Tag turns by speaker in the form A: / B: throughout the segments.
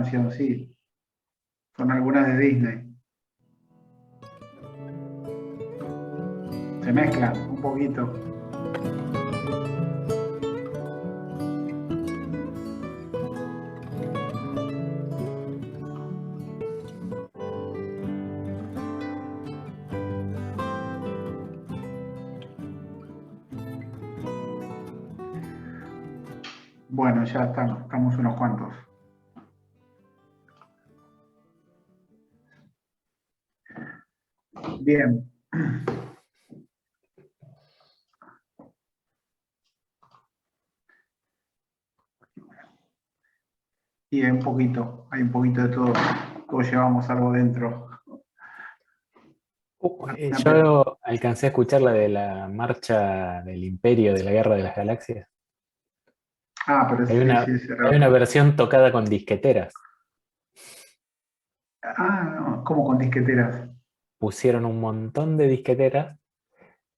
A: canción, sí. Son algunas de Disney. Se mezclan un poquito. Bueno, ya estamos unos cuantos. Bien. Y hay un poquito de todo. Todos llevamos algo dentro.
B: Yo alcancé a escuchar la de la marcha del Imperio de la Guerra de las Galaxias.
A: Ah, pero
B: Hay
A: sí,
B: una,
A: sí, sí.
B: hay una versión tocada con disqueteras.
A: Ah, no, como con disqueteras.
B: Pusieron un montón de disqueteras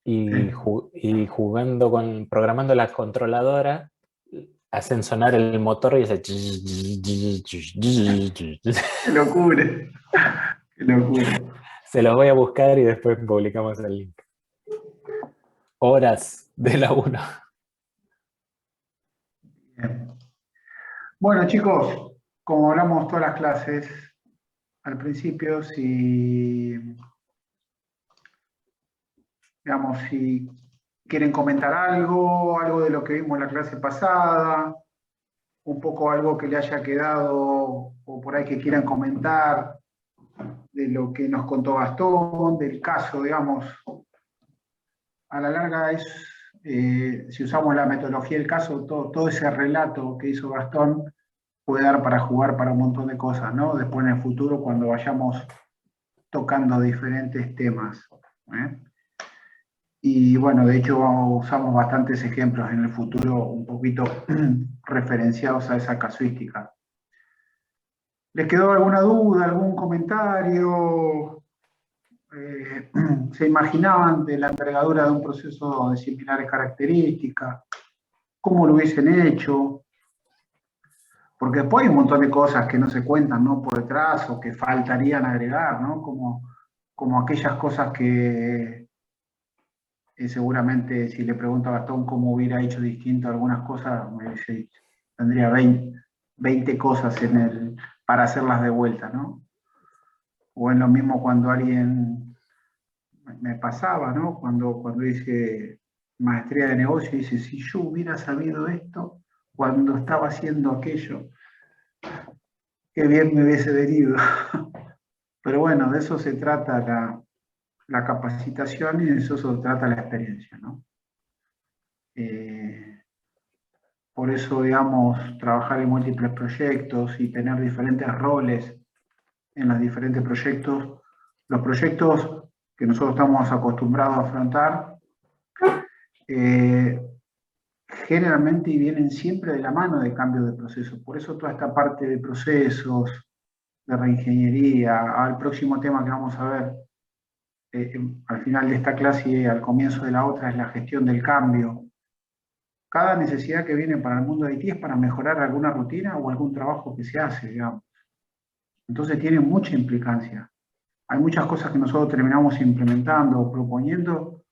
B: y,
A: Sí.
B: programando la controladora, hacen sonar el motor y hace...
A: Qué locura. Qué locura.
B: Se los voy a buscar y después publicamos el link. Horas de la 1.
A: Bien. Bueno, chicos, como hablamos todas las clases, al principio, digamos, si quieren comentar algo de lo que vimos en la clase pasada, un poco algo que le haya quedado o por ahí que quieran comentar de lo que nos contó Gastón, del caso, digamos, a la larga si usamos la metodología del caso, todo ese relato que hizo Gastón puede dar para jugar para un montón de cosas, ¿no? Después en el futuro, cuando vayamos tocando diferentes temas. ¿Eh? Y bueno, de hecho usamos bastantes ejemplos en el futuro un poquito referenciados a esa casuística. ¿Les quedó alguna duda, algún comentario? ¿Se imaginaban de la envergadura de un proceso de similares características? ¿Cómo lo hubiesen hecho? Porque después hay un montón de cosas que no se cuentan, ¿no? Por detrás o que faltarían agregar, ¿no? Como aquellas cosas que seguramente si le pregunto a Gastón cómo hubiera hecho distinto algunas cosas, me dice, tendría 20 cosas para hacerlas de vuelta, ¿no? O en lo mismo cuando alguien me pasaba, ¿no? Cuando hice maestría de negocio, dice, si yo hubiera sabido esto cuando estaba haciendo aquello, qué bien me hubiese venido. Pero bueno, de eso se trata la capacitación y de eso se trata la experiencia, ¿no? Por eso, digamos, trabajar en múltiples proyectos y tener diferentes roles en los diferentes proyectos. Los proyectos que nosotros estamos acostumbrados a afrontar, eh, generalmente vienen siempre de la mano de cambio de procesos. Por eso toda esta parte de procesos, de reingeniería, al próximo tema que vamos a ver al final de esta clase y al comienzo de la otra es la gestión del cambio. Cada necesidad que viene para el mundo de IT es para mejorar alguna rutina o algún trabajo que se hace, digamos. Entonces tiene mucha implicancia. Hay muchas cosas que nosotros terminamos implementando o proponiendo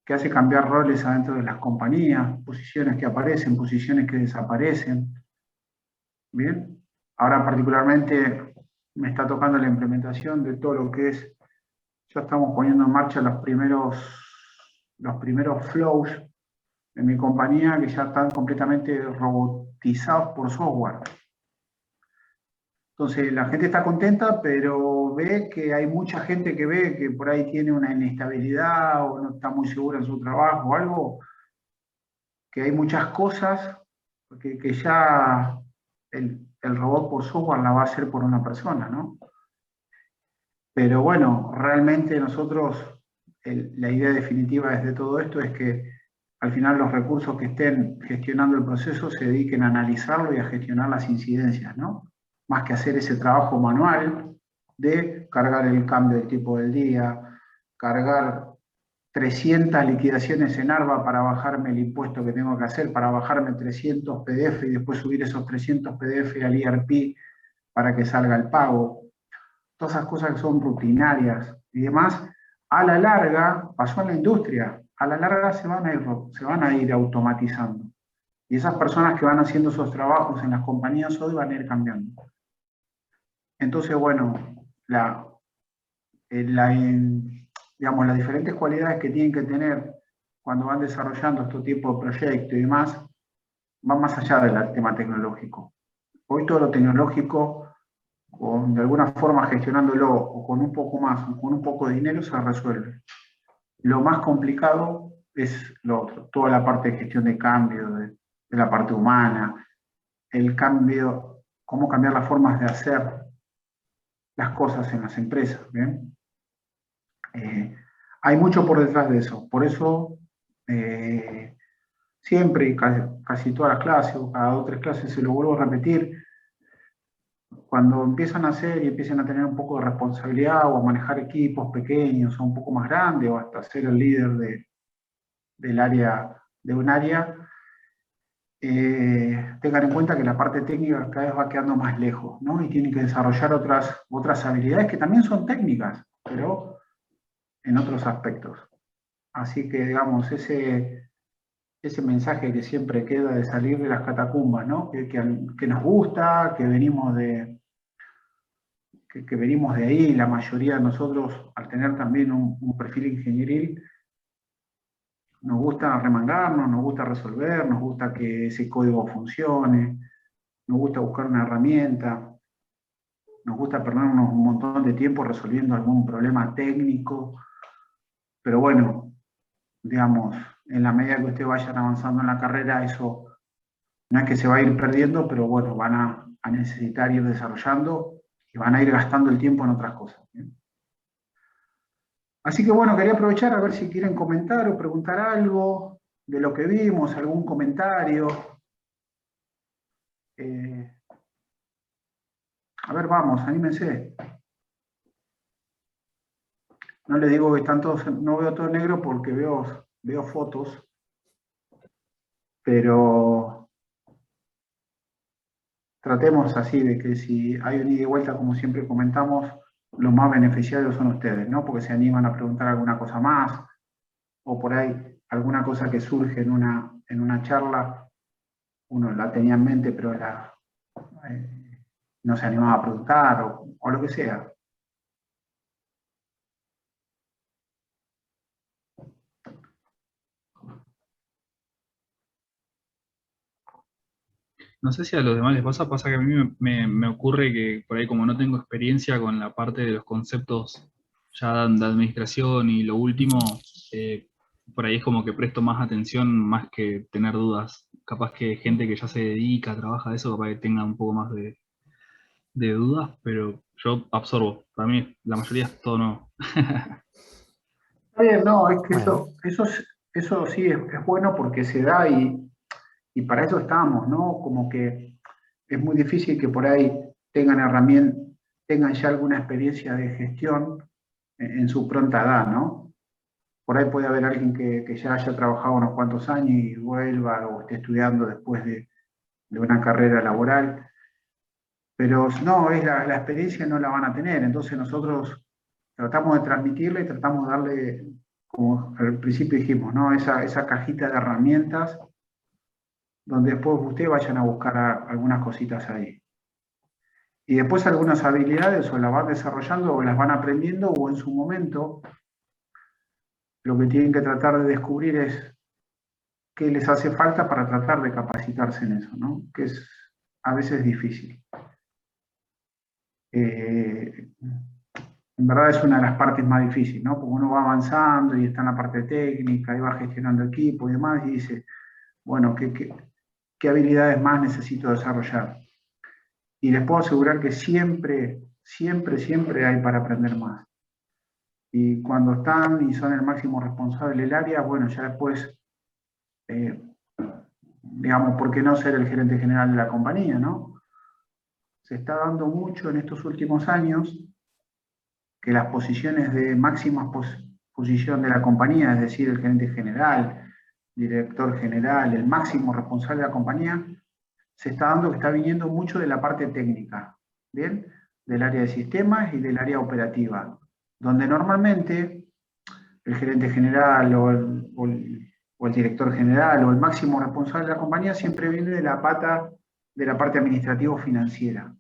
A: que hace cambiar roles adentro de las compañías, posiciones que aparecen, posiciones que desaparecen. Bien, ahora particularmente me está tocando la implementación de todo lo que es, ya estamos poniendo en marcha los primeros flows de mi compañía que ya están completamente robotizados por software. Entonces la gente está contenta, pero ve que hay mucha gente que ve que por ahí tiene una inestabilidad o no está muy segura en su trabajo o algo, que hay muchas cosas que ya el robot por software la va a hacer por una persona, ¿no? Pero bueno, realmente nosotros, la idea definitiva de todo esto es que al final los recursos que estén gestionando el proceso se dediquen a analizarlo y a gestionar las incidencias, ¿no? Más que hacer ese trabajo manual de cargar el cambio del tipo del día, cargar 300 liquidaciones en ARBA para bajarme el impuesto que tengo que hacer, para bajarme 300 PDF y después subir esos 300 PDF al ERP para que salga el pago. Todas esas cosas que son rutinarias y demás, a la larga, pasó en la industria, a la larga se van a ir automatizando. Y esas personas que van haciendo esos trabajos en las compañías hoy van a ir cambiando. Entonces, bueno, digamos, las diferentes cualidades que tienen que tener cuando van desarrollando este tipo de proyectos y demás, van más allá del tema tecnológico. Hoy todo lo tecnológico, de alguna forma gestionándolo, o con un poco más, o con un poco de dinero, se resuelve. Lo más complicado es lo otro, toda la parte de gestión de cambio, de la parte humana, el cambio, cómo cambiar las formas de hacer las cosas en las empresas. ¿Bien? Hay mucho por detrás de eso. Por eso, siempre, casi todas las clases, o cada 2 o 3 clases, se lo vuelvo a repetir, cuando empiezan a hacer y empiezan a tener un poco de responsabilidad o a manejar equipos pequeños o un poco más grandes o hasta ser el líder del área, de un área, tengan en cuenta que la parte técnica cada vez va quedando más lejos, ¿no? Y tienen que desarrollar otras habilidades que también son técnicas, pero en otros aspectos. Así que, digamos, ese mensaje que siempre queda de salir de las catacumbas, ¿no? Que nos gusta, que venimos de ahí, la mayoría de nosotros, al tener también un perfil ingenieril, nos gusta remangarnos, nos gusta resolver, nos gusta que ese código funcione, nos gusta buscar una herramienta, nos gusta perdernos un montón de tiempo resolviendo algún problema técnico, pero bueno, digamos, en la medida que ustedes vayan avanzando en la carrera, eso no es que se va a ir perdiendo, pero bueno, van a necesitar ir desarrollando y van a ir gastando el tiempo en otras cosas. ¿Bien? Así que bueno, quería aprovechar a ver si quieren comentar o preguntar algo de lo que vimos, algún comentario. A ver, vamos, anímense. No les digo que están todos, no veo todo negro porque veo fotos, pero tratemos así de que si hay un ida y vuelta, como siempre comentamos, los más beneficiarios son ustedes, ¿no? Porque se animan a preguntar alguna cosa más, o por ahí alguna cosa que surge en una charla, uno la tenía en mente, pero no se animaba a preguntar, o lo que sea.
C: No sé si a los demás les pasa que a mí me ocurre que por ahí como no tengo experiencia con la parte de los conceptos ya de administración y lo último, por ahí es como que presto más atención más que tener dudas. Capaz que gente que ya se dedica, trabaja de eso, capaz que tenga un poco más de dudas, pero yo absorbo. Para mí la mayoría es todo nuevo.
A: Está bien, no, es que
B: Bueno,
A: eso sí es bueno porque se da y para eso estamos, ¿no? Como que es muy difícil que por ahí tengan herramientas, tengan ya alguna experiencia de gestión en su pronta edad, ¿no? Por ahí puede haber alguien que ya haya trabajado unos cuantos años y vuelva o esté estudiando después de una carrera laboral, pero no, la experiencia no la van a tener, entonces nosotros tratamos de transmitirle y tratamos de darle, como al principio dijimos, ¿no? Esa cajita de herramientas donde después ustedes vayan a buscar algunas cositas ahí. Y después algunas habilidades o las van desarrollando o las van aprendiendo o en su momento lo que tienen que tratar de descubrir es qué les hace falta para tratar de capacitarse en eso, ¿no? Que es a veces difícil. En verdad es una de las partes más difíciles, ¿no? Porque uno va avanzando y está en la parte técnica y va gestionando equipo y demás y dice, bueno, ¿qué habilidades más necesito desarrollar? Y les puedo asegurar que siempre, siempre, siempre hay para aprender más. Y cuando están y son el máximo responsable del área, bueno, ya después, digamos, ¿por qué no ser el gerente general de la compañía, no? Se está dando mucho en estos últimos años que las posiciones de máxima posición de la compañía, es decir, el gerente general, director general, el máximo responsable de la compañía, se está dando que está viniendo mucho de la parte técnica. ¿bien? Del área de sistemas y del área operativa, donde normalmente el gerente general o el director general o el máximo responsable de la compañía siempre viene de la pata de la parte administrativo-financiera.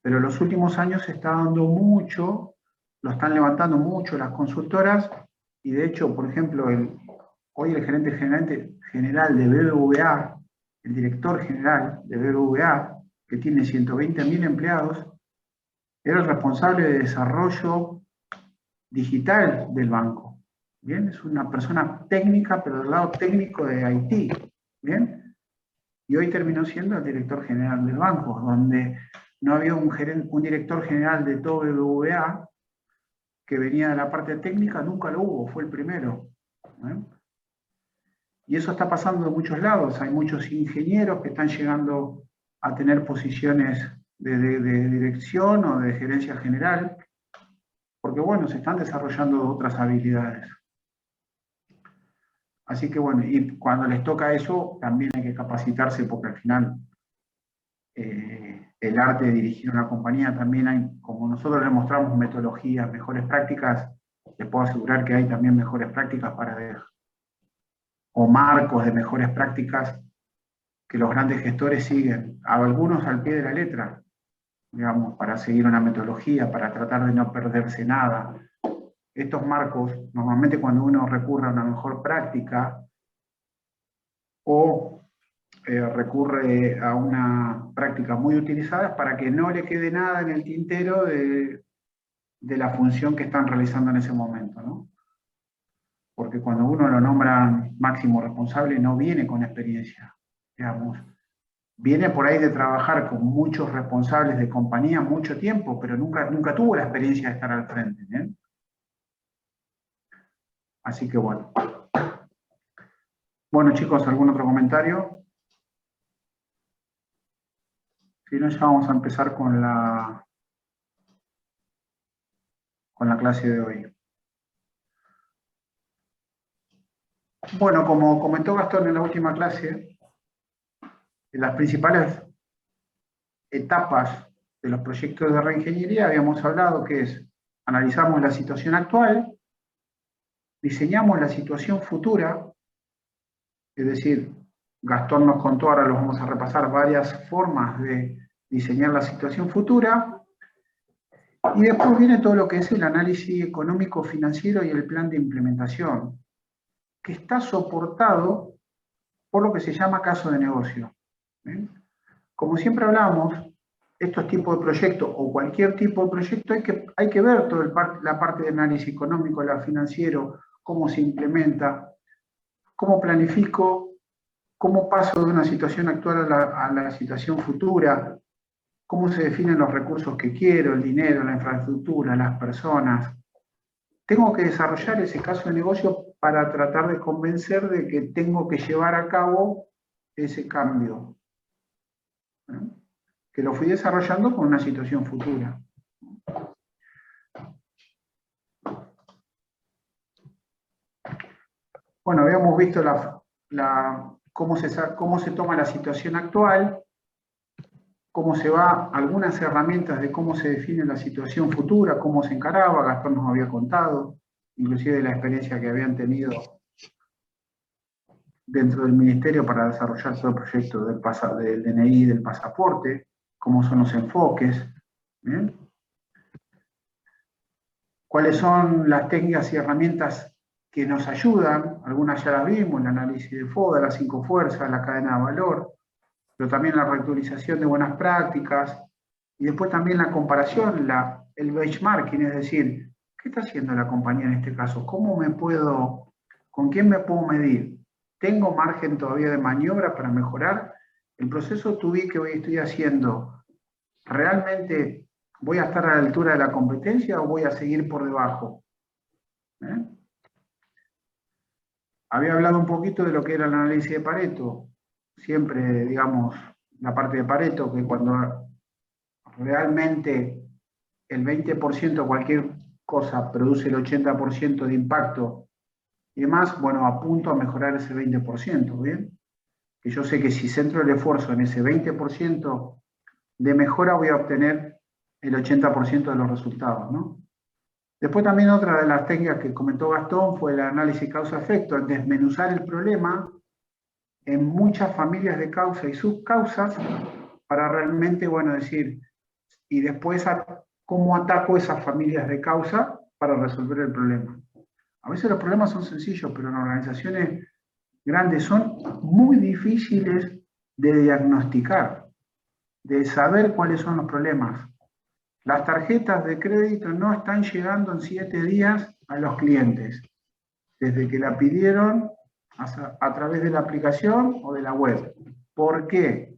A: Pero en los últimos años se está dando mucho, lo están levantando mucho las consultoras, y de hecho, por ejemplo, hoy el gerente general de BBVA, el director general de BBVA, que tiene 120.000 empleados, era el responsable de desarrollo digital del banco. ¿Bien? Es una persona técnica, pero del lado técnico de Haití. ¿Bien? Y hoy terminó siendo el director general del banco, donde no había un director general de todo BBVA que venía de la parte técnica, nunca lo hubo, fue el primero. Y eso está pasando en muchos lados. Hay muchos ingenieros que están llegando a tener posiciones de dirección o de gerencia general, porque bueno, se están desarrollando otras habilidades. Así que bueno, y cuando les toca eso, también hay que capacitarse, porque al final el arte de dirigir una compañía también hay, como nosotros le mostramos metodologías, mejores prácticas, les puedo asegurar que hay también mejores prácticas o marcos de mejores prácticas que los grandes gestores siguen, algunos al pie de la letra, digamos, para seguir una metodología, para tratar de no perderse nada. Estos marcos, normalmente cuando uno recurre a una mejor práctica o recurre a una práctica muy utilizada, es para que no le quede nada en el tintero de la función que están realizando en ese momento, ¿no? Porque cuando uno lo nombra máximo responsable no viene con experiencia, digamos. Viene por ahí de trabajar con muchos responsables de compañía mucho tiempo, pero nunca tuvo la experiencia de estar al frente, ¿eh? Así que bueno. Bueno, chicos, ¿algún otro comentario? Si no, ya vamos a empezar con la clase de hoy. Bueno, como comentó Gastón en la última clase, las principales etapas de los proyectos de reingeniería habíamos hablado que es, analizamos la situación actual, diseñamos la situación futura, es decir, Gastón nos contó, ahora los vamos a repasar, varias formas de diseñar la situación futura, y después viene todo lo que es el análisis económico financiero y el plan de implementación, que está soportado por lo que se llama caso de negocio. ¿Bien? Como siempre hablamos, estos tipos de proyectos o cualquier tipo de proyecto hay que ver toda la parte de análisis económico, la financiero, cómo se implementa, cómo planifico, cómo paso de una situación actual a la situación futura, cómo se definen los recursos que quiero, el dinero, la infraestructura, las personas. Tengo que desarrollar ese caso de negocio para tratar de convencer de que tengo que llevar a cabo ese cambio, ¿no? Que lo fui desarrollando con una situación futura. Bueno, habíamos visto cómo se toma la situación actual, cómo se va, algunas herramientas de cómo se define la situación futura, cómo se encaraba, Gastón nos había contado, inclusive de la experiencia que habían tenido dentro del ministerio para desarrollar todo el proyecto del DNI, del pasaporte, cómo son los enfoques, ¿bien? Cuáles son las técnicas y herramientas que nos ayudan, algunas ya las vimos, el análisis de FODA, las 5 fuerzas, la cadena de valor, pero también la reactualización de buenas prácticas, y después también la comparación, el benchmarking, es decir, ¿qué está haciendo la compañía en este caso? ¿Con quién me puedo medir? ¿Tengo margen todavía de maniobra para mejorar? ¿El proceso que hoy estoy haciendo, realmente voy a estar a la altura de la competencia o voy a seguir por debajo? Había hablado un poquito de lo que era el análisis de Pareto. Siempre, digamos, la parte de Pareto, que cuando realmente el 20% de cualquier cosa produce el 80% de impacto y demás, bueno, apunto a mejorar ese 20%, ¿bien? Que yo sé que si centro el esfuerzo en ese 20% de mejora voy a obtener el 80% de los resultados, ¿no? Después también otra de las técnicas que comentó Gastón fue el análisis causa-efecto, el desmenuzar el problema en muchas familias de causa y subcausas para realmente, bueno, decir, y después cómo ataco esas familias de causa para resolver el problema. A veces los problemas son sencillos, pero en organizaciones grandes son muy difíciles de diagnosticar, de saber cuáles son los problemas. Las tarjetas de crédito no están llegando en 7 días a los clientes, desde que la pidieron a través de la aplicación o de la web. ¿Por qué?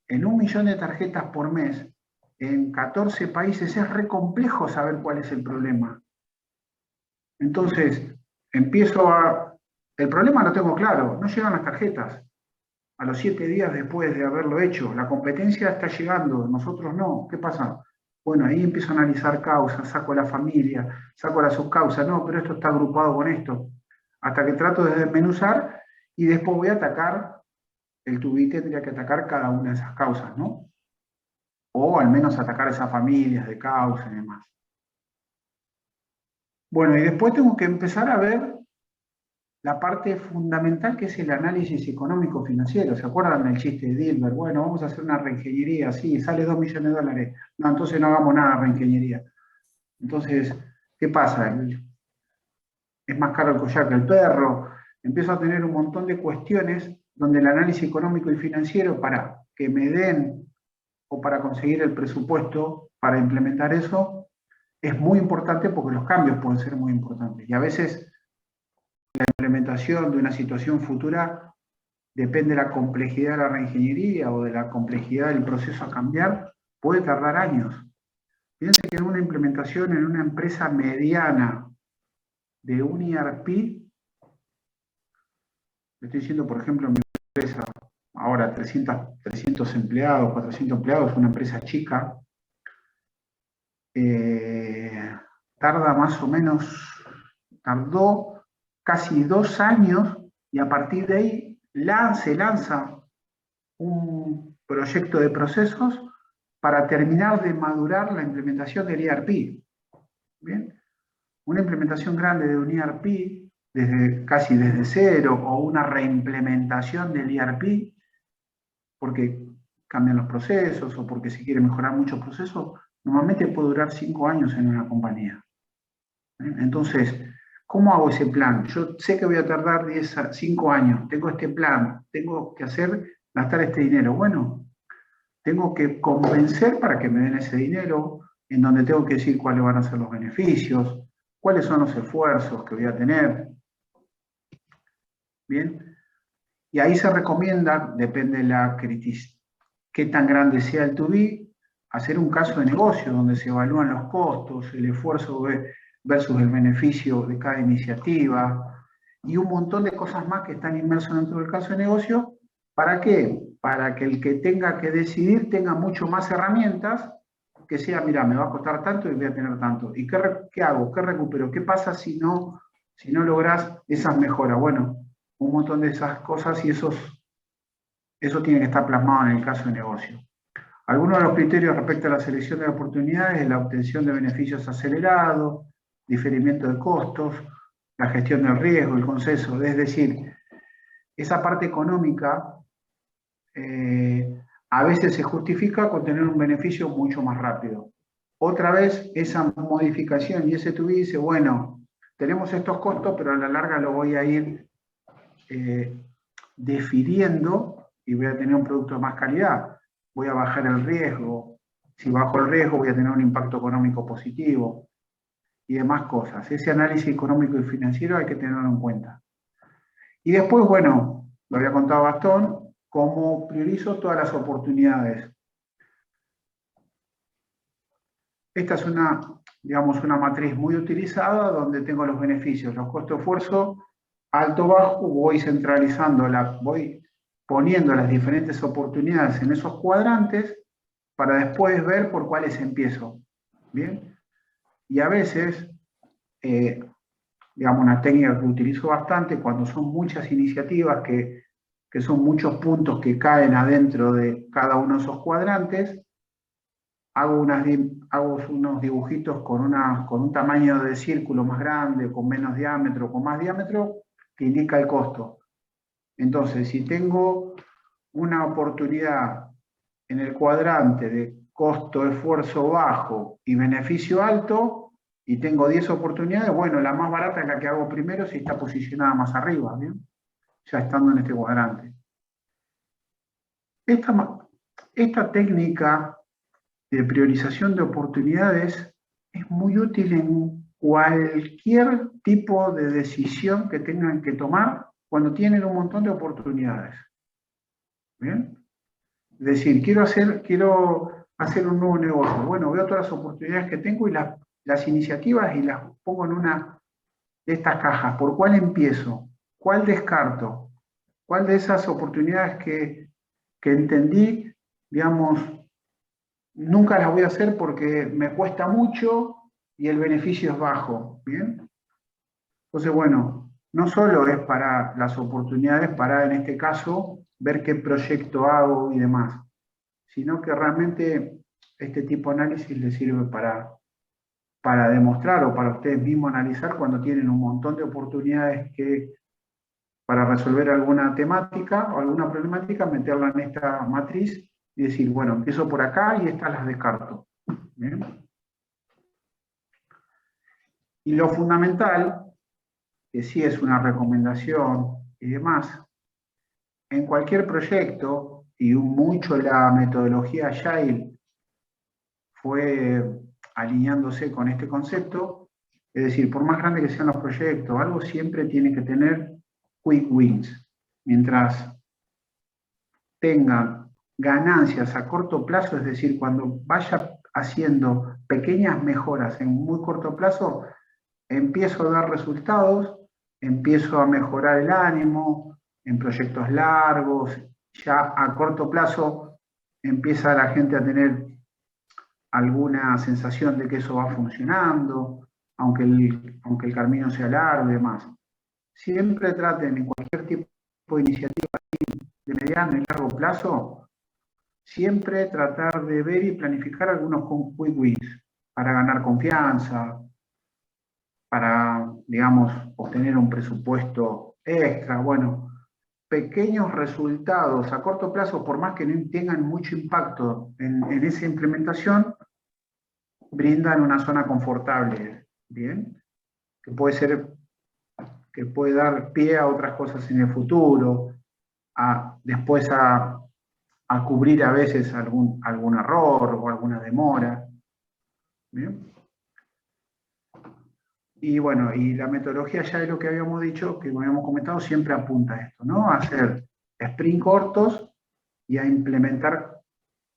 A: En 1 millón de tarjetas por mes, en 14 países, es re complejo saber cuál es el problema. Entonces, el problema lo tengo claro, no llegan las tarjetas. A los 7 días después de haberlo hecho, la competencia está llegando, nosotros no. ¿Qué pasa? Bueno, ahí empiezo a analizar causas, saco la familia, saco la subcausa, no, pero esto está agrupado con esto. Hasta que trato de desmenuzar y después voy a atacar, el TUBI tendría que atacar cada una de esas causas, ¿no? O al menos atacar esas familias de causas y demás. Bueno, y después tengo que empezar a ver la parte fundamental que es el análisis económico-financiero. ¿Se acuerdan del chiste de Dilbert? Bueno, vamos a hacer una reingeniería, sí, sale 2 millones de dólares. No, entonces no hagamos nada de reingeniería. Entonces, ¿qué pasa? Es más caro el collar que el perro. Empiezo a tener un montón de cuestiones donde el análisis económico y financiero para que me den o para conseguir el presupuesto para implementar eso es muy importante porque los cambios pueden ser muy importantes. Y a veces la implementación de una situación futura depende de la complejidad de la reingeniería o de la complejidad del proceso a cambiar, puede tardar años. Fíjense que en una implementación en una empresa mediana de un ERP, le estoy diciendo, por ejemplo, en mi empresa, ahora 300 empleados, 400 empleados, una empresa chica, tarda más o menos, tardó casi 2 años y a partir de ahí se lanza un proyecto de procesos para terminar de madurar la implementación del ERP. ¿Bien? Una implementación grande de un ERP, casi desde cero, o una reimplementación del ERP, porque cambian los procesos o porque se quiere mejorar muchos procesos, normalmente puede durar 5 años en una compañía. Entonces, ¿cómo hago ese plan? Yo sé que voy a tardar 5 años, tengo este plan, tengo que gastar este dinero. Bueno, tengo que convencer para que me den ese dinero, en donde tengo que decir cuáles van a ser los beneficios, cuáles son los esfuerzos que voy a tener. Bien, y ahí se recomienda, depende de qué tan grande sea el TUBI, hacer un caso de negocio donde se evalúan los costos, el esfuerzo versus el beneficio de cada iniciativa y un montón de cosas más que están inmersas dentro del caso de negocio. ¿Para qué? Para que el que tenga que decidir tenga mucho más herramientas, que sea, mira, me va a costar tanto y voy a tener tanto. ¿Y qué hago? ¿Qué recupero? ¿Qué pasa si no logras esas mejoras? Bueno, un montón de esas cosas y eso tiene que estar plasmado en el caso de negocio. Algunos de los criterios respecto a la selección de oportunidades es la obtención de beneficios acelerados, diferimiento de costos, la gestión del riesgo, el consenso. Es decir, esa parte económica a veces se justifica con tener un beneficio mucho más rápido. Otra vez, esa modificación y ese TUBI dice, bueno, tenemos estos costos, pero a la larga lo voy a ir definiendo y voy a tener un producto de más calidad. Voy a bajar el riesgo. Si bajo el riesgo voy a tener un impacto económico positivo y demás cosas. Ese análisis económico y financiero hay que tenerlo en cuenta. Y después, bueno, lo había contado Gastón, cómo priorizo todas las oportunidades. Esta es una matriz muy utilizada donde tengo los beneficios, los costos-esfuerzo, alto-bajo, voy centralizando, voy poniendo las diferentes oportunidades en esos cuadrantes para después ver por cuáles empiezo. ¿Bien? Y a veces, una técnica que utilizo bastante cuando son muchas iniciativas que que son muchos puntos que caen adentro de cada uno de esos cuadrantes. Hago unos dibujitos con un tamaño de círculo más grande, con menos diámetro, con más diámetro, que indica el costo. Entonces, si tengo una oportunidad en el cuadrante de costo-esfuerzo bajo y beneficio alto, y tengo 10 oportunidades, bueno, la más barata es la que hago primero si está posicionada más arriba, ¿bien? Ya estando en este cuadrante. Esta técnica de priorización de oportunidades es muy útil en cualquier tipo de decisión que tengan que tomar cuando tienen un montón de oportunidades. ¿Bien? Es decir, quiero hacer un nuevo negocio. Bueno, veo todas las oportunidades que tengo y las iniciativas y las pongo en una de estas cajas. ¿Por cuál empiezo? ¿Cuál descarto? ¿Cuál de esas oportunidades que entendí, digamos, nunca las voy a hacer porque me cuesta mucho y el beneficio es bajo? ¿Bien? Entonces, bueno, no solo es para las oportunidades, para en este caso ver qué proyecto hago y demás, sino que realmente este tipo de análisis les sirve para demostrar o para ustedes mismos analizar cuando tienen un montón de oportunidades para resolver alguna temática o alguna problemática, meterla en esta matriz y decir, bueno, empiezo por acá y estas las descarto. ¿Bien? Y lo fundamental, que sí es una recomendación y demás, en cualquier proyecto, y mucho la metodología Agile fue alineándose con este concepto, es decir, por más grande que sean los proyectos, algo siempre tiene que tener quick wins. Mientras tengan ganancias a corto plazo, es decir, cuando vaya haciendo pequeñas mejoras en muy corto plazo, empiezo a dar resultados, empiezo a mejorar el ánimo en proyectos largos, ya a corto plazo empieza la gente a tener alguna sensación de que eso va funcionando, aunque el camino sea largo y demás. Siempre traten en cualquier tipo de iniciativa de mediano y largo plazo, siempre tratar de ver y planificar algunos quick wins para ganar confianza, para, digamos, obtener un presupuesto extra. Bueno, pequeños resultados a corto plazo, por más que no tengan mucho impacto en esa implementación, brindan una zona confortable, ¿bien? Que puede dar pie a otras cosas en el futuro, después a cubrir a veces algún error o alguna demora. ¿Bien? Y bueno, y la metodología ya de lo que habíamos dicho, que habíamos comentado, siempre apunta a esto, ¿no? A hacer sprint cortos y a implementar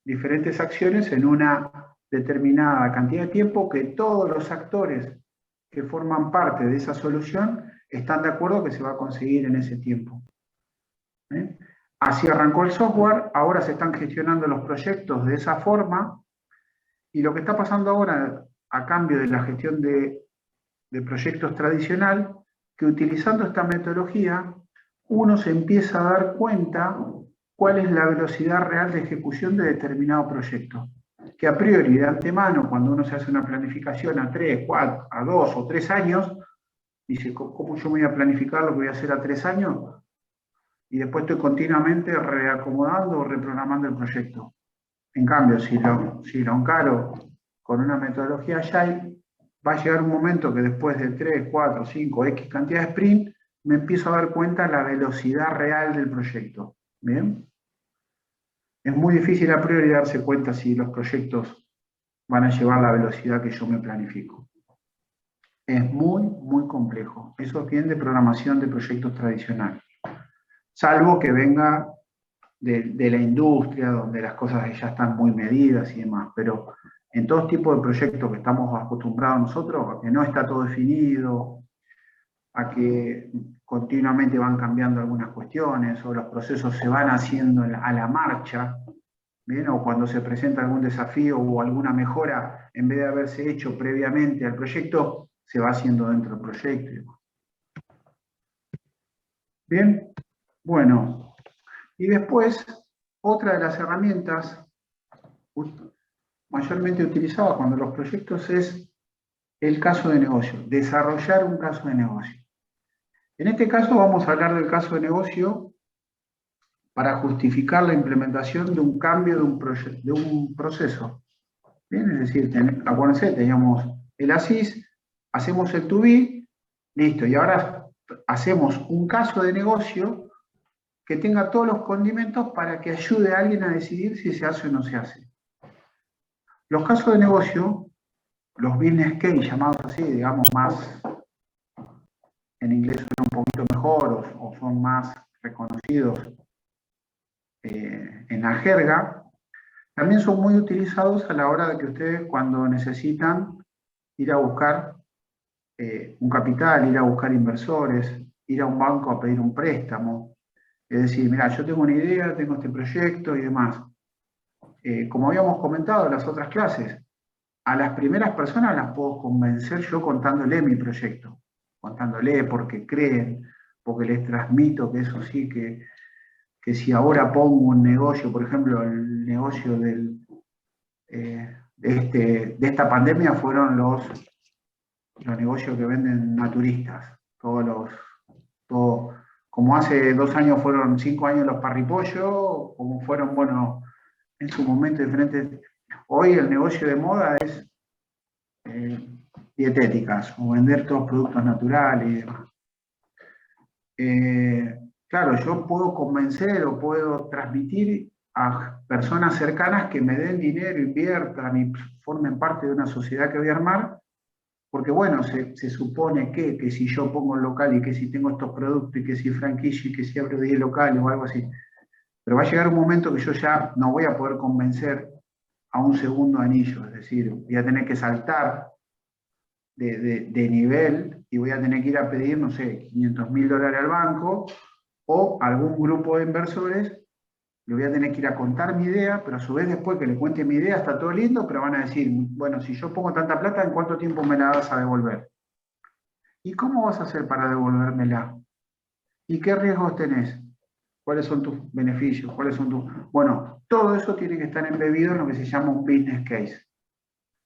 A: diferentes acciones en una determinada cantidad de tiempo que todos los actores que forman parte de esa solución están de acuerdo que se va a conseguir en ese tiempo. ¿Eh? Así arrancó el software, ahora se están gestionando los proyectos de esa forma, y lo que está pasando ahora, a cambio de la gestión de proyectos tradicional, que utilizando esta metodología, uno se empieza a dar cuenta cuál es la velocidad real de ejecución de determinado proyecto. Que a priori, de antemano, cuando uno se hace una planificación a 3, 4, a 2 o 3 años, dice, ¿cómo yo me voy a planificar lo que voy a hacer a 3 años? Y después estoy continuamente reacomodando o reprogramando el proyecto. En cambio, si lo encaro con una metodología Agile, va a llegar un momento que después de 3, 4, 5, X cantidad de sprint, me empiezo a dar cuenta de la velocidad real del proyecto. ¿Bien? Es muy difícil a priori darse cuenta si los proyectos van a llevar la velocidad que yo me planifico. Es muy, muy complejo. Eso es bien de programación de proyectos tradicionales. Salvo que venga de la industria, donde las cosas ya están muy medidas y demás. Pero en todo tipo de proyectos que estamos acostumbrados nosotros, a que no está todo definido, a que continuamente van cambiando algunas cuestiones, o los procesos se van haciendo a la marcha, ¿bien? O cuando se presenta algún desafío o alguna mejora, en vez de haberse hecho previamente al proyecto, se va haciendo dentro del proyecto. Bien, bueno, Y después, otra de las herramientas mayormente utilizadas cuando los proyectos es el caso de negocio, desarrollar un caso de negocio. En este caso vamos a hablar del caso de negocio para justificar la implementación de un cambio de un proceso. Bien, es decir, acuérdense, teníamos el ASIS, hacemos el to be, listo, y ahora hacemos un caso de negocio que tenga todos los condimentos para que ayude a alguien a decidir si se hace o no se hace. Los casos de negocio, los business case llamados así, digamos más, en inglés son un poquito mejor o son más reconocidos en la jerga, también son muy utilizados a la hora de que ustedes cuando necesitan ir a buscar un capital, ir a buscar inversores, ir a un banco a pedir un préstamo. Es decir, mira, yo tengo una idea, tengo este proyecto y demás. Como habíamos comentado en las otras clases, a las primeras personas las puedo convencer yo contándole mi proyecto, contándole porque creen, porque les transmito que eso sí, que si ahora pongo un negocio, por ejemplo, el negocio de esta pandemia fueron los negocios que venden naturistas, como hace 2 años fueron 5 años los parripollos, como fueron, bueno, en su momento diferentes. Hoy el negocio de moda es dietéticas, o vender todos productos naturales y demás. Claro, yo puedo convencer o puedo transmitir a personas cercanas que me den dinero, inviertan y formen parte de una sociedad que voy a armar, porque bueno, se supone que si yo pongo el local y que si tengo estos productos y que si franquicia y que si abro 10 locales o algo así, pero va a llegar un momento que yo ya no voy a poder convencer a un segundo anillo, es decir, voy a tener que saltar de nivel y voy a tener que ir a pedir, no sé, $500.000 al banco o a algún grupo de inversores, le voy a tener que ir a contar mi idea, pero a su vez después que le cuente mi idea está todo lindo, pero van a decir, bueno, si yo pongo tanta plata, ¿en cuánto tiempo me la vas a devolver? ¿Y cómo vas a hacer para devolvérmela? ¿Y qué riesgos tenés? ¿Cuáles son tus beneficios? ¿Cuáles son tus...? Bueno, todo eso tiene que estar embebido en lo que se llama un business case.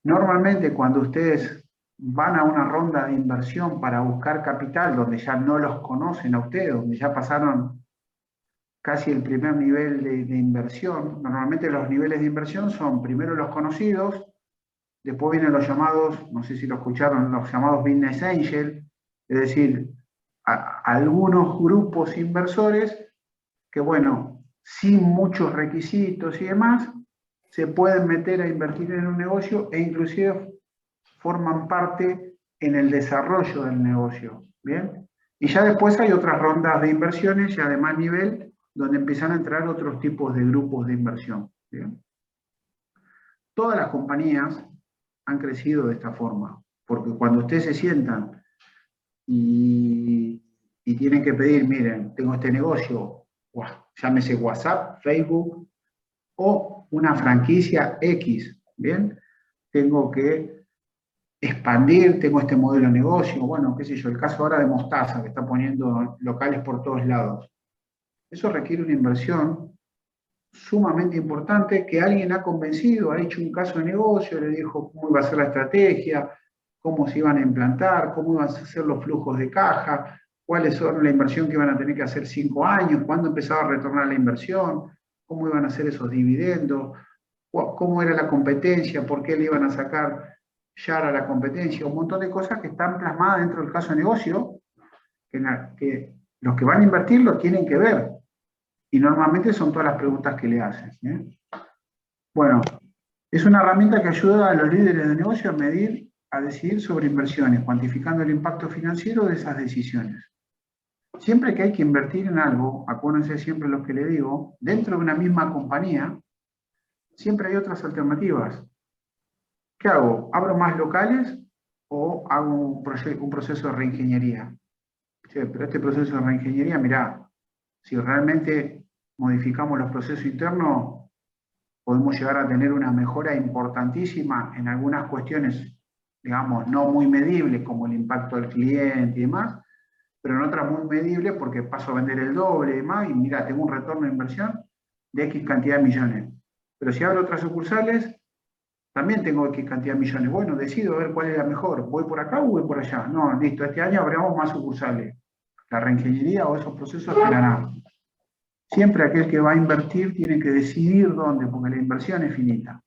A: Normalmente cuando ustedes van a una ronda de inversión para buscar capital, donde ya no los conocen a ustedes, donde ya pasaron casi el primer nivel de inversión, normalmente los niveles de inversión son primero los conocidos, después vienen los llamados, no sé si lo escucharon, los llamados business angel, es decir, algunos grupos inversores que, bueno, sin muchos requisitos y demás, se pueden meter a invertir en un negocio e inclusive forman parte en el desarrollo del negocio, ¿bien? Y ya después hay otras rondas de inversiones ya de más nivel, donde empiezan a entrar otros tipos de grupos de inversión, ¿bien? Todas las compañías han crecido de esta forma, porque cuando ustedes se sientan y tienen que pedir, miren, tengo este negocio, llámese WhatsApp, Facebook, o una franquicia X, ¿bien? Tengo que expandir, tengo este modelo de negocio, bueno, qué sé yo, el caso ahora de Mostaza, que está poniendo locales por todos lados. Eso requiere una inversión sumamente importante que alguien ha convencido, ha hecho un caso de negocio, le dijo cómo iba a ser la estrategia, cómo se iban a implantar, cómo iban a ser los flujos de caja, cuáles son la inversión que iban a tener que hacer 5 años, cuándo empezaba a retornar la inversión, cómo iban a ser esos dividendos, cómo era la competencia, por qué le iban a sacar ya a la competencia, un montón de cosas que están plasmadas dentro del caso de negocio, que los que van a invertir lo tienen que ver. Y normalmente son todas las preguntas que le hacen, ¿eh? Bueno, es una herramienta que ayuda a los líderes de negocio a decidir sobre inversiones, cuantificando el impacto financiero de esas decisiones. Siempre que hay que invertir en algo, acuérdense siempre lo que le digo, dentro de una misma compañía, siempre hay otras alternativas. ¿Qué hago? ¿Abro más locales o hago un proceso de reingeniería? Sí, pero este proceso de reingeniería, mirá, si realmente modificamos los procesos internos, podemos llegar a tener una mejora importantísima en algunas cuestiones, digamos, no muy medibles, como el impacto del cliente y demás, pero en otras muy medible porque paso a vender el doble y demás, y mira, tengo un retorno de inversión de X cantidad de millones. Pero si abro otras sucursales, también tengo X cantidad de millones. Bueno, decido a ver cuál es la mejor. ¿Voy por acá o voy por allá? No, listo, este año abrimos más sucursales. La reingeniería o esos procesos esperarán. Siempre aquel que va a invertir tiene que decidir dónde, porque la inversión es finita.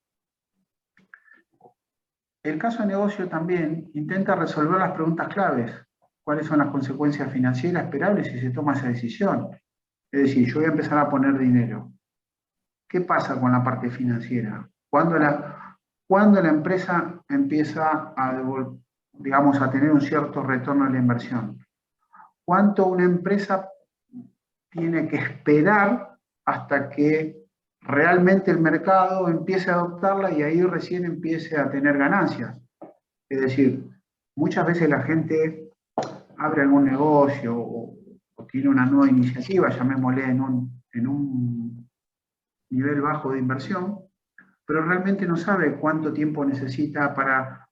A: El caso de negocio también intenta resolver las preguntas claves. ¿Cuáles son las consecuencias financieras esperables si se toma esa decisión? Es decir, yo voy a empezar a poner dinero. ¿Qué pasa con la parte financiera? Cuando la empresa empieza a tener un cierto retorno de la inversión? ¿Cuánto una empresa tiene que esperar hasta que realmente el mercado empiece a adoptarla y ahí recién empiece a tener ganancias? Es decir, muchas veces la gente abre algún negocio o tiene una nueva iniciativa, llamémosle en un nivel bajo de inversión, pero realmente no sabe cuánto tiempo necesita para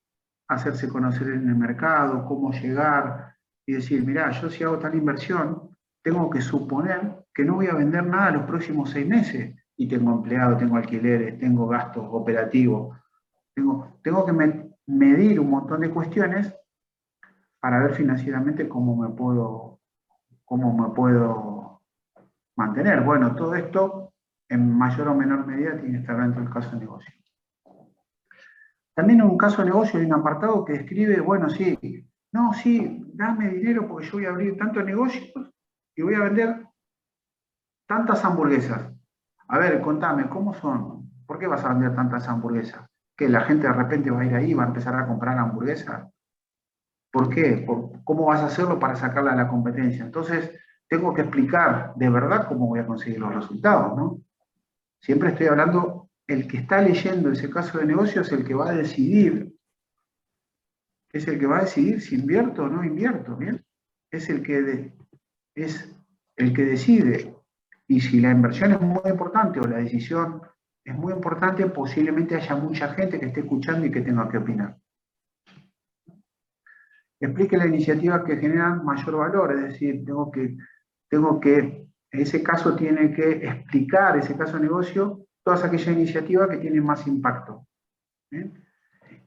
A: hacerse conocer en el mercado, cómo llegar y decir, mirá, yo si hago tal inversión, tengo que suponer que no voy a vender nada los próximos 6 meses y tengo empleados, tengo alquileres, tengo gastos operativos, tengo que medir un montón de cuestiones para ver financieramente cómo me puedo mantener. Bueno, todo esto en mayor o menor medida tiene que estar dentro del caso de negocio. También en un caso de negocio hay un apartado que describe, bueno, sí, no, sí, dame dinero porque yo voy a abrir tantos negocios y voy a vender tantas hamburguesas. A ver, contame, ¿cómo son? ¿Por qué vas a vender tantas hamburguesas? ¿Que la gente de repente va a ir ahí y va a empezar a comprar hamburguesas? ¿Por qué? ¿Cómo vas a hacerlo para sacarla a la competencia? Entonces, tengo que explicar de verdad cómo voy a conseguir los resultados, ¿no? Siempre estoy hablando, el que está leyendo ese caso de negocio es el que va a decidir. Es el que va a decidir si invierto o no invierto, ¿bien? Es el que decide. Y si la inversión es muy importante o la decisión es muy importante, posiblemente haya mucha gente que esté escuchando y que tenga que opinar. Explique las iniciativas que generan mayor valor, es decir, ese caso tiene que explicar, ese caso de negocio, todas aquellas iniciativas que tienen más impacto. ¿Bien?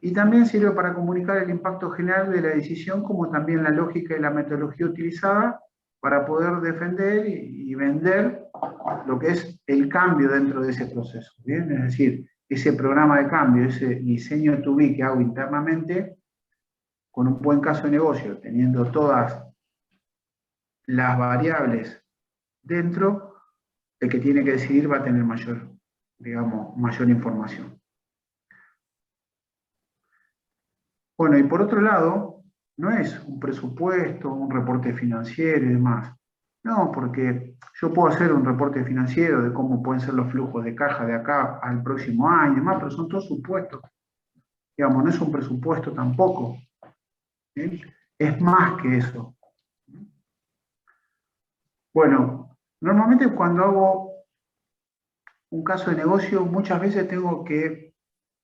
A: Y también sirve para comunicar el impacto general de la decisión, como también la lógica y la metodología utilizada para poder defender y vender lo que es el cambio dentro de ese proceso. ¿Bien? Es decir, ese programa de cambio, ese diseño to be que hago internamente, con un buen caso de negocio, teniendo todas las variables dentro, el que tiene que decidir va a tener mayor información. Bueno, y por otro lado, no es un presupuesto, un reporte financiero y demás. No, porque yo puedo hacer un reporte financiero de cómo pueden ser los flujos de caja de acá al próximo año y demás, pero son todos supuestos. No es un presupuesto tampoco. ¿Sí? Es más que eso. Bueno, normalmente cuando hago un caso de negocio, muchas veces tengo que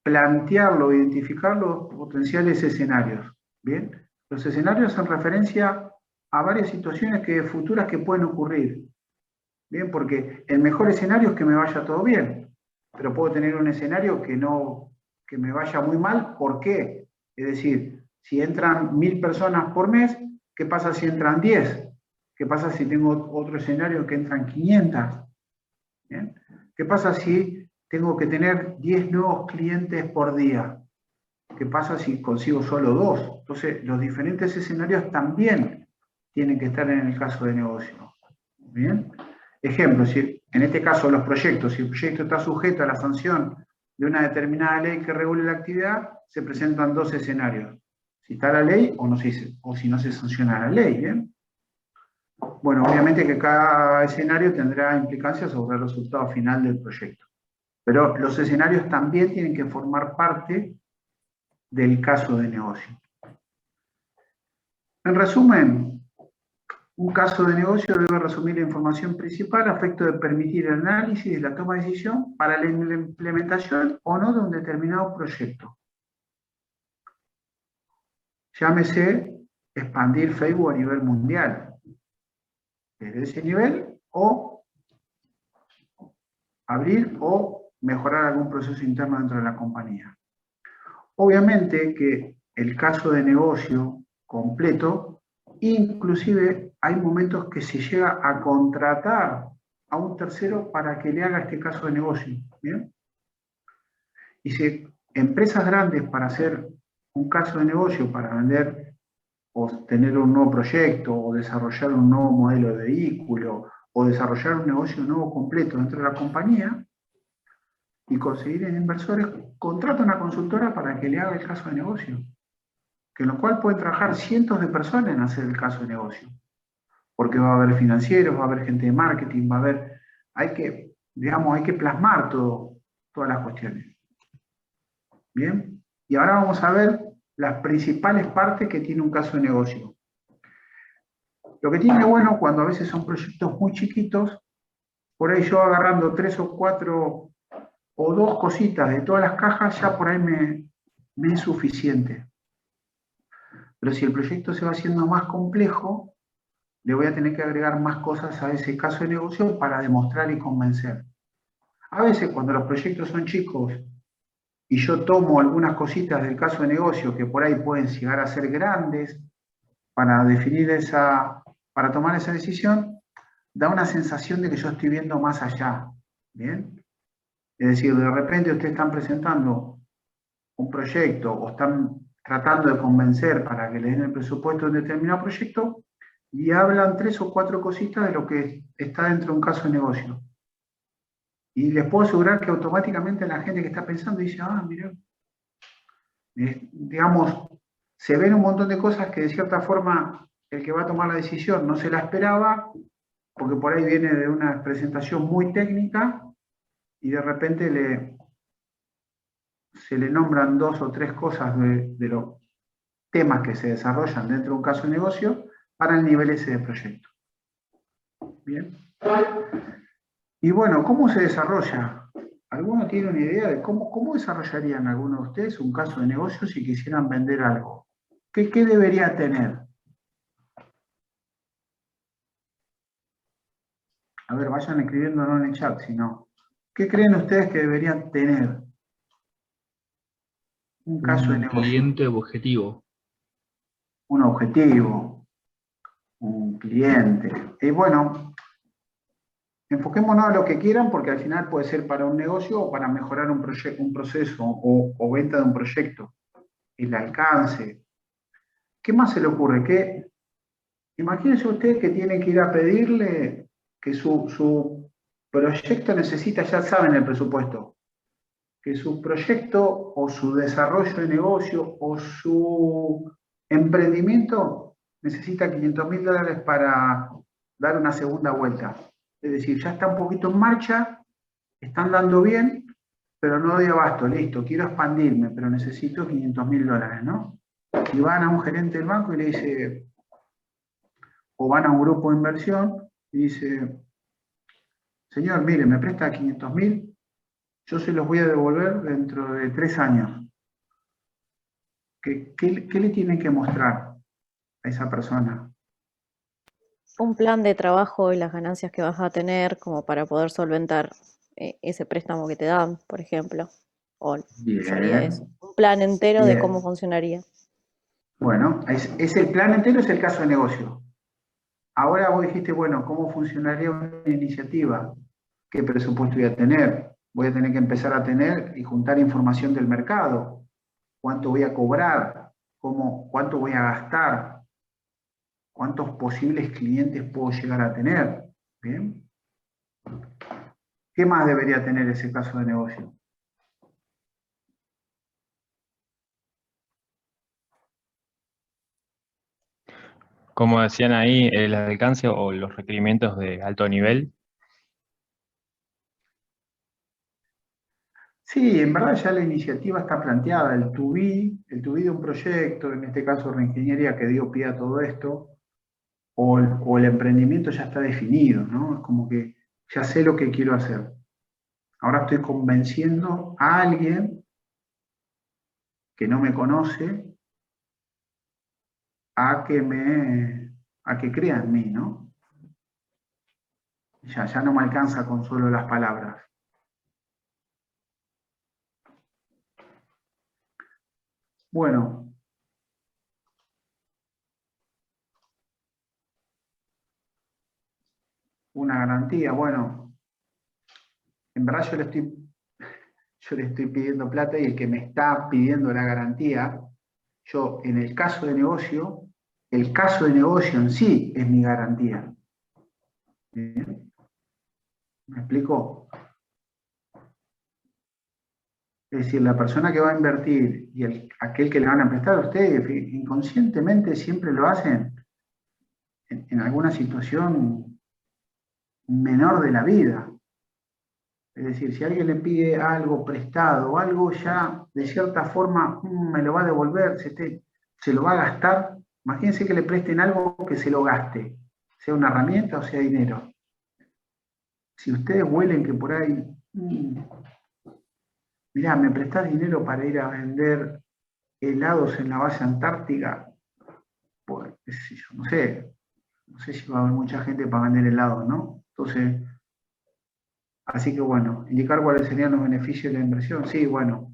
A: plantearlo, identificar los potenciales escenarios. ¿Bien? Los escenarios hacen referencia a varias situaciones futuras que pueden ocurrir. ¿Bien? Porque el mejor escenario es que me vaya todo bien, pero puedo tener un escenario que me vaya muy mal. ¿Por qué? Es decir, si entran 1000 personas por mes, ¿qué pasa si entran 10? ¿Qué pasa si tengo otro escenario que entran 500? ¿Bien? ¿Qué pasa si tengo que tener 10 nuevos clientes por día? ¿Qué pasa si consigo solo 2? Entonces, los diferentes escenarios también tienen que estar en el caso de negocio. ¿Bien? Ejemplo, si en este caso los proyectos, si el proyecto está sujeto a la sanción de una determinada ley que regule la actividad, se presentan 2 escenarios. Si está la ley o si no se sanciona la ley. ¿Bien? Bueno, obviamente que cada escenario tendrá implicancias sobre el resultado final del proyecto. Pero los escenarios también tienen que formar parte del caso de negocio. En resumen, un caso de negocio debe resumir la información principal a efecto de permitir el análisis y la toma de decisión para la implementación o no de un determinado proyecto. Llámese expandir Facebook a nivel mundial. desde ese nivel, o abrir o mejorar algún proceso interno dentro de la compañía. Obviamente que el caso de negocio completo, inclusive hay momentos que se llega a contratar a un tercero para que le haga este caso de negocio, ¿bien? Y si empresas grandes para hacer un caso de negocio, para vender o tener un nuevo proyecto, o desarrollar un nuevo modelo de vehículo, o desarrollar un negocio nuevo completo dentro de la compañía, y conseguir inversores, contrata una consultora para que le haga el caso de negocio, que en lo cual pueden trabajar cientos de personas en hacer el caso de negocio, porque va a haber financieros, va a haber gente de marketing, va a haber, hay que plasmar todas las cuestiones. Bien, y ahora vamos a ver las principales partes que tiene un caso de negocio. Lo que tiene bueno cuando a veces son proyectos muy chiquitos, por ahí yo agarrando 3 o 4 o 2 cositas de todas las cajas, ya por ahí me es suficiente. Pero si el proyecto se va haciendo más complejo, le voy a tener que agregar más cosas a ese caso de negocio para demostrar y convencer. A veces cuando los proyectos son chicos y yo tomo algunas cositas del caso de negocio que por ahí pueden llegar a ser grandes para definir para tomar esa decisión, da una sensación de que yo estoy viendo más allá. ¿Bien? Es decir, de repente ustedes están presentando un proyecto o están tratando de convencer para que le den el presupuesto de un determinado proyecto y hablan 3 o 4 cositas de lo que está dentro de un caso de negocio. Y les puedo asegurar que automáticamente la gente que está pensando dice, mira, digamos, se ven un montón de cosas que de cierta forma el que va a tomar la decisión no se la esperaba, porque por ahí viene de una presentación muy técnica y de repente se le nombran 2 o 3 cosas de los temas que se desarrollan dentro de un caso de negocio para el nivel ese de proyecto. Bien. Y bueno, ¿cómo se desarrolla? ¿Alguno tiene una idea de cómo desarrollarían algunos de ustedes un caso de negocio si quisieran vender algo? ¿Qué debería tener? A ver, vayan escribiendo no en el chat, sino, ¿qué creen ustedes que deberían tener un caso de negocio?
C: Un cliente objetivo.
A: Un objetivo, un cliente. Y bueno, enfoquémonos a lo que quieran porque al final puede ser para un negocio o para mejorar un proceso o venta de un proyecto. El alcance. ¿Qué más se le ocurre? Imagínense ustedes que tienen que ir a pedirle que su proyecto necesita, ya saben el presupuesto, que su proyecto o su desarrollo de negocio o su emprendimiento necesita $500.000 para dar una segunda vuelta. Es decir, ya está un poquito en marcha, están dando bien, pero no doy abasto, listo, quiero expandirme, pero necesito $500.000, ¿no? Y van a un gerente del banco y le dice, o van a un grupo de inversión y dice, señor, mire, me presta 500.000, yo se los voy a devolver dentro de 3 años. ¿Qué le tienen que mostrar a esa persona?
D: Un plan de trabajo y las ganancias que vas a tener como para poder solventar ese préstamo que te dan, por ejemplo. O sería eso.
A: Bien,
D: Un plan entero de cómo
A: bien.
D: funcionaría.
A: Bueno, es el plan entero, es el caso de negocio. Ahora vos dijiste, bueno, ¿cómo funcionaría una iniciativa? ¿Qué presupuesto voy a tener? Voy a tener que empezar a tener y juntar información del mercado. ¿Cuánto voy a cobrar? ¿Cuánto voy a gastar? ¿Cuántos posibles clientes puedo llegar a tener? ¿Bien? ¿Qué más debería tener ese caso de negocio?
E: Como decían ahí, el alcance o los requerimientos de alto nivel.
A: Sí, en verdad ya la iniciativa está planteada, el to be de un proyecto, en este caso reingeniería que dio pie a todo esto, o el emprendimiento ya está definido, ¿no? Es como que ya sé lo que quiero hacer. Ahora estoy convenciendo a alguien que no me conoce a que crea en mí, ¿no? Ya no me alcanza con solo las palabras. Bueno. Una garantía, bueno, en verdad yo le estoy pidiendo plata y el que me está pidiendo la garantía, yo en el caso de negocio en sí es mi garantía. ¿Bien? ¿Me explico? Es decir, la persona que va a invertir y aquel que le van a prestar a ustedes, inconscientemente siempre lo hacen en alguna situación menor de la vida. Es decir, si alguien le pide algo prestado, algo ya de cierta forma me lo va a devolver, se lo va a gastar. Imagínense que le presten algo que se lo gaste, sea una herramienta o sea dinero. Si ustedes huelen que por ahí, mirá, me prestás dinero para ir a vender helados en la base antártica, pues, yo no sé si va a haber mucha gente para vender helados, ¿no? Entonces, así que bueno, indicar cuáles serían los beneficios de la inversión. Sí, bueno.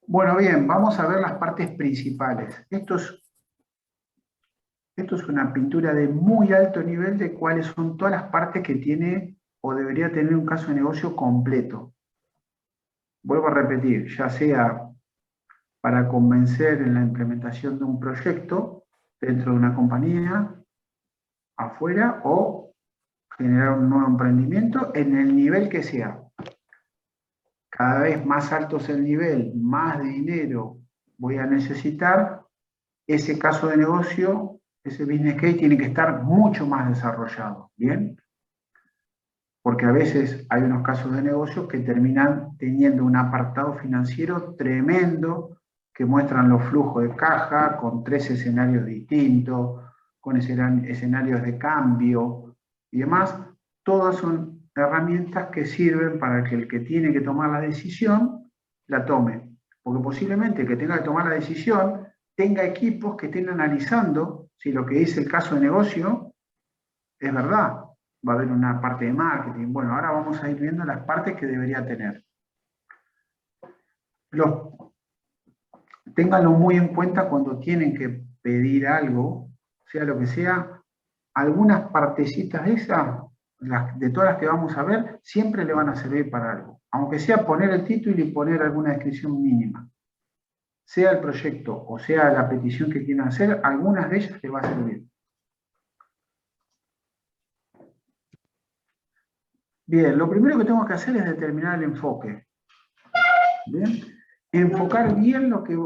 A: Bueno, bien, vamos a ver las partes principales. Esto es una pintura de muy alto nivel de cuáles son todas las partes que tiene o debería tener un caso de negocio completo. Vuelvo a repetir, ya sea para convencer en la implementación de un proyecto dentro de una compañía, afuera, o generar un nuevo emprendimiento en el nivel que sea. Cada vez más alto es el nivel, más dinero voy a necesitar, ese caso de negocio, ese business case tiene que estar mucho más desarrollado, ¿bien? Porque a veces hay unos casos de negocio que terminan teniendo un apartado financiero tremendo, que muestran los flujos de caja con 3 escenarios distintos, con escenarios de cambio y demás. Todas son herramientas que sirven para que el que tiene que tomar la decisión la tome. Porque posiblemente el que tenga que tomar la decisión tenga equipos que estén analizando si lo que dice el caso de negocio es verdad. Va a haber una parte de marketing. Bueno, ahora vamos a ir viendo las partes que debería tener. Ténganlo muy en cuenta cuando tienen que pedir algo, sea lo que sea, algunas partecitas de esas, de todas las que vamos a ver, siempre le van a servir para algo. Aunque sea poner el título y poner alguna descripción mínima. Sea el proyecto o sea la petición que quieran hacer, algunas de ellas les va a servir. Bien, lo primero que tengo que hacer es determinar el enfoque. Bien, enfocar bien lo que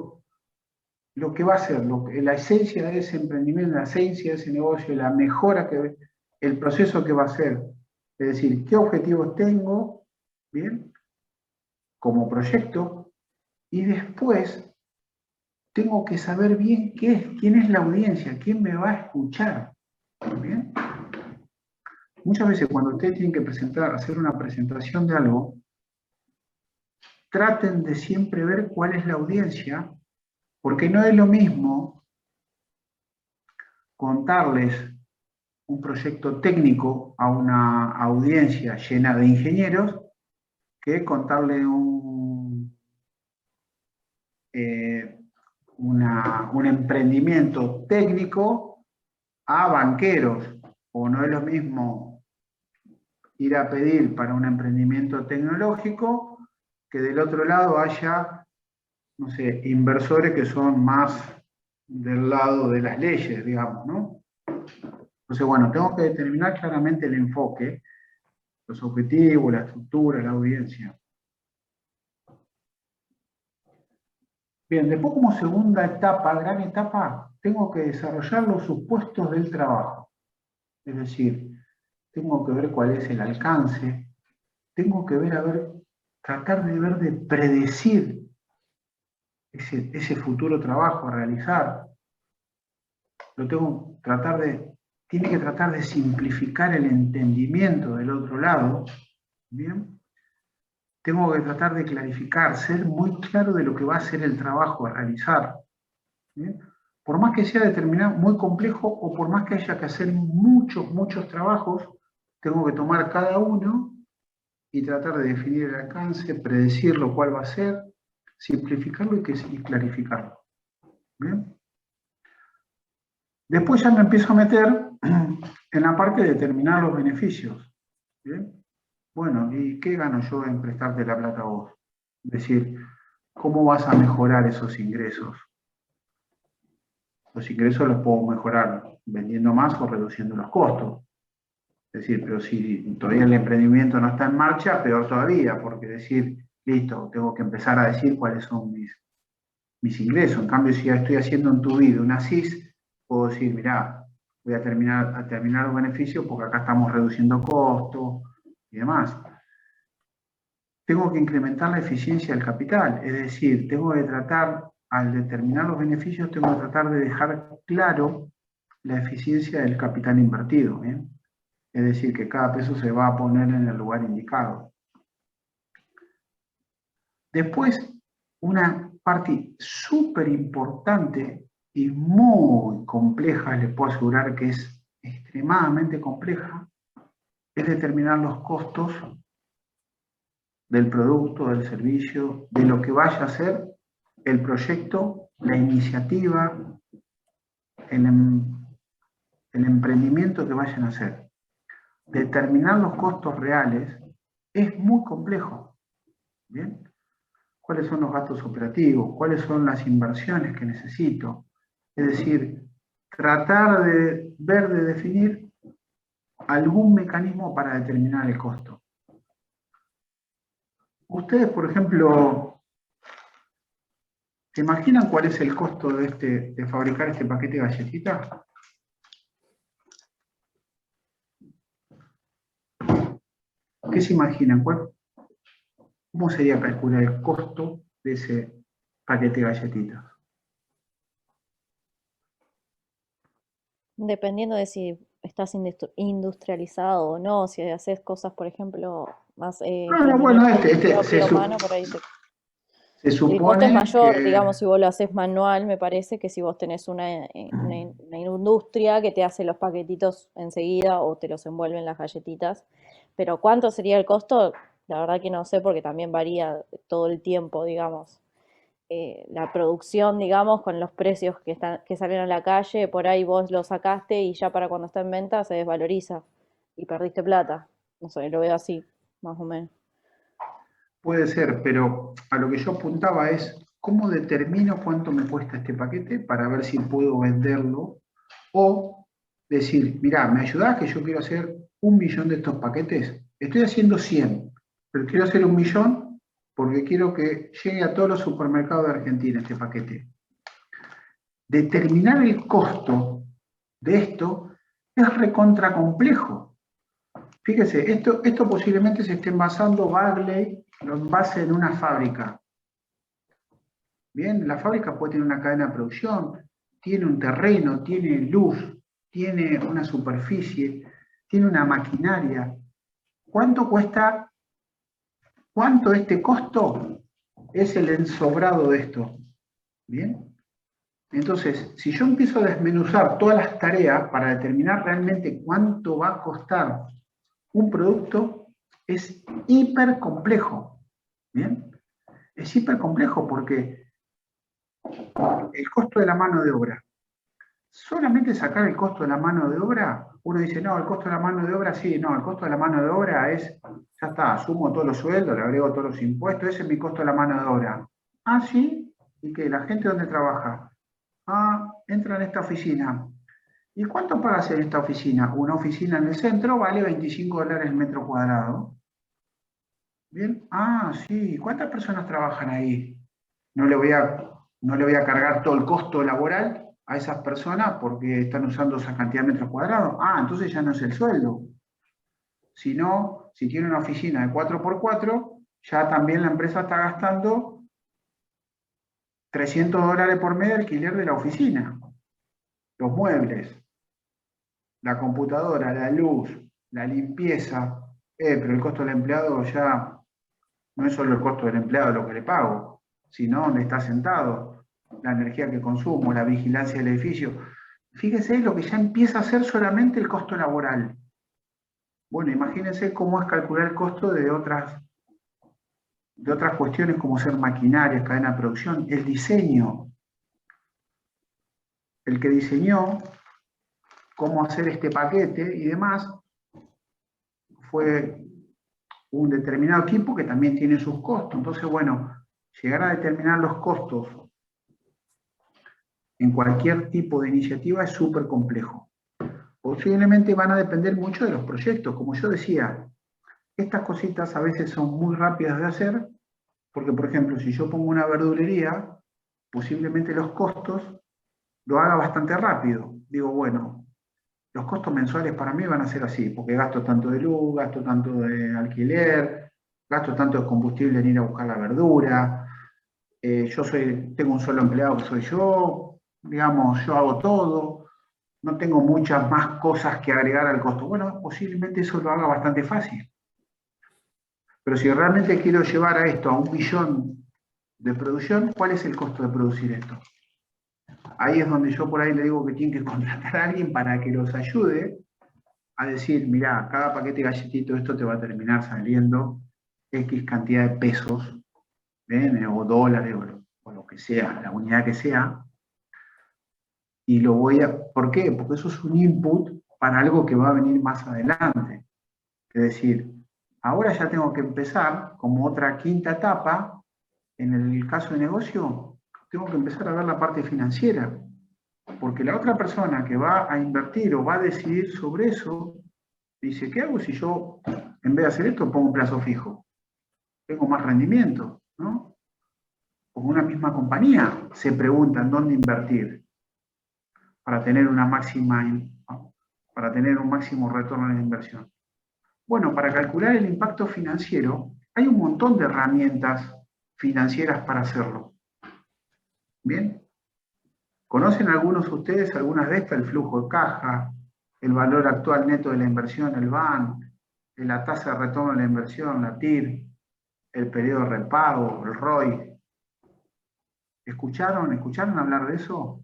A: va a ser, la esencia de ese emprendimiento, la esencia de ese negocio, la mejora el proceso que va a ser. Es decir, qué objetivos tengo, bien, como proyecto, y después tengo que saber bien quién es la audiencia, quién me va a escuchar. ¿Bien? Muchas veces cuando ustedes tienen que hacer una presentación de algo, traten de siempre ver cuál es la audiencia, porque no es lo mismo contarles un proyecto técnico a una audiencia llena de ingenieros que contarle un emprendimiento técnico a banqueros. O no es lo mismo ir a pedir para un emprendimiento tecnológico que del otro lado haya, no sé, inversores que son más del lado de las leyes, digamos, ¿no? Entonces, bueno, tengo que determinar claramente el enfoque, los objetivos, la estructura, la audiencia. Bien, después como segunda etapa, gran etapa, tengo que desarrollar los supuestos del trabajo. Es decir, tengo que ver cuál es el alcance, tengo que tratar de predecir ese futuro trabajo a realizar. Tiene que tratar de simplificar el entendimiento del otro lado, ¿bien? Tengo que tratar de clarificar, ser muy claro de lo que va a ser el trabajo a realizar, ¿bien? Por más que sea determinado muy complejo o por más que haya que hacer muchos trabajos, tengo que tomar cada uno y tratar de definir el alcance, predecirlo cuál va a ser, simplificarlo y clarificarlo. ¿Bien? Después ya me empiezo a meter en la parte de determinar los beneficios. ¿Bien? Bueno, ¿y qué gano yo en prestarte la plata a vos? Es decir, ¿cómo vas a mejorar esos ingresos? Los ingresos los puedo mejorar vendiendo más o reduciendo los costos. Es decir, pero si todavía el emprendimiento no está en marcha, peor todavía, porque decir, listo, tengo que empezar a decir cuáles son mis ingresos. En cambio, si ya estoy haciendo en tu vida una CIS, puedo decir, mirá, voy a terminar los beneficios porque acá estamos reduciendo costos y demás. Tengo que incrementar la eficiencia del capital, es decir, tengo que tratar, al determinar los beneficios, tengo que tratar de dejar claro la eficiencia del capital invertido, ¿bien? Es decir, que cada peso se va a poner en el lugar indicado. Después, una parte súper importante y muy compleja, les puedo asegurar que es extremadamente compleja, es determinar los costos del producto, del servicio, de lo que vaya a ser el proyecto, la iniciativa, el emprendimiento que vayan a hacer. Determinar los costos reales es muy complejo. ¿Bien? ¿Cuáles son los gastos operativos? ¿Cuáles son las inversiones que necesito? Es decir, tratar de ver, de definir algún mecanismo para determinar el costo. Ustedes, por ejemplo, ¿se imaginan cuál es el costo de fabricar este paquete de galletitas? ¿Qué se imaginan? ¿Cómo sería calcular el costo de ese paquete de galletitas?
D: Dependiendo de si estás industrializado o no, si haces cosas, por ejemplo, más
A: No, bueno,
D: propio humano, por ahí
A: se
D: el costo es
A: supone
D: mayor,
A: que...
D: digamos, si vos lo haces manual, me parece que si vos tenés una industria que te hace los paquetitos enseguida o te los envuelve en las galletitas. Pero ¿cuánto sería el costo? La verdad que no sé, porque también varía todo el tiempo, digamos. La producción, digamos, con los precios que salen a la calle, por ahí vos lo sacaste y ya para cuando está en venta se desvaloriza y perdiste plata. No sé, lo veo así, más o menos.
A: Puede ser, pero a lo que yo apuntaba es, ¿cómo determino cuánto me cuesta este paquete para ver si puedo venderlo? O decir, mirá, ¿me ayudás que yo quiero hacer 1.000.000 de estos paquetes? Estoy haciendo 100, pero quiero hacer 1.000.000 porque quiero que llegue a todos los supermercados de Argentina este paquete. Determinar el costo de esto es recontra complejo. Fíjese, esto posiblemente se esté envasando Bagley, lo envase en una fábrica. Bien, la fábrica puede tener una cadena de producción, tiene un terreno, tiene luz, tiene una superficie, tiene una maquinaria. ¿Cuánto cuesta? ¿Cuánto este costo es el ensobrado de esto? Bien. Entonces, si yo empiezo a desmenuzar todas las tareas para determinar realmente cuánto va a costar un producto, es hiper complejo. ¿Bien? Es hiper complejo porque el costo de la mano de obra. Solamente sacar el costo de la mano de obra, uno dice, no, el costo de la mano de obra, sí, no, el costo de la mano de obra es, ya está, sumo todos los sueldos, le agrego todos los impuestos, ese es mi costo de la mano de obra. Ah, sí, ¿y qué? ¿La gente dónde trabaja? Ah, entra en esta oficina. ¿Y cuánto pagas en esta oficina? Una oficina en el centro vale $25 el metro cuadrado. Bien, ah, sí, ¿cuántas personas trabajan ahí? No le voy a cargar todo el costo laboral a esas personas porque están usando esa cantidad de metros cuadrados. Ah, entonces ya no es el sueldo. Sino, si tiene una oficina de 4x4, ya también la empresa está gastando $300 por mes de alquiler de la oficina. Los muebles, la computadora, la luz, la limpieza. Pero el costo del empleado ya no es solo el costo del empleado lo que le pago, sino donde está sentado, la energía que consumo, la vigilancia del edificio. Fíjese lo que ya empieza a ser solamente el costo laboral. Bueno, imagínense cómo es calcular el costo de otras cuestiones como ser maquinarias, cadena de producción, el diseño. El que diseñó cómo hacer este paquete y demás fue un determinado equipo que también tiene sus costos. Entonces, bueno, llegar a determinar los costos en cualquier tipo de iniciativa es súper complejo. Posiblemente van a depender mucho de los proyectos. Como yo decía, estas cositas a veces son muy rápidas de hacer, porque, por ejemplo, si yo pongo una verdulería, posiblemente los costos lo haga bastante rápido. Digo, bueno, los costos mensuales para mí van a ser así, porque gasto tanto de luz, gasto tanto de alquiler, gasto tanto de combustible en ir a buscar la verdura, tengo un solo empleado que soy yo, digamos, yo hago todo, no tengo muchas más cosas que agregar al costo. Bueno, posiblemente eso lo haga bastante fácil. Pero si realmente quiero llevar a esto a 1 millón de producción, ¿cuál es el costo de producir esto? Ahí es donde yo por ahí le digo que tienen que contratar a alguien para que los ayude a decir, mirá, cada paquete de galletito esto te va a terminar saliendo X cantidad de pesos, ¿ven? O dólares, o lo que sea, la unidad que sea, y lo voy a... ¿Por qué? Porque eso es un input para algo que va a venir más adelante. Es decir, ahora ya tengo que empezar, como otra quinta etapa, en el caso de negocio, tengo que empezar a ver la parte financiera. Porque la otra persona que va a invertir o va a decidir sobre eso, dice, ¿qué hago si yo, en vez de hacer esto, pongo un plazo fijo? Tengo más rendimiento, ¿no? Como una misma compañía se preguntan dónde invertir para tener un máximo retorno en la inversión. Bueno, para calcular el impacto financiero, hay un montón de herramientas financieras para hacerlo. ¿Bien? ¿Conocen algunos de ustedes algunas de estas? El flujo de caja, el valor actual neto de la inversión, el BAN, la tasa de retorno de la inversión, la TIR, el periodo de repago, el ROI. ¿Escucharon hablar de eso?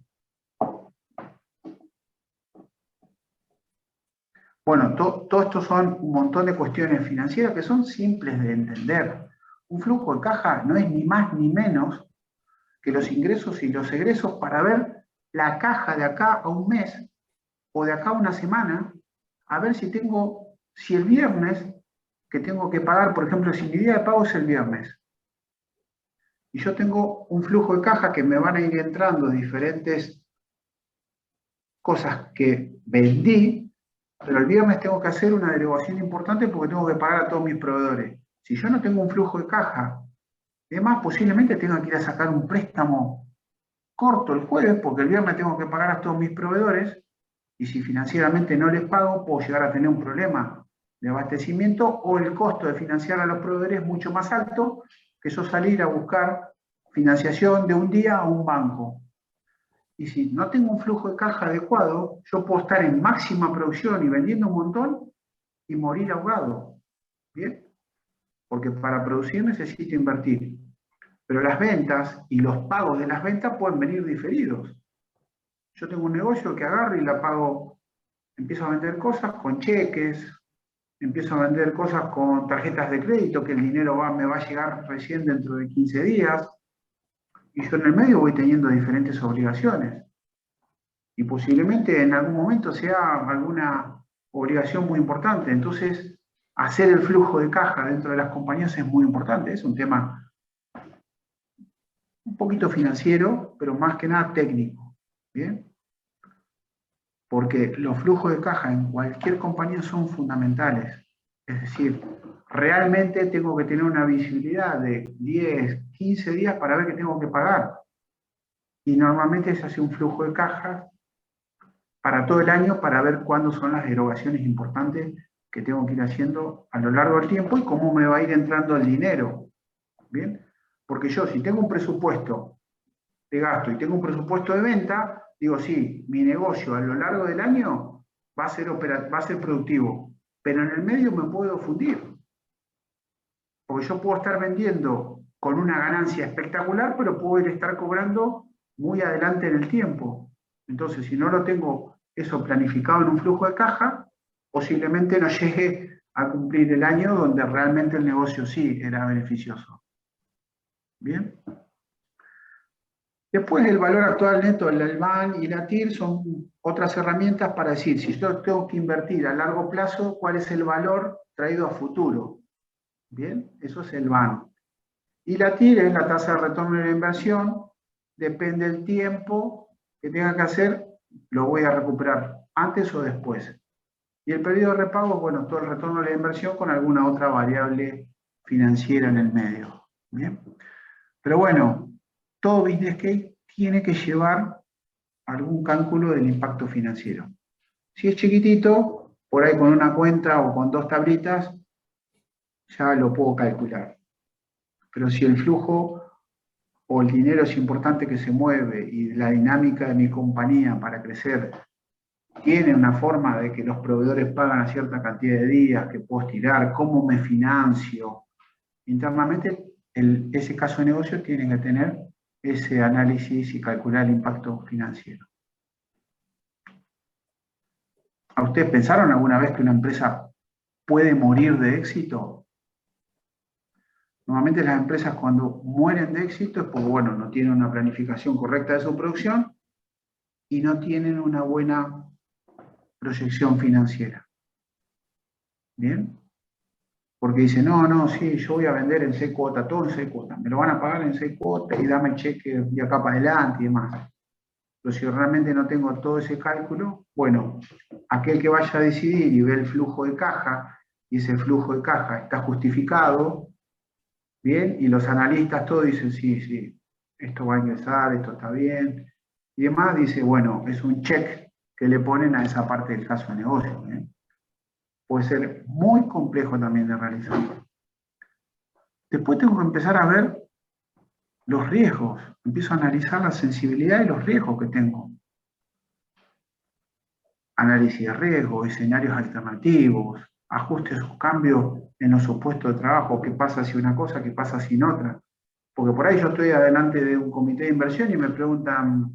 A: Bueno, todo esto son un montón de cuestiones financieras que son simples de entender. Un flujo de caja no es ni más ni menos que los ingresos y los egresos para ver la caja de acá a un mes o de acá a una semana, a ver si el viernes que tengo que pagar, por ejemplo, si mi día de pago es el viernes, y yo tengo un flujo de caja que me van a ir entrando diferentes cosas que vendí, pero el viernes tengo que hacer una derivación importante porque tengo que pagar a todos mis proveedores. Si yo no tengo un flujo de caja, además posiblemente tenga que ir a sacar un préstamo corto el jueves porque el viernes tengo que pagar a todos mis proveedores y si financieramente no les pago puedo llegar a tener un problema de abastecimiento o el costo de financiar a los proveedores es mucho más alto que yo salir a buscar financiación de un día a un banco. Y si no tengo un flujo de caja adecuado, yo puedo estar en máxima producción y vendiendo un montón y morir ahogado. ¿Bien? Porque para producir necesito invertir. Pero las ventas y los pagos de las ventas pueden venir diferidos. Yo tengo un negocio que agarro y la pago, empiezo a vender cosas con cheques, empiezo a vender cosas con tarjetas de crédito, que el dinero me va a llegar recién dentro de 15 días, y yo en el medio voy teniendo diferentes obligaciones. Y posiblemente en algún momento sea alguna obligación muy importante. Entonces, hacer el flujo de caja dentro de las compañías es muy importante. Es un tema un poquito financiero, pero más que nada técnico. ¿Bien? Porque los flujos de caja en cualquier compañía son fundamentales. Es decir, realmente tengo que tener una visibilidad de 10, 15 días para ver qué tengo que pagar. Y normalmente se hace un flujo de caja para todo el año para ver cuándo son las erogaciones importantes que tengo que ir haciendo a lo largo del tiempo y cómo me va a ir entrando el dinero. ¿Bien? Porque yo, si tengo un presupuesto de gasto y tengo un presupuesto de venta, digo, sí, mi negocio a lo largo del año va a ser productivo, pero en el medio me puedo fundir. Porque yo puedo estar vendiendo con una ganancia espectacular, pero puedo estar cobrando muy adelante en el tiempo. Entonces, si no lo tengo eso planificado en un flujo de caja, posiblemente no llegue a cumplir el año donde realmente el negocio sí era beneficioso. ¿Bien? Después el valor actual neto, el BAN y la TIR son otras herramientas para decir, si yo tengo que invertir a largo plazo, ¿cuál es el valor traído a futuro? ¿Bien? Eso es el BAN. Y la TIR es la tasa de retorno de la inversión, depende del tiempo que tenga que hacer, lo voy a recuperar antes o después. Y el periodo de repago, bueno, todo el retorno de la inversión con alguna otra variable financiera en el medio. ¿Bien? Pero bueno, todo business case tiene que llevar algún cálculo del impacto financiero. Si es chiquitito, por ahí con una cuenta o con 2 tablitas, ya lo puedo calcular. Pero si el flujo o el dinero es importante que se mueve y la dinámica de mi compañía para crecer tiene una forma de que los proveedores pagan a cierta cantidad de días, que puedo estirar, cómo me financio internamente, ese caso de negocio tiene que tener ese análisis y calcular el impacto financiero. ¿A ustedes pensaron alguna vez que una empresa puede morir de éxito? Normalmente las empresas cuando mueren de éxito es porque, bueno, no tienen una planificación correcta de su producción y no tienen una buena proyección financiera. ¿Bien? Porque dicen, no, sí, yo voy a vender en 6 cuotas, todo en 6 cuotas, me lo van a pagar en 6 cuotas y dame el cheque de acá para adelante y demás. Pero si realmente no tengo todo ese cálculo, bueno, aquel que vaya a decidir y ve el flujo de caja, y ese flujo de caja está justificado, bien, y los analistas todos dicen, sí, esto va a ingresar, esto está bien, y demás, dice, bueno, es un check que le ponen a esa parte del caso de negocio. Puede ser muy complejo también de realizar. Después tengo que empezar a ver los riesgos, empiezo a analizar la sensibilidad y los riesgos que tengo. Análisis de riesgo, escenarios alternativos, ajustes o cambios en los supuestos de trabajo, qué pasa si una cosa, qué pasa si en otra. Porque por ahí yo estoy adelante de un comité de inversión y me preguntan,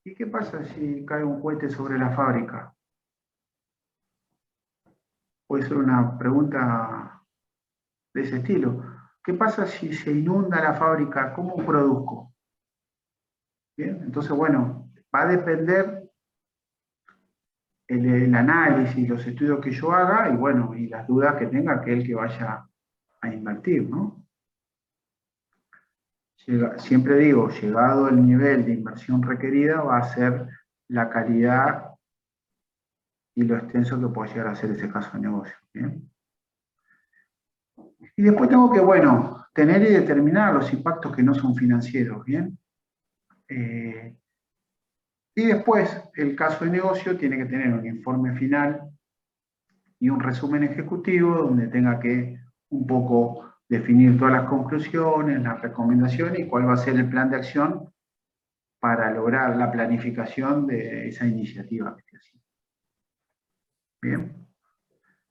A: ¿y qué pasa si cae un cohete sobre la fábrica? Puede ser una pregunta de ese estilo. ¿Qué pasa si se inunda la fábrica? ¿Cómo produzco? Bien, entonces, bueno, va a depender el análisis, los estudios que yo haga y, bueno, y las dudas que tenga aquel que vaya a invertir, ¿no? Siempre digo, llegado el nivel de inversión requerida, va a ser la calidad y lo extenso que pueda llegar a ser ese caso de negocio. ¿Bien? Y después tengo que, bueno, tener y determinar los impactos que no son financieros. ¿Bien? Y después, el caso de negocio tiene que tener un informe final y un resumen ejecutivo donde tenga que un poco definir todas las conclusiones, las recomendaciones y cuál va a ser el plan de acción para lograr la planificación de esa iniciativa que esté haciendo. Bien.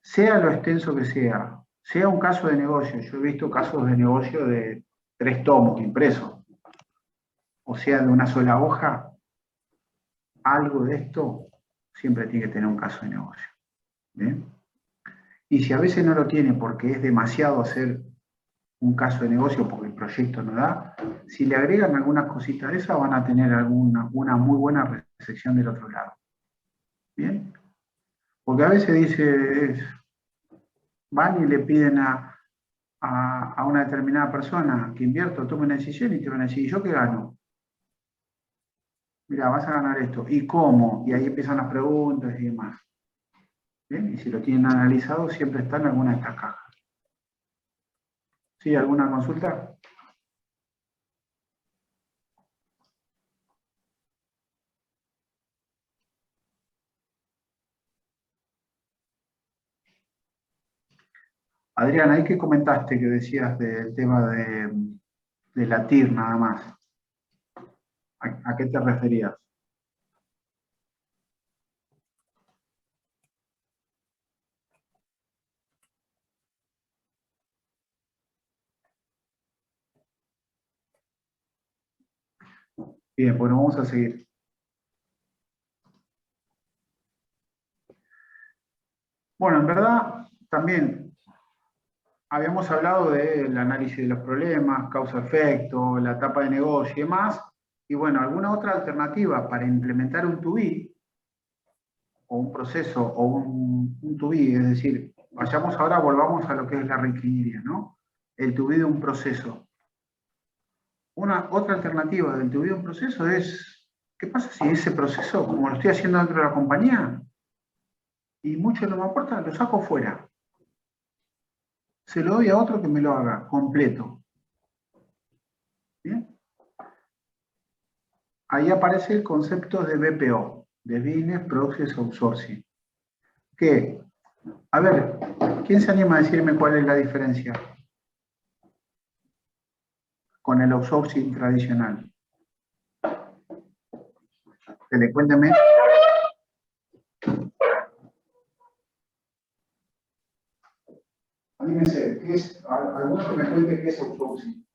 A: Sea lo extenso que sea un caso de negocio, yo he visto casos de negocio de 3 tomos impresos, o sea, de una sola hoja, algo de esto siempre tiene que tener un caso de negocio. ¿Bien? Y si a veces no lo tiene porque es demasiado hacer un caso de negocio porque el proyecto no da, si le agregan algunas cositas de esas van a tener una muy buena recepción del otro lado. ¿Bien? Porque a veces van y le piden a una determinada persona que invierta, tome una decisión y te van a decir, ¿yo qué gano? Mira, vas a ganar esto. ¿Y cómo? Y ahí empiezan las preguntas y demás. ¿Bien? Y si lo tienen analizado, siempre está en alguna de estas cajas. ¿Sí? ¿Alguna consulta? Adrián, ahí que comentaste que decías del tema de la TIR nada más. ¿A qué te referías? Bien, bueno, vamos a seguir. Bueno, en verdad, también habíamos hablado del análisis de los problemas, causa-efecto, la etapa de negocio y demás. Y bueno, alguna otra alternativa para implementar un to-be, o un proceso, o un to-be, es decir, volvamos a lo que es la reingeniería, ¿no? El to-be de un proceso. Otra alternativa del to-be de un proceso es, ¿qué pasa si ese proceso, como lo estoy haciendo dentro de la compañía, y mucho no me aporta, lo saco fuera? Se lo doy a otro que me lo haga completo. ¿Bien? Ahí aparece el concepto de BPO, de Business Process Outsourcing. Que, a ver, ¿quién se anima a decirme cuál es la diferencia con el outsourcing tradicional? Cuénteme. Anímense, alguno que me cuente qué es outsourcing.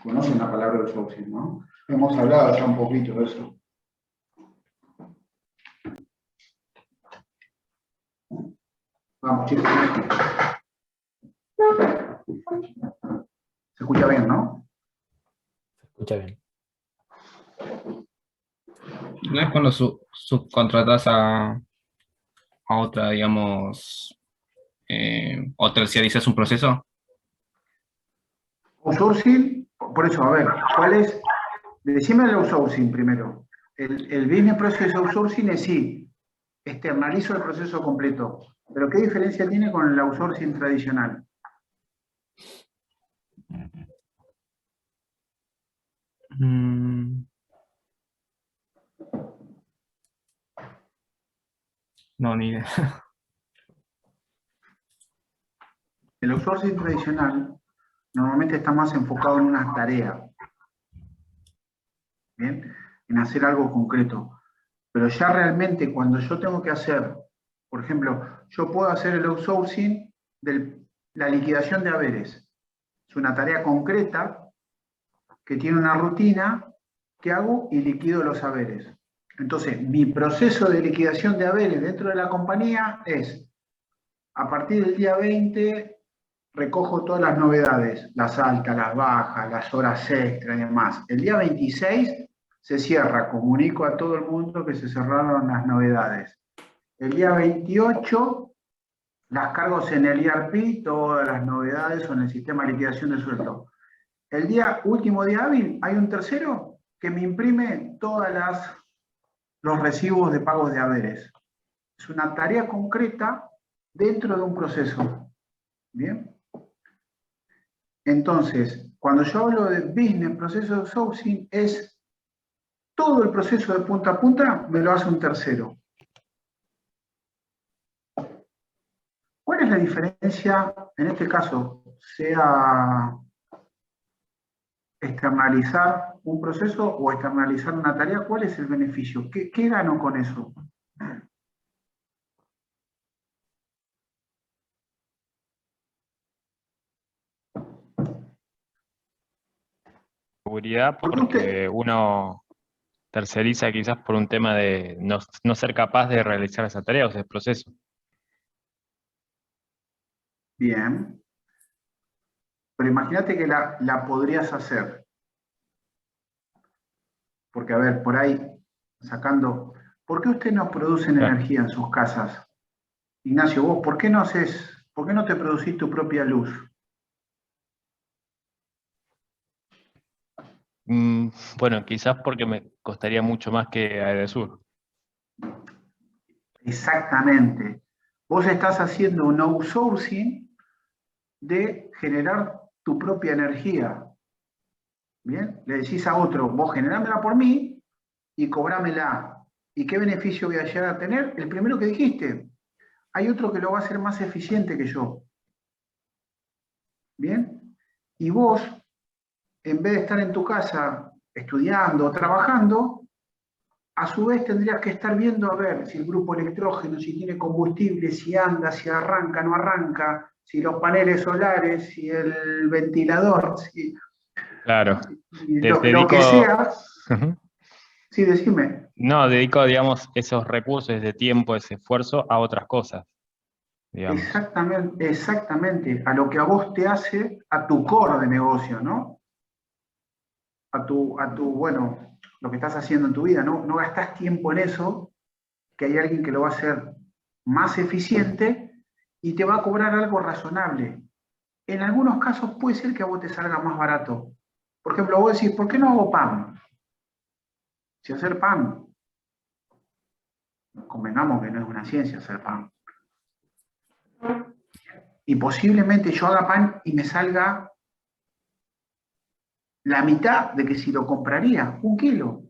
A: Conocen la palabra outsourcing, ¿no? Hemos hablado ya un poquito de eso. Vamos, chicos. Se escucha bien, ¿no?
B: Se escucha bien.
F: ¿No es cuando subcontratas a otra, digamos, o terciarizas un proceso?
A: Outsourcing, por eso, a ver, ¿cuál es? Decime el outsourcing primero. El business process outsourcing es sí, externalizo el proceso completo. Pero ¿qué diferencia tiene con el outsourcing tradicional?
F: No, ni idea.
A: El outsourcing tradicional normalmente está más enfocado en una tarea, ¿bien? En hacer algo concreto. Pero ya realmente cuando yo tengo que hacer, por ejemplo, yo puedo hacer el outsourcing de la liquidación de haberes. Es una tarea concreta que tiene una rutina que hago y liquido los haberes. Entonces, mi proceso de liquidación de haberes dentro de la compañía es, a partir del día 20, recojo todas las novedades, las altas, las bajas, las horas extra y demás. El día 26 se cierra, comunico a todo el mundo que se cerraron las novedades. El día 28 las cargo en el ERP, todas las novedades o en el sistema de liquidación de sueldo. El último día hábil hay un tercero que me imprime todos los recibos de pagos de haberes. Es una tarea concreta dentro de un proceso. ¿Bien? Entonces, cuando yo hablo de business process outsourcing, es todo el proceso de punta a punta me lo hace un tercero. ¿Cuál es la diferencia, en este caso, sea externalizar un proceso o externalizar una tarea? ¿Cuál es el beneficio? ¿Qué gano con eso?
E: Seguridad porque uno terceriza quizás por un tema de no ser capaz de realizar esa tarea o ese proceso.
A: Bien. Pero imagínate que la podrías hacer. Porque, a ver, por ahí, sacando... ¿Por qué usted no produce energía en sus casas? Ignacio, vos, ¿por qué no te producís tu propia luz?
E: Bueno, quizás porque me costaría mucho más que Aeresur.
A: Exactamente. Vos estás haciendo un outsourcing de generar tu propia energía. ¿Bien? Le decís a otro, vos generámela por mí y cobrámela. ¿Y qué beneficio voy a llegar a tener? El primero que dijiste. Hay otro que lo va a hacer más eficiente que yo. ¿Bien? Y vos, en vez de estar en tu casa estudiando o trabajando, a su vez tendrías que estar viendo a ver si el grupo electrógeno, si tiene combustible, si anda, si arranca, no arranca, si los paneles solares, si el ventilador,
E: Claro.
A: Y lo que sea, sí, decime.
E: No, dedico, digamos, esos recursos, ese tiempo, ese esfuerzo a otras cosas, digamos.
A: Exactamente, a lo que a vos te hace, a tu core de negocio, ¿no? Bueno, lo que estás haciendo en tu vida, ¿no? No gastás tiempo en eso, que hay alguien que lo va a hacer más eficiente y te va a cobrar algo razonable. En algunos casos puede ser que a vos te salga más barato. Por ejemplo, vos decís, ¿por qué no hago pan? Si hacer pan, convengamos que no es una ciencia hacer pan. Y posiblemente yo haga pan y me salga la mitad de que si lo compraría, 1 kilo.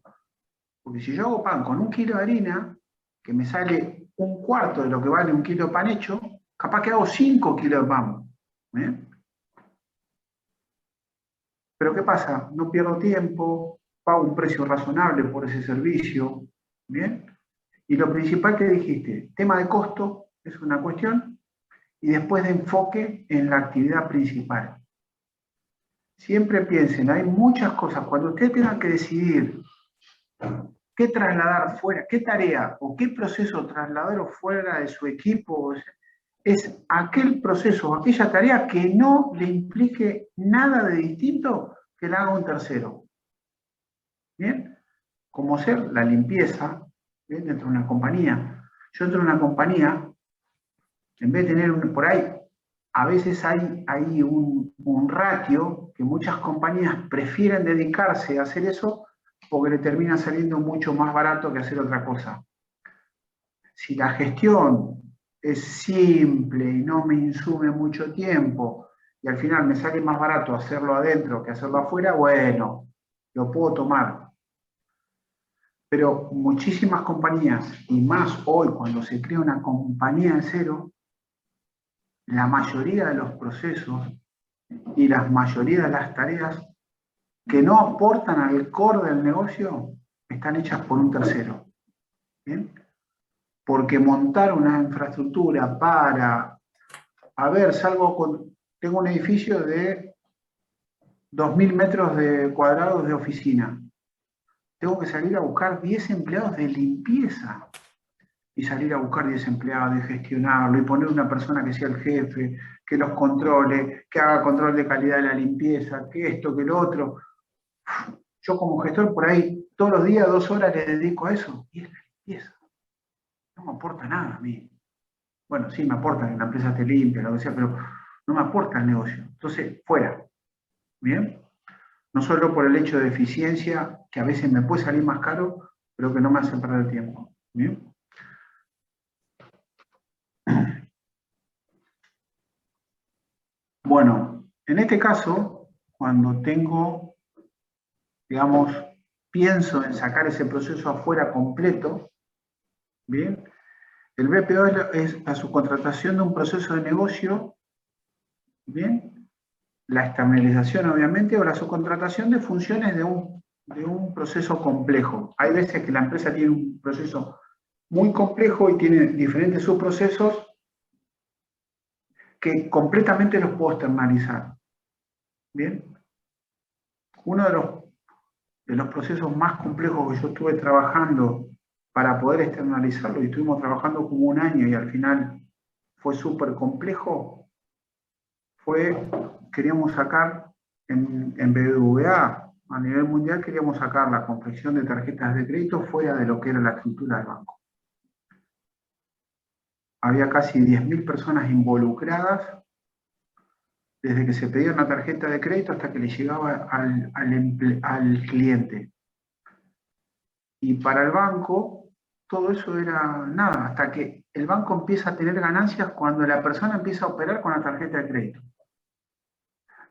A: Porque si yo hago pan con 1 kilo de harina, que me sale 1/4 de lo que vale 1 kilo de pan hecho, capaz que hago 5 kilos de pan. ¿Eh? Pero ¿qué pasa? No pierdo tiempo, pago un precio razonable por ese servicio. ¿Bien? Y lo principal que dijiste, tema de costo es una cuestión, y después de enfoque en la actividad principal. Siempre piensen, hay muchas cosas, cuando ustedes tengan que decidir qué trasladar fuera, qué tarea o qué proceso trasladar fuera de su equipo, es aquel proceso o aquella tarea que no le implique nada de distinto que la haga un tercero. ¿Bien? Como ser la limpieza, ¿bien? Dentro de una compañía. Yo entro en una compañía, en vez de tener por ahí, a veces hay un ratio que muchas compañías prefieren dedicarse a hacer eso porque le termina saliendo mucho más barato que hacer otra cosa. Si la gestión es simple y no me insume mucho tiempo y al final me sale más barato hacerlo adentro que hacerlo afuera, bueno, lo puedo tomar. Pero muchísimas compañías, y más hoy cuando se crea una compañía de cero, la mayoría de los procesos y la mayoría de las tareas que no aportan al core del negocio están hechas por un tercero. ¿Bien? Porque montar una infraestructura para, tengo un edificio de 2.000 metros cuadrados de oficina. Tengo que salir a buscar 10 empleados de limpieza. Y salir a buscar 10 empleados y gestionarlo y poner una persona que sea el jefe, que los controle, que haga control de calidad de la limpieza, que esto, que lo otro. Yo como gestor por ahí todos los días 2 horas le dedico a eso y es la limpieza. No me aporta nada a mí. Bueno, sí me aporta que la empresa esté limpia, lo que sea, pero no me aporta el negocio. Entonces, fuera. ¿Bien? No solo por el hecho de eficiencia, que a veces me puede salir más caro, pero que no me hace perder tiempo. ¿Bien? Bueno, en este caso, cuando tengo, digamos, pienso en sacar ese proceso afuera completo, ¿bien? El BPO es la subcontratación de un proceso de negocio, ¿bien? La externalización, obviamente, o la subcontratación de funciones de un proceso complejo. Hay veces que la empresa tiene un proceso muy complejo y tiene diferentes subprocesos que completamente los puedo externalizar. ¿Bien? Uno de los procesos más complejos que yo estuve trabajando para poder externalizarlo, y estuvimos trabajando como 1 año y al final fue súper complejo, queríamos sacar en BBVA, a nivel mundial, queríamos sacar la confección de tarjetas de crédito fuera de lo que era la estructura del banco. Había casi 10.000 personas involucradas, desde que se pedía una tarjeta de crédito hasta que le llegaba al cliente. Y para el banco, todo eso era nada, hasta que el banco empieza a tener ganancias cuando la persona empieza a operar con la tarjeta de crédito.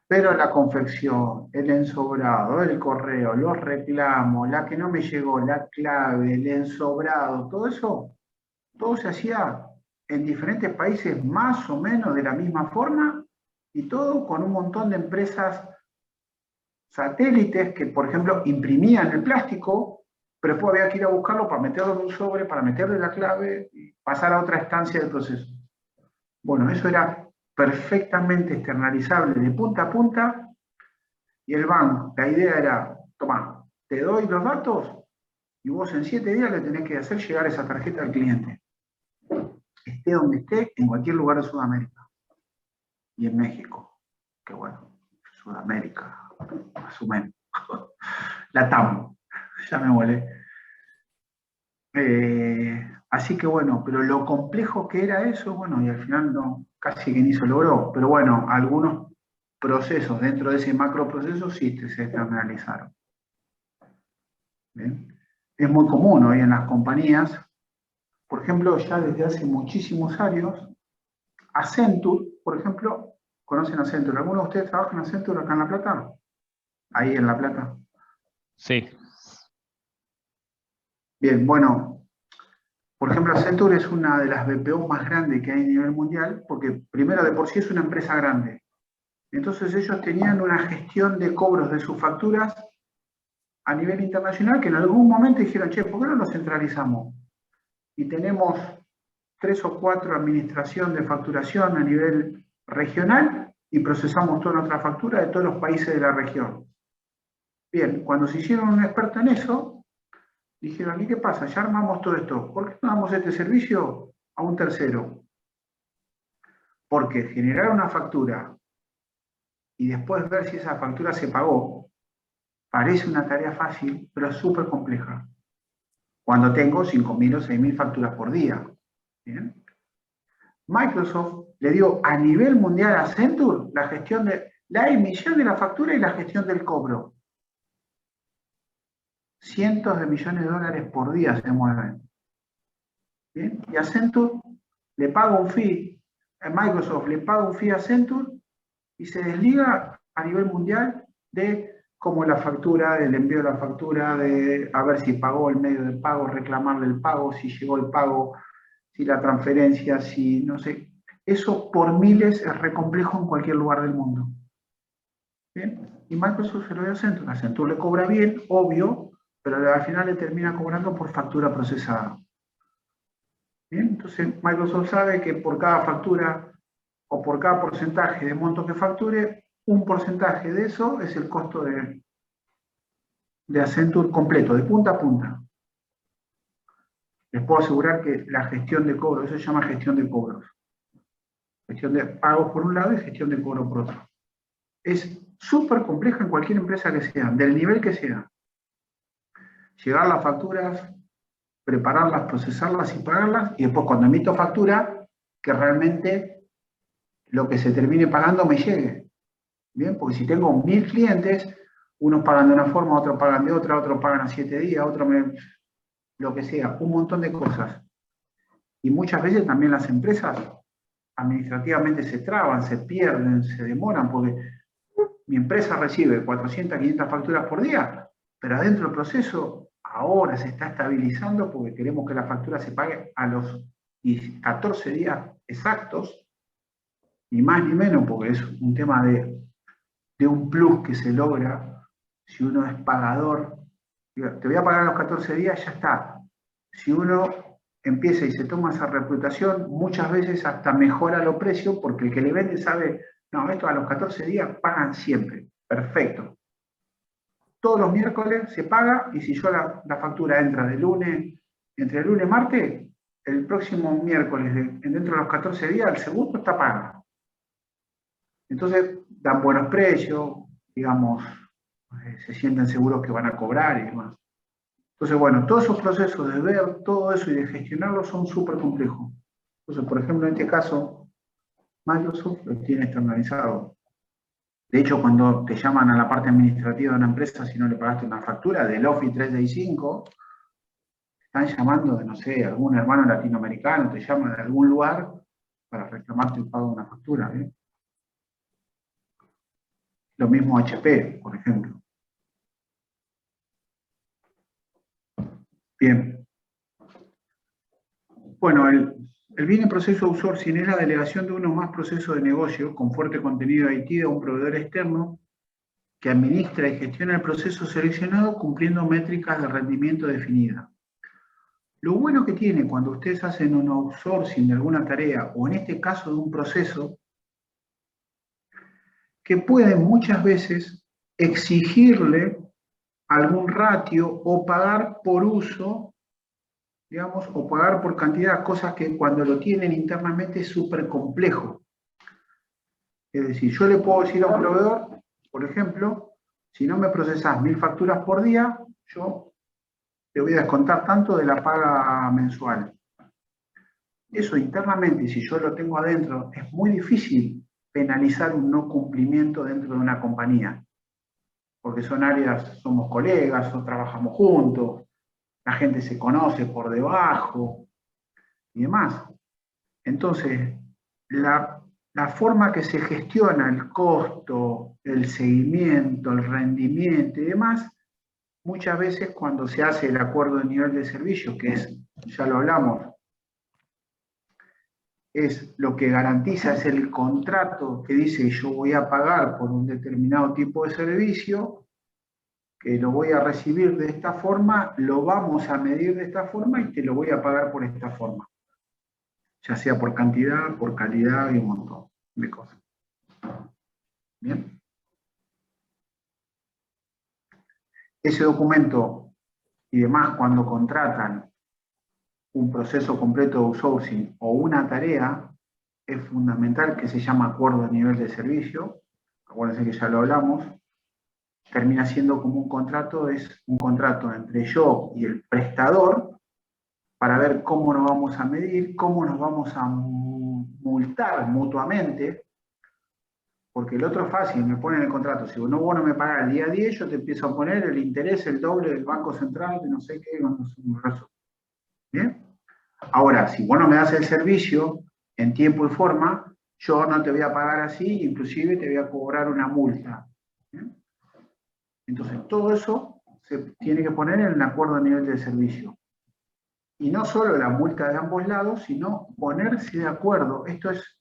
A: Pero la confección, el ensobrado, el correo, los reclamos, la que no me llegó, la clave, el ensobrado, todo eso, todo se hacía en diferentes países más o menos de la misma forma y todo con un montón de empresas satélites que, por ejemplo, imprimían el plástico, pero después había que ir a buscarlo para meterlo en un sobre, para meterle la clave y pasar a otra instancia del proceso. Bueno, eso era perfectamente externalizable de punta a punta Y el banco, la idea era, toma, te doy los datos y vos en 7 días le tenés que hacer llegar esa tarjeta al cliente. Esté donde esté, en cualquier lugar de Sudamérica. Y en México. Que bueno, Sudamérica, más o menos. La TAM, ya me volé. Así que bueno, pero lo complejo que era eso, bueno, y al final no, casi que ni se logró. Pero bueno, algunos procesos dentro de ese macro proceso sí se externalizaron. ¿Bien? Es muy común hoy en las compañías, por ejemplo, ya desde hace muchísimos años, Accenture, por ejemplo, ¿conocen Accenture? ¿Alguno de ustedes trabaja en Accenture acá en La Plata? Ahí en La Plata.
E: Sí.
A: Bien, bueno, por ejemplo, Accenture es una de las BPO más grandes que hay a nivel mundial, porque primero de por sí es una empresa grande. Entonces ellos tenían una gestión de cobros de sus facturas a nivel internacional que en algún momento dijeron, che, ¿por qué no lo centralizamos? Y tenemos 3 o 4 administración de facturación a nivel regional y procesamos toda nuestra factura de todos los países de la región. Bien, cuando se hicieron un experto en eso, dijeron, ¿y qué pasa? Ya armamos todo esto. ¿Por qué no damos este servicio a un tercero? Porque generar una factura y después ver si esa factura se pagó parece una tarea fácil, pero es súper compleja. Cuando tengo 5.000 o 6.000 facturas por día. ¿Bien? Microsoft le dio a nivel mundial a Accenture la gestión de la emisión de la factura y la gestión del cobro. Cientos de millones de dólares por día se mueven. ¿Bien? Y Accenture le paga un fee, Microsoft le paga un fee a Accenture y se desliga a nivel mundial de cómo la factura, del envío de la factura, de a ver si pagó el medio de pago, reclamarle el pago, si llegó el pago, si la transferencia, si no sé. Eso por miles es re complejo en cualquier lugar del mundo. ¿Bien? Y Microsoft se lo dio a Accenture. Accenture le cobra bien, obvio, pero al final le termina cobrando por factura procesada. ¿Bien? Entonces Microsoft sabe que por cada factura o por cada porcentaje de monto que facture, un porcentaje de eso es el costo de Accenture completo, de punta a punta. Les puedo asegurar que la gestión de cobro, eso se llama gestión de cobros. Gestión de pagos por un lado y gestión de cobro por otro. Es súper compleja en cualquier empresa que sea, del nivel que sea. Llegar las facturas, prepararlas, procesarlas y pagarlas, y después cuando emito factura, que realmente lo que se termine pagando me llegue. Bien, porque si tengo 1.000 clientes, unos pagan de una forma, otros pagan de otra, otros pagan a 7 días, otros lo que sea, un montón de cosas. Y muchas veces también las empresas administrativamente se traban, se pierden, se demoran, porque mi empresa recibe 400, 500 facturas por día, pero adentro del proceso ahora se está estabilizando porque queremos que la factura se pague a los 14 días exactos, ni más ni menos, porque es un tema de un plus que se logra si uno es pagador. Te voy a pagar a los 14 días, ya está. Si uno empieza y se toma esa reputación, muchas veces hasta mejora los precios, porque el que le vende sabe, no, esto a los 14 días pagan siempre. Perfecto. Todos los miércoles se paga, y si yo la factura entra de lunes, entre lunes y martes, el próximo miércoles, dentro de los 14 días, el segundo está pago. Entonces, dan buenos precios, digamos, se sienten seguros que van a cobrar y demás. Entonces, bueno, todos esos procesos de ver todo eso y de gestionarlo son súper complejos. Entonces, por ejemplo, en este caso, Microsoft lo tiene externalizado. De hecho, cuando te llaman a la parte administrativa de una empresa, si no le pagaste una factura del Office 365, están llamando de, no sé, algún hermano latinoamericano, te llama de algún lugar para reclamarte el pago de una factura. ¿Eh? Lo mismo HP, por ejemplo. Bien. Bueno, el Business Process Outsourcing es la delegación de uno o más procesos de negocio con fuerte contenido IT a un proveedor externo que administra y gestiona el proceso seleccionado cumpliendo métricas de rendimiento definidas. Lo bueno que tiene cuando ustedes hacen un outsourcing de alguna tarea, o en este caso de un proceso, que pueden muchas veces exigirle algún ratio o pagar por uso, digamos, o pagar por cantidad, cosas que cuando lo tienen internamente es súper complejo. Es decir, yo le puedo decir a un proveedor, por ejemplo, si no me procesás 1000 facturas por día, yo te voy a descontar tanto de la paga mensual. Eso internamente, si yo lo tengo adentro, es muy difícil penalizar un no cumplimiento dentro de una compañía. Porque son áreas, somos colegas, o trabajamos juntos, la gente se conoce por debajo y demás. Entonces, la forma que se gestiona el costo, el seguimiento, el rendimiento y demás, muchas veces cuando se hace el acuerdo de nivel de servicio, que es, ya lo hablamos, es lo que garantiza, es el contrato que dice yo voy a pagar por un determinado tipo de servicio, que lo voy a recibir de esta forma, lo vamos a medir de esta forma y te lo voy a pagar por esta forma. Ya sea por cantidad, por calidad y un montón de cosas. Bien. Ese documento y demás, cuando contratan un proceso completo de outsourcing o una tarea, es fundamental, que se llama acuerdo de nivel de servicio. Acuérdense que ya lo hablamos. Termina siendo como un contrato, es un contrato entre yo y el prestador para ver cómo nos vamos a medir, cómo nos vamos a multar mutuamente, porque el otro es fácil, me ponen el contrato, si vos no me pagas el día 10, yo te empiezo a poner el interés, el doble del Banco Central, de no sé qué, ¿bien? Ahora, si vos no me das el servicio en tiempo y forma, yo no te voy a pagar así, inclusive te voy a cobrar una multa. ¿Bien? Entonces, todo eso se tiene que poner en el acuerdo a nivel de servicio. Y no solo la multa de ambos lados, sino ponerse de acuerdo. Esto es,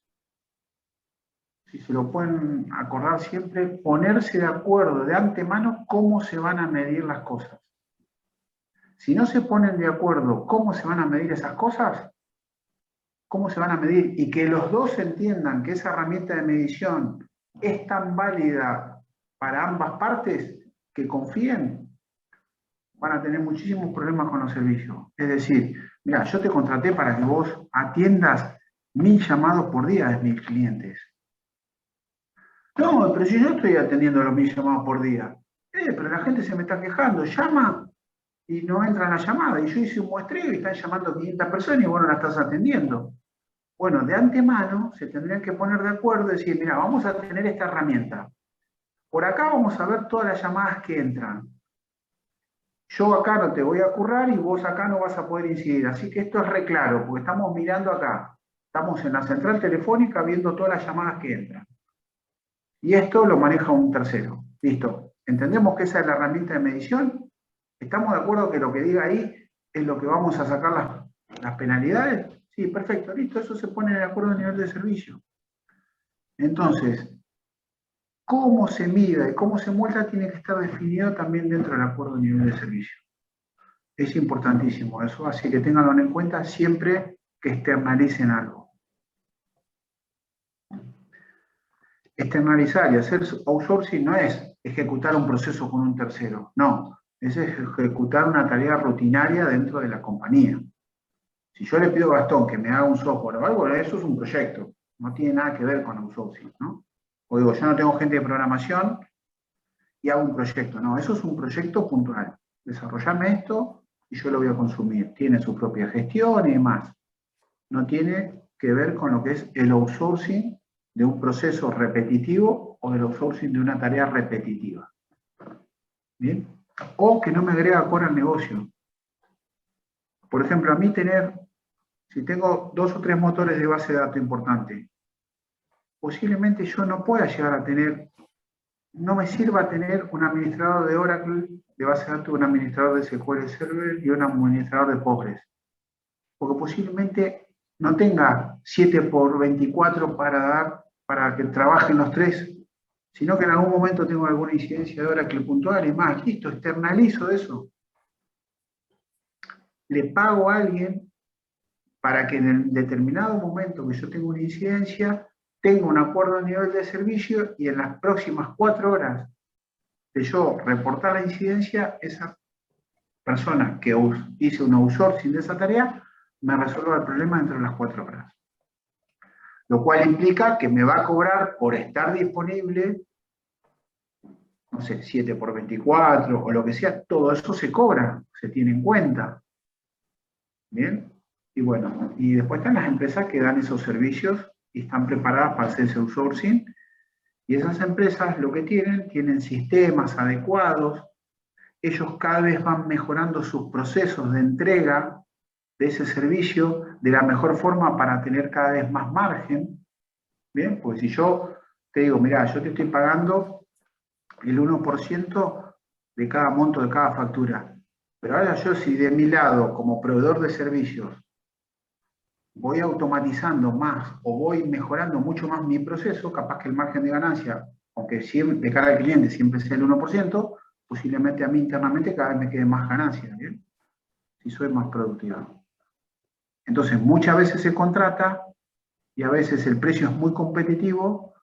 A: si se lo pueden acordar siempre, ponerse de acuerdo de antemano cómo se van a medir las cosas. Si no se ponen de acuerdo cómo se van a medir esas cosas, cómo se van a medir, y que los dos entiendan que esa herramienta de medición es tan válida para ambas partes, que confíen, van a tener muchísimos problemas con los servicios. Es decir, mira, yo te contraté para que vos atiendas 1000 llamados por día de mis clientes. No, pero si yo estoy atendiendo los 1000 llamados por día, pero la gente se me está quejando, llama y no entra en la llamada, y yo hice un muestreo y están llamando 500 personas y vos no la estás atendiendo. Bueno, de antemano se tendrían que poner de acuerdo y decir, mira, vamos a tener esta herramienta. Por acá vamos a ver todas las llamadas que entran. Yo acá no te voy a currar y vos acá no vas a poder incidir. Así que esto es re claro, porque estamos mirando acá. Estamos en la central telefónica viendo todas las llamadas que entran. Y esto lo maneja un tercero. Listo. ¿Entendemos que esa es la herramienta de medición? ¿Estamos de acuerdo que lo que diga ahí es lo que vamos a sacar las penalidades? Sí, perfecto. Listo. Eso se pone en el acuerdo de nivel de servicio. Entonces, cómo se mida y cómo se multa tiene que estar definido también dentro del acuerdo de nivel de servicio. Es importantísimo eso, así que ténganlo en cuenta siempre que externalicen algo. Externalizar y hacer outsourcing no es ejecutar un proceso con un tercero, no, es ejecutar una tarea rutinaria dentro de la compañía. Si yo le pido a Gastón que me haga un software o algo, eso es un proyecto, no tiene nada que ver con outsourcing, ¿no? O digo, yo no tengo gente de programación y hago un proyecto. No, eso es un proyecto puntual. Desarrollame esto y yo lo voy a consumir. Tiene su propia gestión y demás. No tiene que ver con lo que es el outsourcing de un proceso repetitivo o el outsourcing de una tarea repetitiva. ¿Bien? O que no me agrega core al negocio. Por ejemplo, a mí si tengo 2 o 3 motores de base de datos importantes, posiblemente yo no pueda llegar a tener, no me sirva tener un administrador de Oracle de base de datos, un administrador de SQL Server y un administrador de Postgres. Porque posiblemente no tenga 7x24 para que trabajen los 3, sino que en algún momento tengo alguna incidencia de Oracle puntual y más. Listo, externalizo eso. Le pago a alguien para que en el determinado momento que yo tengo una incidencia, tengo un acuerdo a nivel de servicio y en las próximas 4 horas de yo reportar la incidencia, esa persona que hice un outsourcing de esa tarea me resuelva el problema dentro de las 4 horas. Lo cual implica que me va a cobrar por estar disponible, no sé, 7 por 24 o lo que sea, todo eso se cobra, se tiene en cuenta. ¿Bien? Y bueno, y después están las empresas que dan esos servicios y están preparadas para hacer ese outsourcing. Y esas empresas lo que tienen sistemas adecuados, ellos cada vez van mejorando sus procesos de entrega de ese servicio de la mejor forma para tener cada vez más margen. Bien, pues si yo te digo, mira, yo te estoy pagando el 1% de cada monto de cada factura, pero ahora yo si de mi lado como proveedor de servicios voy automatizando más o voy mejorando mucho más mi proceso, capaz que el margen de ganancia, aunque siempre, de cara al cliente siempre sea el 1%, posiblemente a mí internamente cada vez me quede más ganancia, ¿bien? Si soy más productivo. Entonces, muchas veces se contrata y a veces el precio es muy competitivo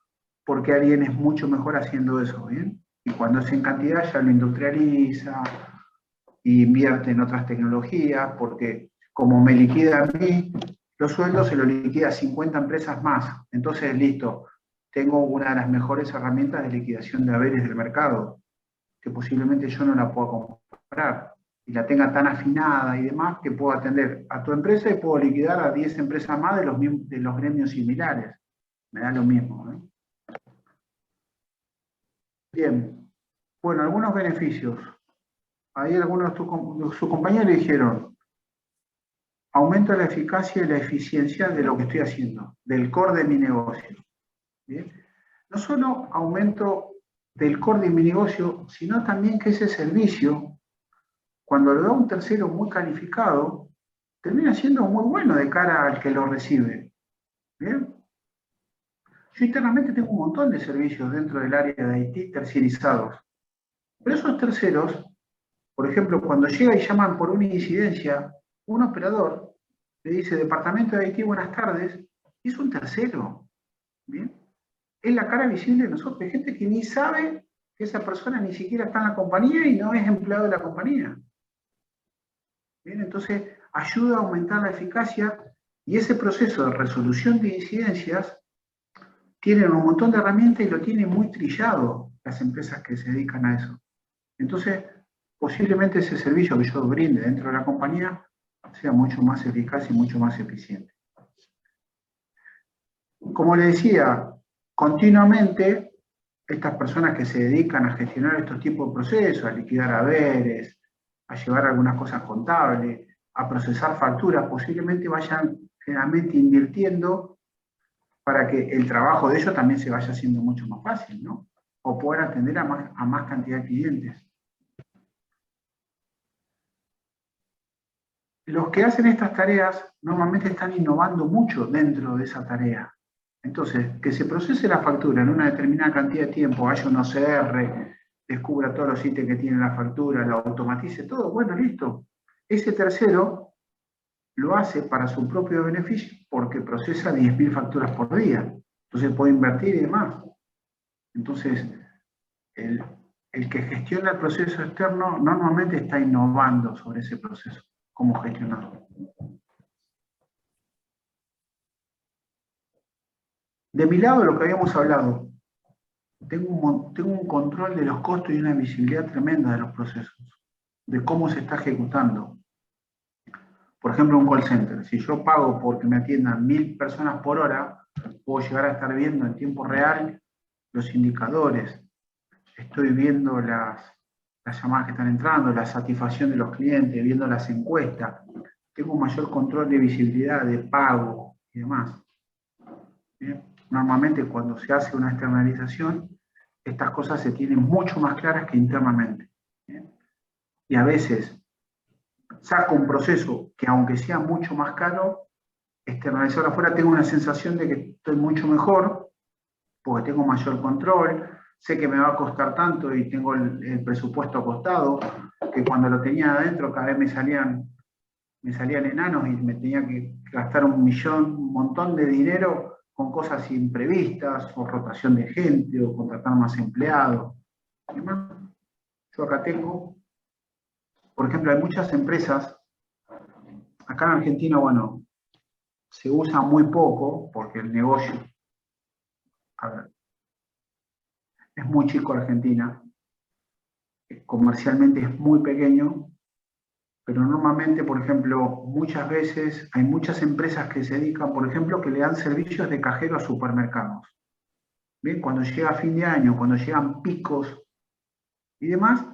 A: porque alguien es mucho mejor haciendo eso, ¿bien? Y cuando es en cantidad ya lo industrializa y invierte en otras tecnologías, porque como me liquida a mí, los sueldos se los liquida a 50 empresas más. Entonces, listo, tengo una de las mejores herramientas de liquidación de haberes del mercado, que posiblemente yo no la pueda comprar, y la tenga tan afinada y demás, que puedo atender a tu empresa y puedo liquidar a 10 empresas más de los gremios similares. Me da lo mismo, ¿eh? Bien. Bueno, algunos beneficios. Ahí algunos de sus compañeros dijeron, aumento la eficacia y la eficiencia de lo que estoy haciendo, del core de mi negocio. ¿Bien? No solo aumento del core de mi negocio, sino también que ese servicio, cuando lo da un tercero muy calificado, termina siendo muy bueno de cara al que lo recibe. ¿Bien? Yo internamente tengo un montón de servicios dentro del área de IT terciarizados. Pero esos terceros, por ejemplo, cuando llega y llaman por una incidencia, un operador le dice, departamento de IT, buenas tardes, y es un tercero. ¿Bien? Es la cara visible de nosotros. Hay gente que ni sabe que esa persona ni siquiera está en la compañía y no es empleado de la compañía. ¿Bien? Entonces, ayuda a aumentar la eficacia y ese proceso de resolución de incidencias tienen un montón de herramientas y lo tienen muy trillado las empresas que se dedican a eso. Entonces, posiblemente ese servicio que yo brinde dentro de la compañía sea mucho más eficaz y mucho más eficiente. Como le decía, continuamente estas personas que se dedican a gestionar estos tipos de procesos, a liquidar haberes, a llevar algunas cosas contables, a procesar facturas, posiblemente vayan generalmente invirtiendo para que el trabajo de ellos también se vaya haciendo mucho más fácil, ¿no? O puedan atender a más cantidad de clientes. Los que hacen estas tareas normalmente están innovando mucho dentro de esa tarea. Entonces, que se procese la factura en una determinada cantidad de tiempo, haya un OCR, descubra todos los ítems que tiene la factura, lo automatice todo, bueno, listo. Ese tercero lo hace para su propio beneficio porque procesa 10.000 facturas por día. Entonces puede invertir y demás. Entonces, el que gestiona el proceso externo normalmente está innovando sobre ese proceso, cómo gestionarlo. De mi lado, lo que habíamos hablado, tengo un control de los costos y una visibilidad tremenda de los procesos, de cómo se está ejecutando. Por ejemplo, un call center. Si yo pago porque me atiendan 1.000 personas por hora, puedo llegar a estar viendo en tiempo real los indicadores. Estoy viendo las llamadas que están entrando, la satisfacción de los clientes, viendo las encuestas. Tengo un mayor control de visibilidad, de pago y demás. ¿Bien? Normalmente cuando se hace una externalización, estas cosas se tienen mucho más claras que internamente. ¿Bien? Y a veces saco un proceso que aunque sea mucho más caro, externalizado afuera tengo una sensación de que estoy mucho mejor, porque tengo mayor control, sé que me va a costar tanto y tengo el presupuesto acostado, que cuando lo tenía adentro cada vez me salían enanos y me tenía que gastar un montón de dinero con cosas imprevistas, o rotación de gente, o contratar más empleados. Yo acá tengo, por ejemplo, hay muchas empresas, acá en Argentina, bueno, se usa muy poco porque el negocio, a ver, es muy chico Argentina, comercialmente es muy pequeño, pero normalmente, por ejemplo, muchas veces hay muchas empresas que se dedican, por ejemplo, que le dan servicios de cajero a supermercados. ¿Bien? Cuando llega fin de año, cuando llegan picos y demás,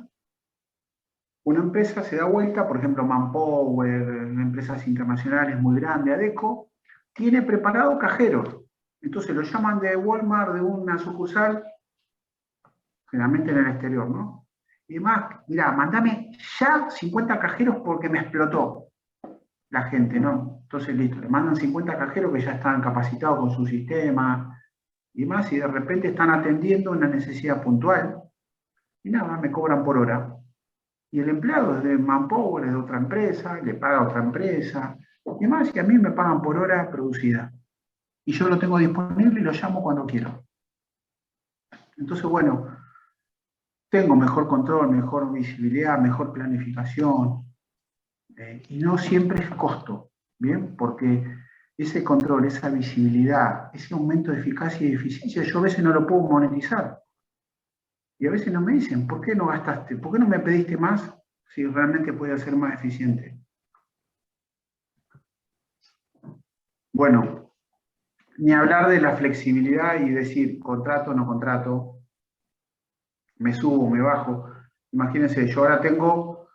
A: una empresa se da vuelta, por ejemplo, Manpower, empresas internacionales muy grandes, Adecco, tiene preparado cajeros. Entonces lo llaman de Walmart, de una sucursal, generalmente en el exterior, ¿no? Y demás, mira, mandame ya 50 cajeros porque me explotó la gente, ¿no? Entonces, listo, le mandan 50 cajeros que ya están capacitados con su sistema y demás, y de repente están atendiendo una necesidad puntual, y nada, me cobran por hora. Y el empleado es de Manpower, es de otra empresa, le paga a otra empresa, y demás, y a mí me pagan por hora producida. Y yo lo tengo disponible y lo llamo cuando quiero. Entonces, bueno, tengo mejor control, mejor visibilidad, mejor planificación, y no siempre es costo, ¿bien? Porque ese control, esa visibilidad, ese aumento de eficacia y eficiencia, yo a veces no lo puedo monetizar. Y a veces no me dicen, ¿por qué no gastaste? ¿Por qué no me pediste más si realmente puede ser más eficiente? Bueno, ni hablar de la flexibilidad y decir, contrato, no contrato, me subo, me bajo. Imagínense, yo ahora tengo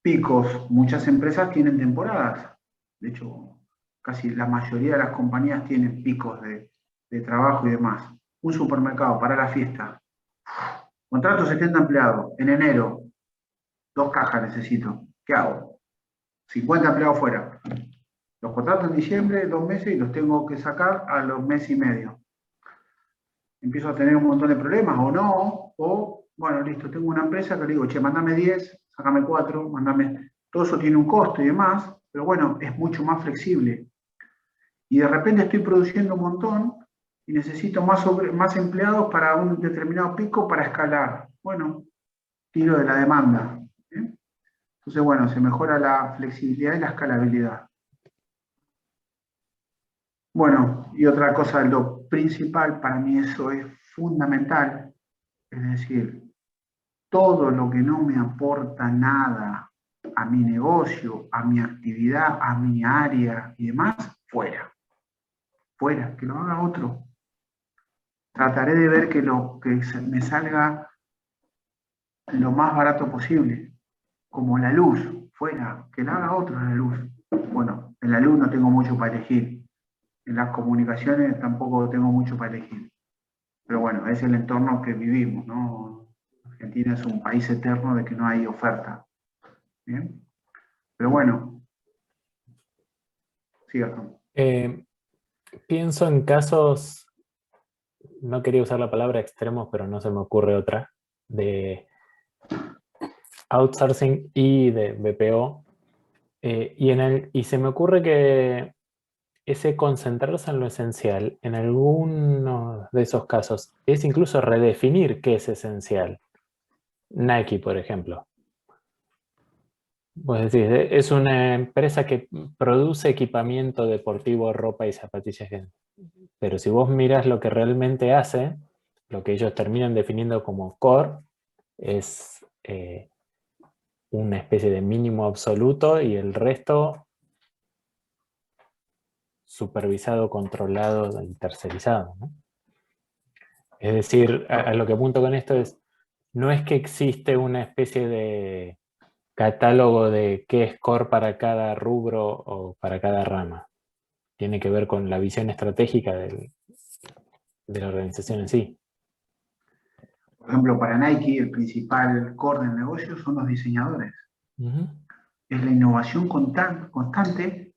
A: picos, muchas empresas tienen temporadas. De hecho, casi la mayoría de las compañías tienen picos de trabajo y demás. Un supermercado para la fiesta. Contrato 70 empleados. En enero, 2 cajas necesito. ¿Qué hago? 50 empleados fuera. Los contrato en diciembre, 2 meses, y los tengo que sacar a los meses y medio. Empiezo a tener un montón de problemas, o no, o, bueno, listo, tengo una empresa que le digo, che, mandame 10, sácame 4, mandame... Todo eso tiene un costo y demás, pero bueno, es mucho más flexible. Y de repente estoy produciendo un montón y necesito más empleados para un determinado pico para escalar. Bueno, tiro de la demanda. ¿Eh? Entonces, bueno, se mejora la flexibilidad y la escalabilidad. Bueno, y otra cosa, lo principal, para mí eso es fundamental, es decir, todo lo que no me aporta nada a mi negocio, a mi actividad, a mi área y demás, fuera. Fuera, que lo haga otro. Trataré de ver que lo que me salga lo más barato posible, como la luz, fuera, que lo haga otro la luz. Bueno, en la luz no tengo mucho para elegir, en las comunicaciones tampoco tengo mucho para elegir, pero bueno, es el entorno que vivimos, ¿no? Argentina es un país eterno de que no hay oferta. ¿Bien? Pero bueno, siga.
B: Pienso en casos, no quería usar la palabra extremos, pero no se me ocurre otra, de outsourcing y de BPO, y se me ocurre que ese concentrarse en lo esencial, en algunos de esos casos, es incluso redefinir qué es esencial. Nike, por ejemplo. Vos decís, es una empresa que produce equipamiento deportivo, ropa y zapatillas. Pero si vos miras lo que realmente hace, lo que ellos terminan definiendo como core, es una especie de mínimo absoluto y el resto supervisado, controlado y tercerizado, ¿no? Es decir, a lo que apunto con esto es, no es que existe una especie de catálogo de qué es core para cada rubro o para cada rama. Tiene que ver con la visión estratégica de la organización en sí.
A: Por ejemplo, para Nike el principal core del negocio son los diseñadores. Es la innovación constante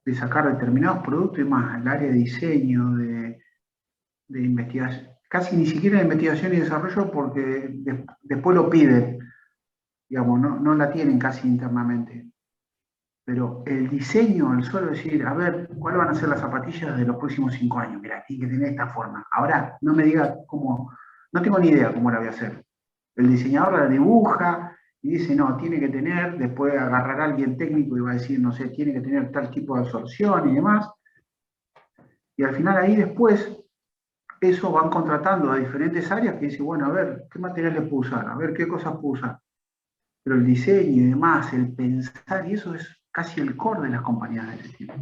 A: de sacar determinados productos y más, el área de diseño, de investigación, casi ni siquiera de investigación y desarrollo porque después lo piden, digamos, no la tienen casi internamente. Pero el diseño, el solo decir, a ver, ¿cuáles van a ser las zapatillas de los próximos 5 años? Mira, tiene que tener esta forma. Ahora, no me diga cómo, no tengo ni idea cómo la voy a hacer, El diseñador la dibuja y dice, no, tiene que tener, después agarrará a alguien técnico y va a decir, no sé, tiene que tener tal tipo de absorción y demás. Y al final ahí después, eso van contratando a diferentes áreas que dicen, bueno, a ver, ¿qué materiales puedo usar? A ver, ¿qué cosas puedo usar? Pero el diseño y demás, el pensar, y eso es casi el core de las compañías de ese tipo.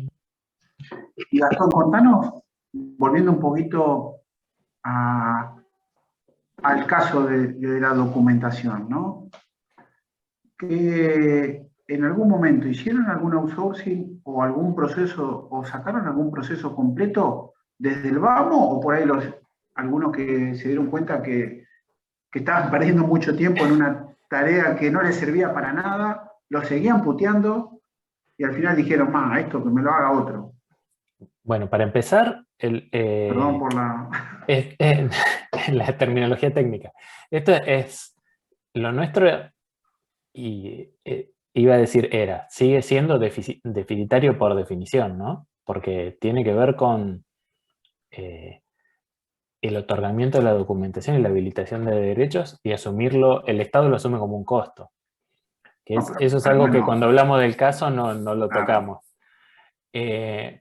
A: Y Gastón, contanos, volviendo un poquito al caso de la documentación, ¿no? Que en algún momento hicieron algún outsourcing o algún proceso, o sacaron algún proceso completo desde el vamos, o por ahí algunos que se dieron cuenta que estaban perdiendo mucho tiempo en una tarea que no les servía para nada, lo seguían puteando y al final dijeron, esto que me lo haga otro.
B: Bueno, para empezar,
A: Perdón por la...
B: la terminología técnica. Esto es lo nuestro, y iba a decir sigue siendo deficitario por definición, ¿no? Porque tiene que ver con el otorgamiento de la documentación y la habilitación de derechos, y asumirlo, el Estado lo asume como un costo. Eso es algo que cuando hablamos del caso no lo tocamos.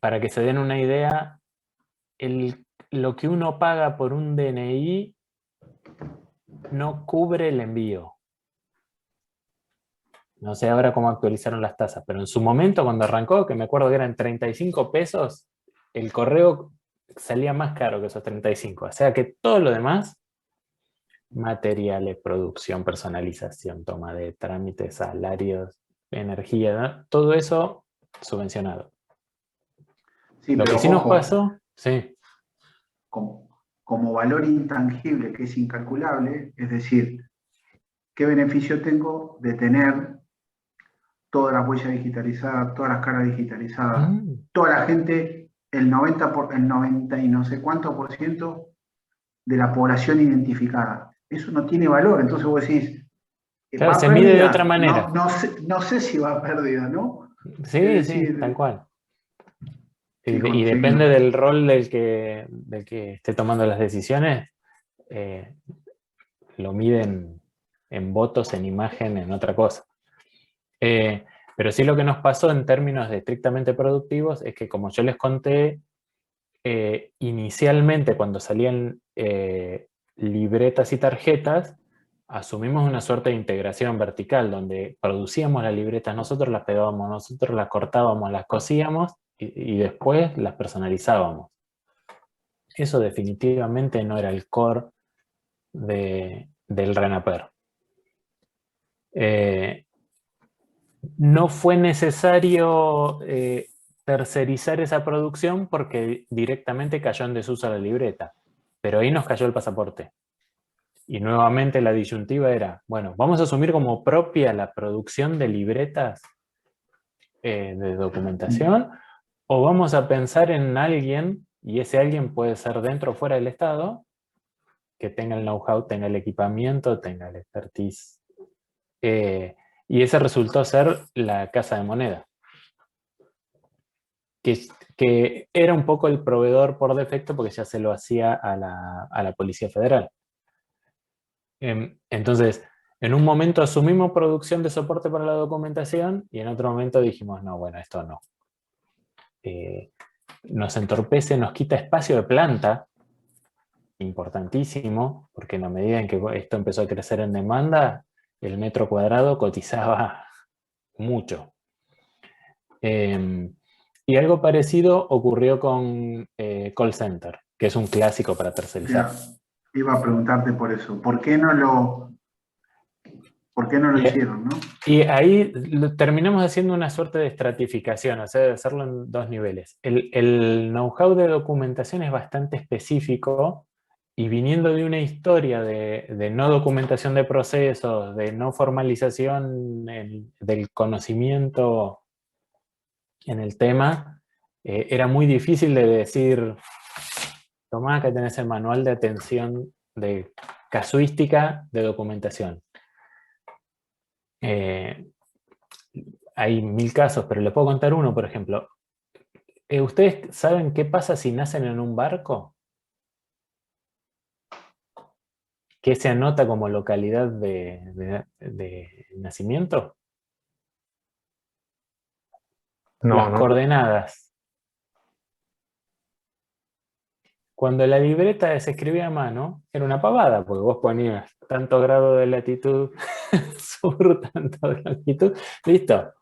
B: Para que se den una idea, lo que uno paga por un DNI no cubre el envío. No sé ahora cómo actualizaron las tasas, pero en su momento cuando arrancó, que me acuerdo que eran 35 pesos, el correo salía más caro que esos 35. O sea que todo lo demás, materiales, producción, personalización, toma de trámites, salarios, energía, ¿no? Todo eso subvencionado.
A: Sí,
B: lo que sí nos pasó, sí.
A: Como valor intangible que es incalculable, es decir, ¿qué beneficio tengo de tener todas las huellas digitalizadas, todas las caras digitalizadas, toda la gente, el 90 y no sé cuánto por ciento de la población identificada? Eso no tiene valor, entonces vos decís,
B: claro, se mide de otra manera.
A: No sé si va a pérdida, ¿no?
B: Sí, decir, tal cual. Y depende del rol del que esté tomando las decisiones, lo miden en votos, en imagen, en otra cosa. Pero sí, lo que nos pasó en términos de estrictamente productivos es que, como yo les conté, inicialmente cuando salían libretas y tarjetas, asumimos una suerte de integración vertical, donde producíamos las libretas nosotros, las pegábamos nosotros, las cortábamos, las cosíamos, y después las personalizábamos. Eso definitivamente no era el core del RENAPER. No fue necesario tercerizar esa producción porque directamente cayó en desuso la libreta, pero ahí nos cayó el pasaporte. Y nuevamente la disyuntiva era, bueno, vamos a asumir como propia la producción de libretas de documentación, o vamos a pensar en alguien, y ese alguien puede ser dentro o fuera del Estado, que tenga el know-how, tenga el equipamiento, tenga el expertise. Y ese resultó ser la Casa de Moneda, que era un poco el proveedor por defecto porque ya se lo hacía a la Policía Federal. Entonces, en un momento asumimos producción de soporte para la documentación y en otro momento dijimos, no, bueno, esto no. Nos entorpece, nos quita espacio de planta, importantísimo, porque en la medida en que esto empezó a crecer en demanda, el metro cuadrado cotizaba mucho. Y algo parecido ocurrió con Call Center, que es un clásico para tercerizar.
A: Iba a preguntarte por eso. ¿Por qué no lo hicieron, no?
B: Y ahí terminamos haciendo una suerte de estratificación, o sea, de hacerlo en dos niveles. El know-how de documentación es bastante específico, y viniendo de una historia de no documentación de procesos, de no formalización del conocimiento en el tema, era muy difícil de decir, tomá, acá tenés el manual de atención de casuística de documentación. Hay 1000 casos, pero les puedo contar uno, por ejemplo. ¿Ustedes saben qué pasa si nacen en un barco? ¿qué se anota como localidad de nacimiento? Las coordenadas. Cuando la libreta se escribía a mano, era una pavada, porque vos ponías tanto grado de latitud sur, tanto de longitud, listo.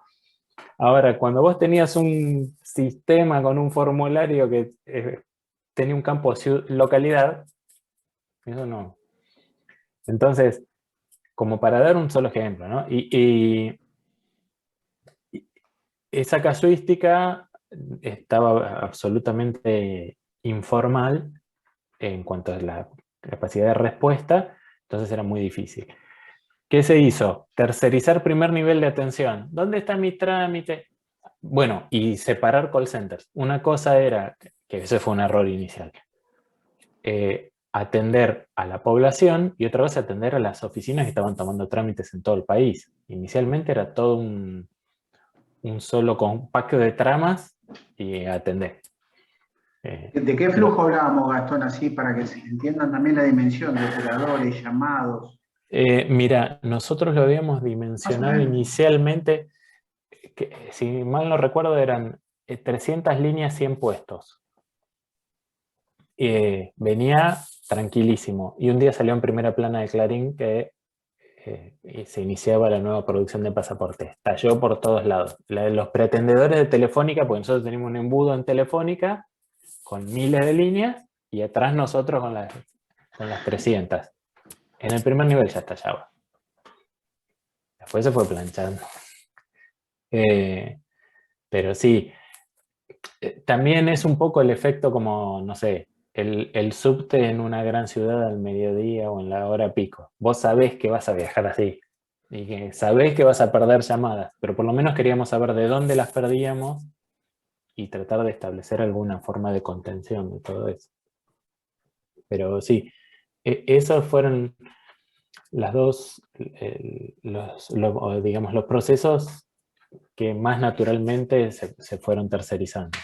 B: Ahora, cuando vos tenías un sistema con un formulario que tenía un campo localidad, eso no. Entonces, como para dar un solo ejemplo, ¿no? Y esa casuística estaba absolutamente informal en cuanto a la capacidad de respuesta, entonces era muy difícil. ¿Qué se hizo? Tercerizar primer nivel de atención. ¿Dónde está mi trámite? Bueno, y separar call centers. Una cosa era, que ese fue un error inicial, atender a la población, y otra cosa atender a las oficinas que estaban tomando trámites en todo el país. Inicialmente era todo un solo compacto de tramas y atender.
A: ¿De qué flujo hablábamos, Gastón, así para que se entiendan también la dimensión de operadores, llamados?
B: Mira, nosotros lo habíamos dimensionado inicialmente, que, si mal no recuerdo, eran 300 líneas, 100 puestos. Venía tranquilísimo. Y un día salió en primera plana de Clarín que se iniciaba la nueva producción de pasaportes. Estalló por todos lados. Los pretendedores de Telefónica, pues nosotros tenemos un embudo en Telefónica con miles de líneas y atrás nosotros con las 300. En el primer nivel ya estallaba. Después se fue planchando. Pero sí, también es un poco el efecto como, no sé, el subte en una gran ciudad al mediodía o en la hora pico. Vos sabés que vas a viajar así y que sabés que vas a perder llamadas, pero por lo menos queríamos saber de dónde las perdíamos y tratar de establecer alguna forma de contención de todo eso. Pero sí, esos fueron las dos, digamos, los procesos que más naturalmente se fueron tercerizando.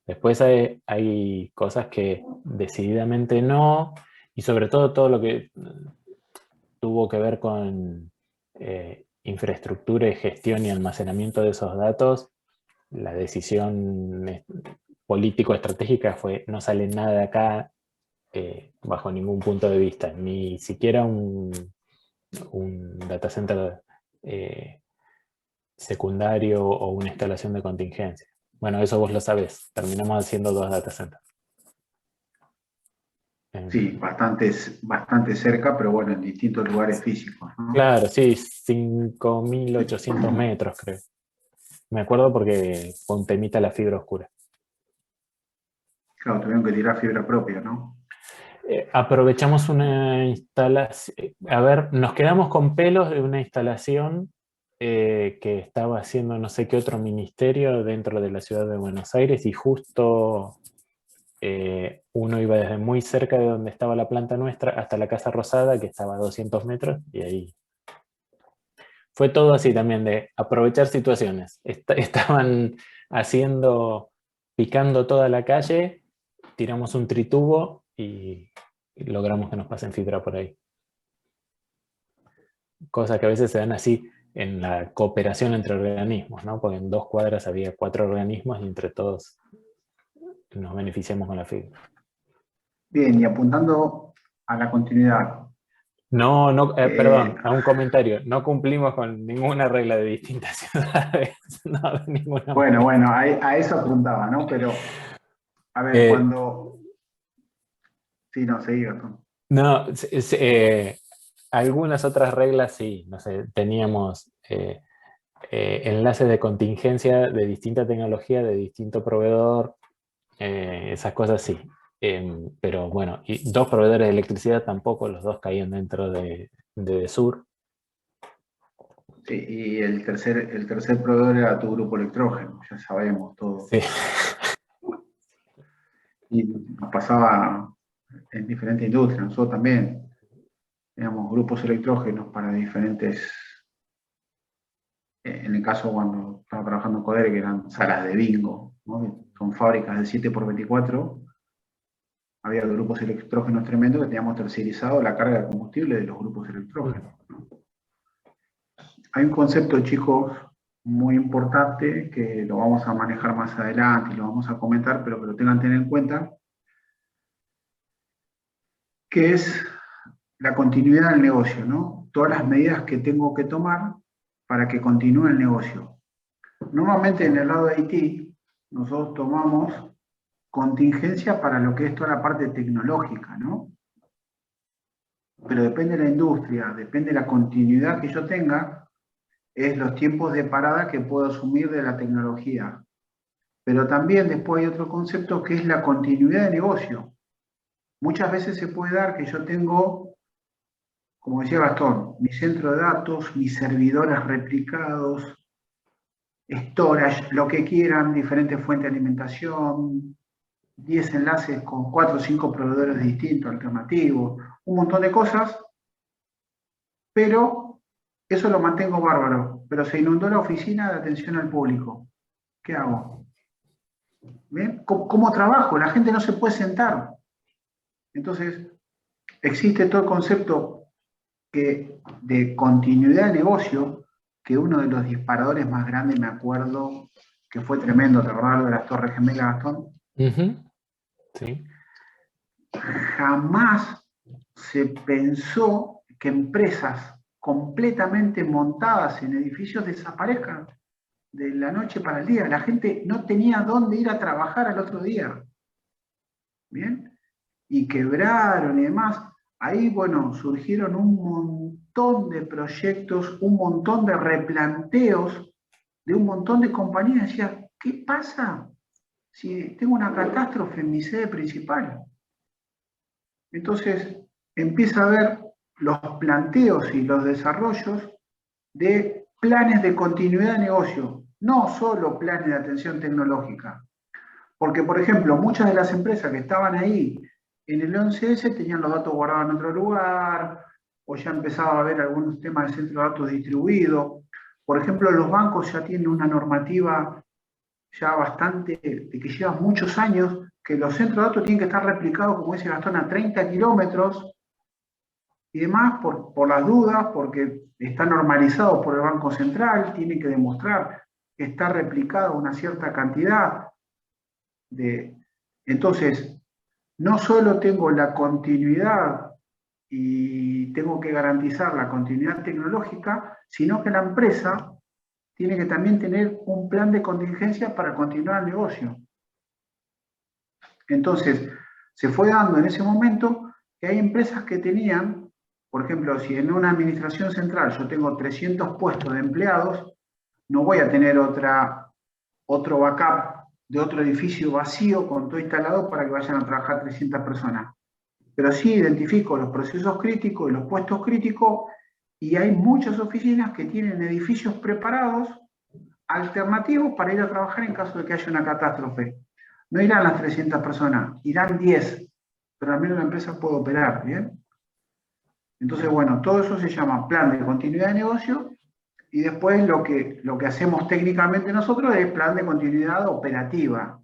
B: Después hay cosas que decididamente no, y sobre todo lo que tuvo que ver con infraestructura y gestión y almacenamiento de esos datos, la decisión político-estratégica fue no sale nada de acá bajo ningún punto de vista, ni siquiera un data center secundario o una instalación de contingencia. Bueno, eso vos lo sabés. Terminamos haciendo 2 data centers.
A: Sí, bastante cerca, pero bueno, en distintos lugares físicos, ¿no?
B: Claro, sí, 5.800 metros, creo. Me acuerdo porque fue un temita la fibra oscura.
A: Claro, tuvieron que tirar fibra propia, ¿no?
B: Aprovechamos una instalación. A ver, nos quedamos con pelos de una instalación que estaba haciendo no sé qué otro ministerio dentro de la ciudad de Buenos Aires, y justo uno iba desde muy cerca de donde estaba la planta nuestra hasta la Casa Rosada, que estaba a 200 metros, y ahí fue todo así también, de aprovechar situaciones. Estaban picando toda la calle, tiramos un tritubo y logramos que nos pasen fibra por ahí. Cosas que a veces se dan así en la cooperación entre organismos, ¿no? Porque en 2 cuadras había 4 organismos y entre todos nos beneficiamos con la fibra.
A: Bien, y apuntando a la continuidad.
B: No, perdón, a un comentario. No cumplimos con ninguna regla de distintas ciudades. No, de ninguna
A: Bueno,
B: manera.
A: a eso apuntaba, ¿no? Pero, a ver, cuando... Sí, no, seguí, Gastón.
B: No, algunas otras reglas sí, no sé, teníamos enlaces de contingencia de distinta tecnología, de distinto proveedor, esas cosas sí. Pero bueno, y 2 proveedores de electricidad tampoco, los 2 caían dentro de Sur.
A: Sí, y el tercer proveedor era tu grupo electrógeno, ya sabemos todo.
B: Sí.
A: Y nos pasaba en diferentes industrias, nosotros también teníamos grupos electrógenos para diferentes, en el caso cuando estaba trabajando en Codere, que eran salas de bingo, ¿no? Son fábricas de 7x24, había grupos electrógenos tremendos que teníamos tercerizado la carga de combustible de los grupos electrógenos, ¿no? Hay un concepto, chicos, muy importante que lo vamos a manejar más adelante y lo vamos a comentar, pero que lo tengan que tener en cuenta, que es la continuidad del negocio, ¿no? Todas las medidas que tengo que tomar para que continúe el negocio. Normalmente en el lado de IT, nosotros tomamos contingencia para lo que es toda la parte tecnológica, ¿no? Pero depende de la industria, depende de la continuidad que yo tenga, es los tiempos de parada que puedo asumir de la tecnología. Pero también después hay otro concepto que es la continuidad de negocio. Muchas veces se puede dar que yo tengo, como decía Gastón, mi centro de datos, mis servidores replicados, storage, lo que quieran, diferentes fuentes de alimentación, 10 enlaces con 4 o 5 proveedores distintos, alternativos, un montón de cosas, pero eso lo mantengo bárbaro. Pero se inundó la oficina de atención al público. ¿Qué hago? ¿Bien? ¿Cómo trabajo? La gente no se puede sentar. Entonces, existe todo el concepto de continuidad de negocio, que uno de los disparadores más grandes, me acuerdo, que fue tremendo, ¿te acordás de las Torres Gemelas, Gastón?
B: Sí.
A: Jamás se pensó que empresas completamente montadas en edificios desaparezcan de la noche para el día. La gente no tenía dónde ir a trabajar al otro día. ¿Bien? Y quebraron y demás. Ahí, bueno, surgieron un montón de proyectos, un montón de replanteos de un montón de compañías. Decía, ¿qué pasa si tengo una catástrofe en mi sede principal? Entonces, empieza a ver los planteos y los desarrollos de planes de continuidad de negocio, no solo planes de atención tecnológica. Porque, por ejemplo, muchas de las empresas que estaban ahí en el 11S tenían los datos guardados en otro lugar, o ya empezaba a haber algunos temas de centro de datos distribuidos. Por ejemplo, los bancos ya tienen una normativa ya bastante, de que lleva muchos años, que los centros de datos tienen que estar replicados, como dice Gastón, a 30 kilómetros y demás, por las dudas, porque está normalizado por el Banco Central, tiene que demostrar que está replicado una cierta cantidad de... Entonces, no solo tengo la continuidad y tengo que garantizar la continuidad tecnológica, sino que la empresa tiene que también tener un plan de contingencia para continuar el negocio. Entonces, se fue dando en ese momento que hay empresas que tenían, por ejemplo, si en una administración central yo tengo 300 puestos de empleados, no voy a tener otro backup de otro edificio vacío con todo instalado para que vayan a trabajar 300 personas. Pero sí identifico los procesos críticos y los puestos críticos, y hay muchas oficinas que tienen edificios preparados, alternativos para ir a trabajar en caso de que haya una catástrofe. No irán las 300 personas, irán 10, pero al menos la empresa puede operar, ¿bien? Entonces, bueno, todo eso se llama plan de continuidad de negocio, y después lo que hacemos técnicamente nosotros es plan de continuidad operativa.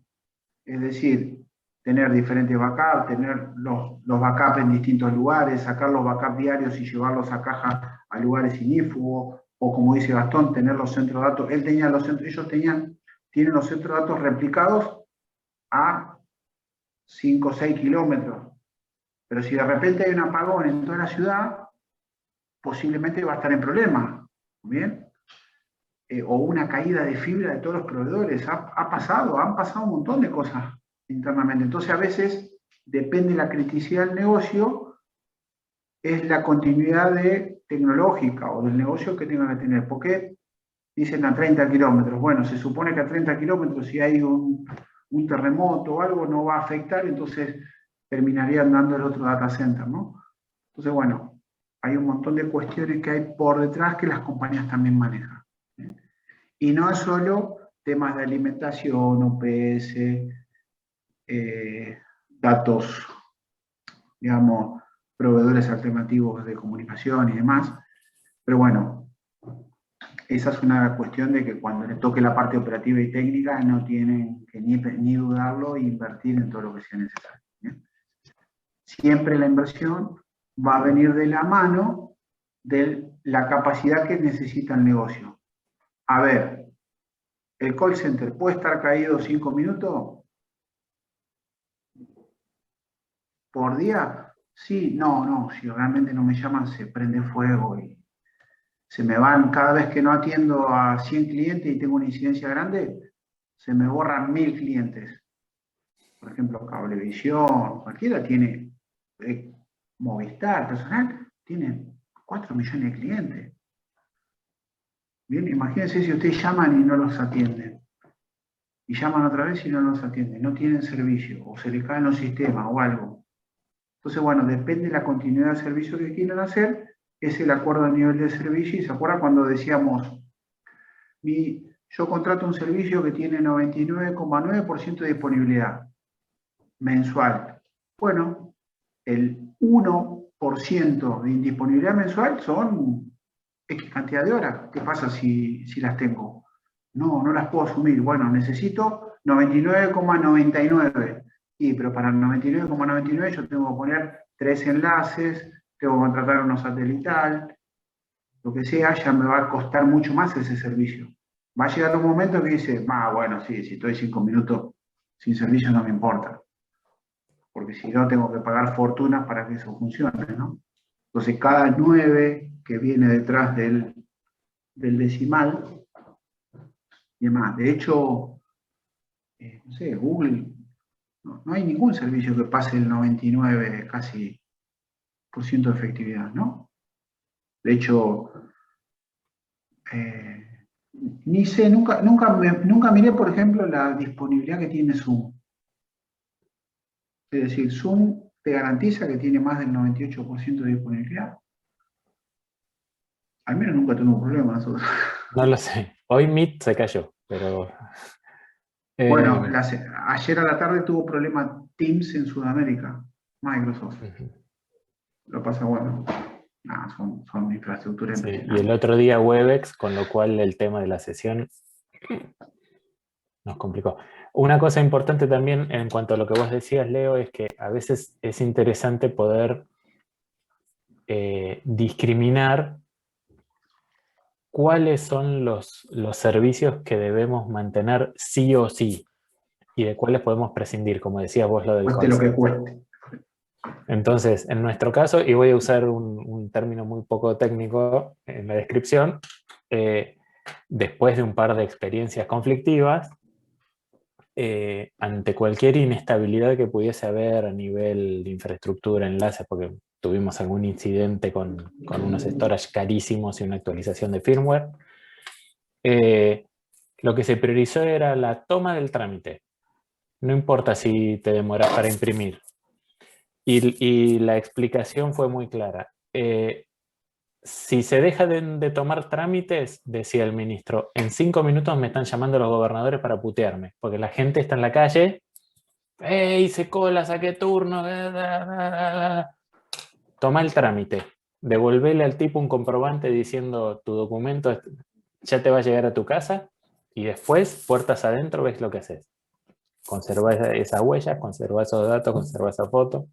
A: Es decir, tener diferentes backups, tener los backups en distintos lugares, sacar los backups diarios y llevarlos a caja a lugares inífugos, o como dice Gastón, tener los centros de datos. Tienen los centros de datos replicados a 5 o 6 kilómetros. Pero si de repente hay un apagón en toda la ciudad, posiblemente va a estar en problemas. ¿Bien? O una caída de fibra de todos los proveedores. Han pasado un montón de cosas internamente. Entonces, a veces, depende de la criticidad del negocio, es la continuidad tecnológica o del negocio que tengan que tener. ¿Por qué dicen a 30 kilómetros? Bueno, se supone que a 30 kilómetros, si hay un terremoto o algo, no va a afectar, entonces terminarían dando el otro data center, ¿no? Entonces, bueno, hay un montón de cuestiones que hay por detrás que las compañías también manejan. Y no es solo temas de alimentación, OPS, datos, digamos, proveedores alternativos de comunicación y demás. Pero bueno, esa es una cuestión de que cuando le toque la parte operativa y técnica no tienen que ni dudarlo e invertir en todo lo que sea necesario. ¿Bien? siempre la inversión va a venir de la mano de la capacidad que necesita el negocio. A ver, ¿el call center puede estar caído 5 minutos por día? Sí, no, si realmente no me llaman se prende fuego y se me van, cada vez que no atiendo a 100 clientes y tengo una incidencia grande, se me borran 1000 clientes. Por ejemplo, Cablevisión, cualquiera tiene, Movistar, personal, tiene 4 millones de clientes. Bien, imagínense si ustedes llaman y no los atienden. Y llaman otra vez y no los atienden. No tienen servicio, o se les caen los sistemas o algo. Entonces, bueno, depende de la continuidad del servicio que quieran hacer, es el acuerdo a nivel de servicio. Y se acuerdan cuando decíamos, yo contrato un servicio que tiene 99,9% de disponibilidad mensual. Bueno, el 1% de indisponibilidad mensual son X cantidad de horas. ¿Qué pasa si las tengo? No las puedo asumir. Bueno, necesito 99,99. Y pero para el 99,99 yo tengo que poner 3 enlaces, tengo que contratar uno satelital, lo que sea, ya me va a costar mucho más ese servicio. Va a llegar un momento que dice, bueno, sí, si estoy 5 minutos sin servicio no me importa. Porque si no tengo que pagar fortunas para que eso funcione, ¿no? Entonces cada 9 que viene detrás del decimal y demás. De hecho, no sé, Google, no hay ningún servicio que pase el 99 casi por ciento de efectividad, ¿no? De hecho, ni sé, nunca miré, por ejemplo, la disponibilidad que tiene Zoom. Es decir, Zoom te garantiza que tiene más del 98% de disponibilidad. Al menos nunca tuve un problema nosotros.
B: No lo sé. Hoy Meet se cayó, pero...
A: Bueno, ayer a la tarde tuvo problema Teams en Sudamérica, Microsoft. Lo pasa, bueno, son infraestructuras
B: sí,
A: impresionantes.
B: y el otro día Webex, con lo cual el tema de la sesión nos complicó. Una cosa importante también en cuanto a lo que vos decías, Leo, es que a veces es interesante poder discriminar cuáles son los servicios que debemos mantener sí o sí y de cuáles podemos prescindir, como decías vos lo del
A: Cueste lo que cueste.
B: Entonces, en nuestro caso, y voy a usar un término muy poco técnico en la descripción, después de un par de experiencias conflictivas, ante cualquier inestabilidad que pudiese haber a nivel de infraestructura, enlaces, porque tuvimos algún incidente con unos storage carísimos y una actualización de firmware, lo que se priorizó era la toma del trámite. No importa si te demoras para imprimir. Y la explicación fue muy clara. Si se deja de tomar trámites, decía el ministro, en 5 minutos me están llamando los gobernadores para putearme, porque la gente está en la calle, hice cola, saqué turno, toma el trámite, devolvele al tipo un comprobante diciendo tu documento ya te va a llegar a tu casa y después, puertas adentro, ves lo que haces. Conserva esa huella, conserva esos datos, conserva esa foto.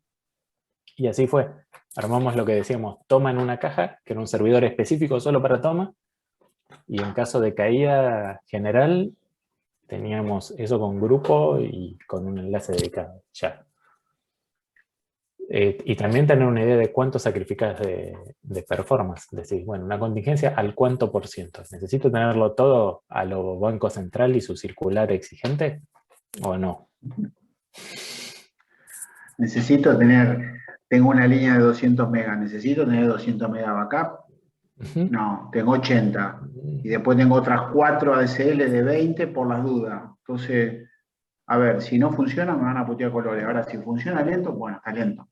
B: Y así fue. Armamos lo que decíamos, toma en una caja, que era un servidor específico solo para toma, y en caso de caída general, teníamos eso con grupo y con un enlace dedicado, ya. Y también tener una idea de cuánto sacrificas de performance. Decir, bueno, una contingencia al cuánto por ciento. ¿Necesito tenerlo todo a lo Banco Central y su circular exigente o no?
A: Tengo una línea de 200 megas, ¿necesito tener 200 megas backup? No, tengo 80. Y después tengo otras 4 ADSL de 20 por las dudas. Entonces, a ver, si no funciona me van a putear colores. Ahora, si funciona lento, bueno, está lento.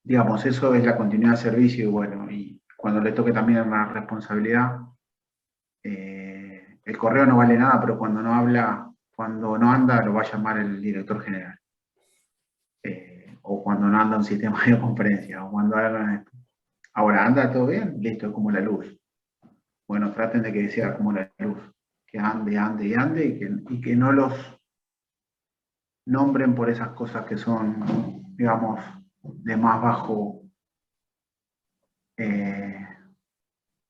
A: Digamos, eso es la continuidad de servicio y bueno, y cuando le toque también una responsabilidad, el correo no vale nada, pero cuando no anda, lo va a llamar el director general. O cuando no anda un sistema de conferencia, o cuando hagan esto. Ahora, ¿anda todo bien? Listo, es como la luz. Bueno, traten de que sea como la luz, que ande y que no los nombren por esas cosas que son, digamos, de más bajo,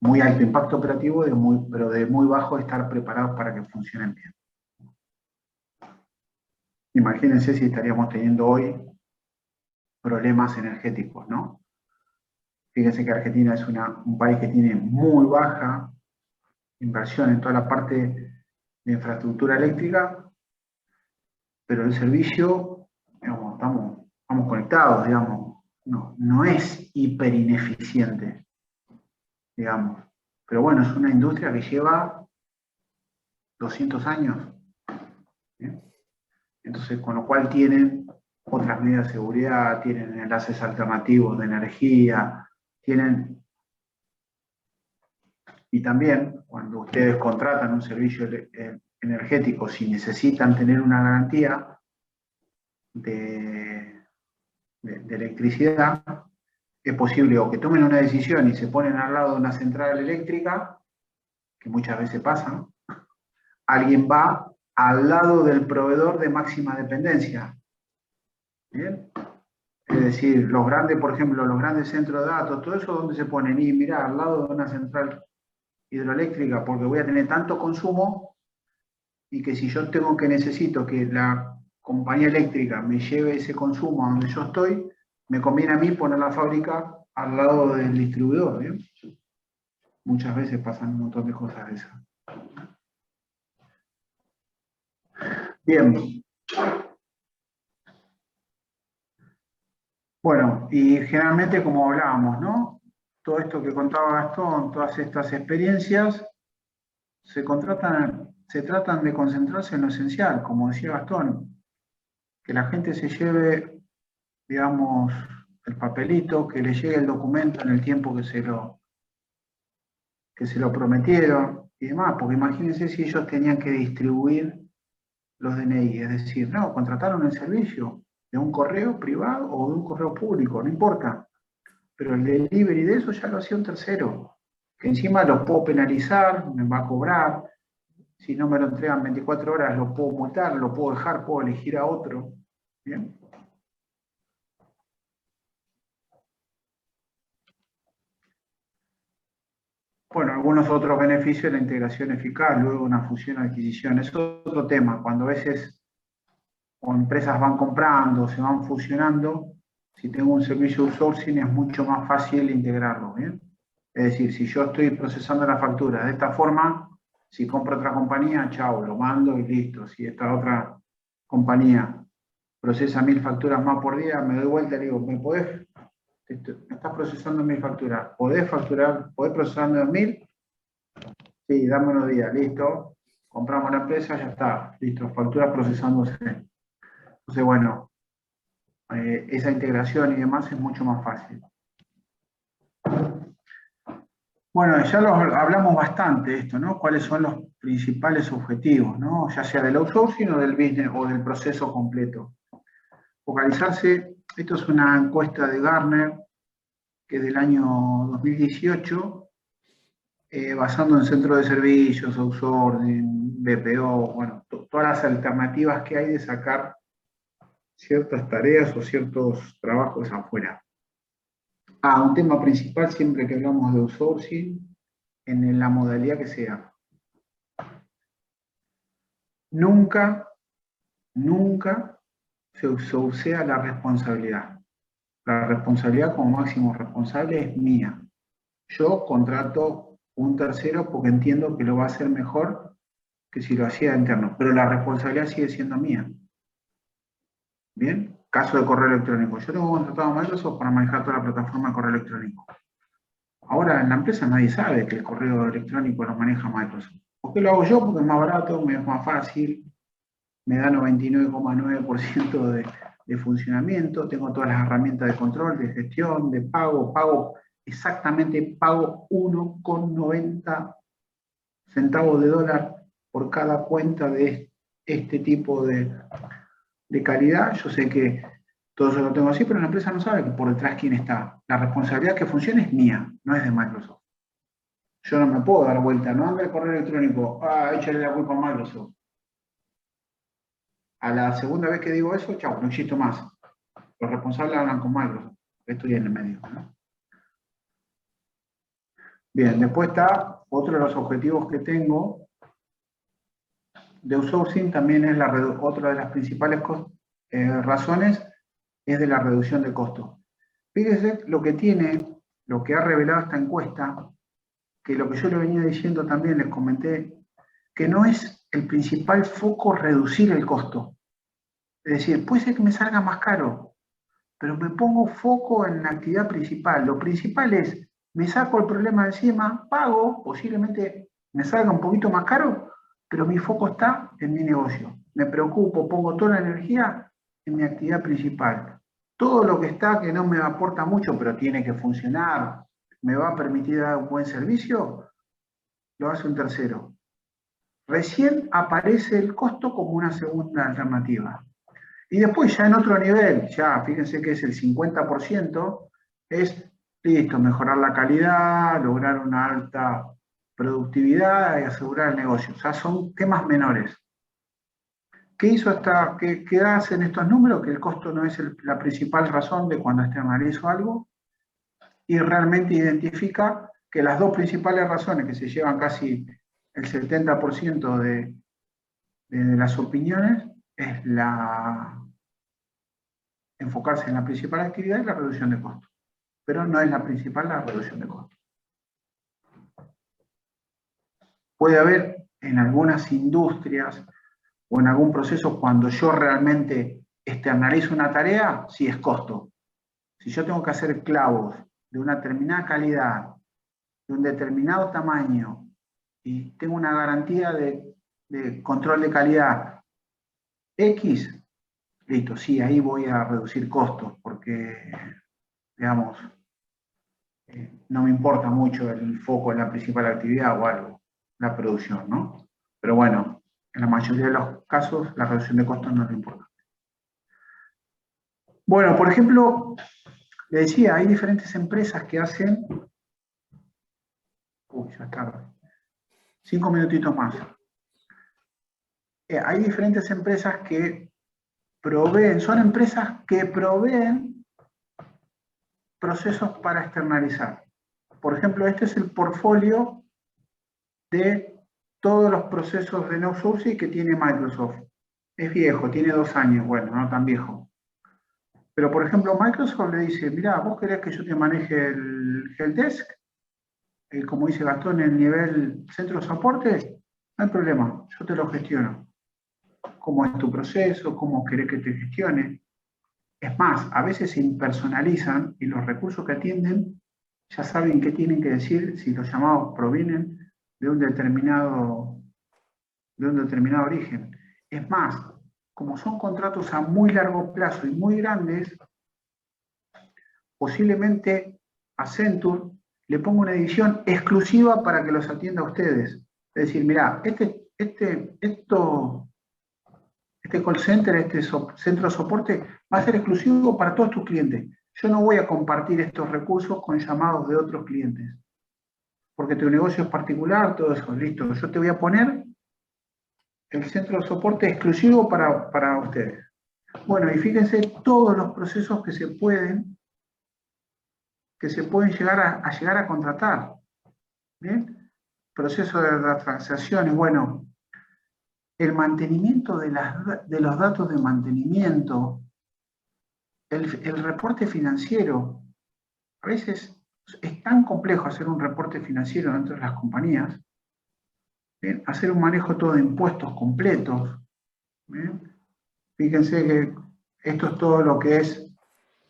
A: muy alto impacto operativo, pero de muy bajo estar preparados para que funcionen bien. Imagínense si estaríamos teniendo hoy problemas energéticos, ¿no? Fíjense que Argentina es un país que tiene muy baja inversión en toda la parte de infraestructura eléctrica, pero el servicio, digamos, estamos conectados, digamos, no es hiper ineficiente, digamos. Pero bueno, es una industria que lleva 200 años. ¿Bien? Entonces, con lo cual tienen otras medidas de seguridad, tienen enlaces alternativos de energía, tienen... Y también, cuando ustedes contratan un servicio energético, si necesitan tener una garantía de electricidad, es posible o que tomen una decisión y se ponen al lado de una central eléctrica, que muchas veces pasa, alguien va al lado del proveedor de máxima dependencia. ¿Bien? Es decir, los grandes, por ejemplo, los grandes centros de datos, todo eso donde se ponen, y mirá, al lado de una central hidroeléctrica, porque voy a tener tanto consumo, y que si yo necesito que la compañía eléctrica me lleve ese consumo a donde yo estoy, me conviene a mí poner la fábrica al lado del distribuidor. ¿Bien? Muchas veces pasan un montón de cosas de esas. Bien. Bueno, y generalmente, como hablábamos, ¿no? Todo esto que contaba Gastón, todas estas experiencias, se tratan de concentrarse en lo esencial, como decía Gastón, que la gente se lleve, digamos, el papelito, que le llegue el documento en el tiempo que se lo prometieron y demás, porque imagínense si ellos tenían que distribuir los DNI, es decir, no, contrataron el servicio de un correo privado o de un correo público, no importa, pero el delivery de eso ya lo hacía un tercero, que encima los puedo penalizar, me va a cobrar, si no me lo entregan 24 horas lo puedo multar, lo puedo dejar, puedo elegir a otro. ¿Bien? Bueno, algunos otros beneficios de la integración eficaz, luego una fusión o adquisición. Es otro tema, cuando a veces o empresas van comprando, se van fusionando, si tengo un servicio de outsourcing es mucho más fácil integrarlo. ¿Bien? Es decir, si yo estoy procesando la factura de esta forma, si compro otra compañía, chao, lo mando y listo. Si esta otra compañía procesa 1000 facturas más por día, me doy vuelta y le digo, ¿me estás procesando 1000 facturas? ¿Podés procesarme 2000? Sí, dame unos días, listo. Compramos la empresa, ya está, listo, facturas procesándose. Entonces, bueno, esa integración y demás es mucho más fácil. Bueno, ya hablamos bastante de esto, ¿no? ¿Cuáles son los principales objetivos, ¿no? Ya sea del outsourcing o del business o del proceso completo. Focalizarse, esto es una encuesta de Gartner, que es del año 2018, basando en centros de servicios, outsourcing, BPO, bueno, todas las alternativas que hay de sacar ciertas tareas o ciertos trabajos afuera. Un tema principal siempre que hablamos de outsourcing, en la modalidad que sea. Nunca se outsourcea la responsabilidad. La responsabilidad como máximo responsable es mía. Yo contrato un tercero porque entiendo que lo va a hacer mejor que si lo hacía interno, pero la responsabilidad sigue siendo mía. ¿Bien? Caso de correo electrónico. Yo tengo contratado a Microsoft para manejar toda la plataforma de correo electrónico. Ahora en la empresa nadie sabe que el correo electrónico lo maneja Microsoft. ¿Por qué lo hago yo? Porque es más barato, me es más fácil, me da 99,9% de funcionamiento, tengo todas las herramientas de control, de gestión, de pago exactamente, pago 1,90 centavos de dólar por cada cuenta de este tipo de calidad. Yo sé que todo eso lo tengo así, pero la empresa no sabe que por detrás quién está. La responsabilidad que funcione es mía, no es de Microsoft. Yo no me puedo dar vuelta, no anda el correo electrónico, échale la culpa a Microsoft. A la segunda vez que digo eso, chao, no existo más. Los responsables hablan con Microsoft. Estoy en el medio, ¿no? Bien, después está otro de los objetivos que tengo de outsourcing, también es otra de las principales razones, es de la reducción de costos. Fíjense lo que ha revelado esta encuesta, que lo que yo le venía diciendo también, les comenté, que no es el principal foco reducir el costo. Es decir, puede ser que me salga más caro, pero me pongo foco en la actividad principal. Lo principal es, me saco el problema de encima, pago, posiblemente me salga un poquito más caro, pero mi foco está en mi negocio. Me preocupo, pongo toda la energía en mi actividad principal. Todo lo que está que no me aporta mucho, pero tiene que funcionar, me va a permitir dar un buen servicio, lo hace un tercero. Recién aparece el costo como una segunda alternativa. Y después ya en otro nivel, ya fíjense que es el 50%, es listo, mejorar la calidad, lograr una alta productividad y asegurar el negocio. O sea, son temas menores. ¿Qué hacen estos números? Que el costo no es la principal razón de cuando externalizo algo, y realmente identifica que las dos principales razones que se llevan casi el 70% de las opiniones es enfocarse en la principal actividad y la reducción de costos. Pero no es la principal la reducción de costos. Puede haber en algunas industrias o en algún proceso cuando yo realmente externalizo una tarea, sí es costo. Si yo tengo que hacer clavos de una determinada calidad, de un determinado tamaño, y tengo una garantía de control de calidad X, listo, sí, ahí voy a reducir costos, porque, digamos, no me importa mucho el foco en la principal actividad o algo, la producción, ¿no? Pero bueno, en la mayoría de los casos, la reducción de costos no es lo importante. Bueno, por ejemplo, le decía, hay diferentes empresas que hacen... Uy, ya está. 5 minutitos más. Hay diferentes empresas que proveen, son empresas que proveen procesos para externalizar. Por ejemplo, este es el portfolio de todos los procesos de outsourcing que tiene Microsoft. Es viejo, tiene 2 años, bueno, no tan viejo. Pero, por ejemplo, Microsoft le dice, mirá, vos querés que yo te maneje el helpdesk, como dice Gastón, en el nivel centro de soporte, no hay problema, yo te lo gestiono. ¿Cómo es tu proceso? ¿Cómo querés que te gestione? Es más, a veces se impersonalizan y los recursos que atienden ya saben qué tienen que decir si los llamados provienen de un determinado origen. Es más, como son contratos a muy largo plazo y muy grandes, posiblemente Accenture le ponga una edición exclusiva para que los atienda a ustedes. Es decir, mirá, este call center, este centro de soporte, va a ser exclusivo para todos tus clientes. Yo no voy a compartir estos recursos con llamados de otros clientes. Porque tu negocio es particular, todo eso, listo. Yo te voy a poner el centro de soporte exclusivo para ustedes. Bueno, y fíjense todos los procesos que se pueden llegar a contratar. ¿Bien? Proceso de las transacciones, bueno, el mantenimiento de los datos de mantenimiento, el reporte financiero. A veces es tan complejo hacer un reporte financiero dentro de las compañías, ¿bien? Hacer un manejo todo de impuestos completos. ¿Bien? Fíjense que esto es todo lo que es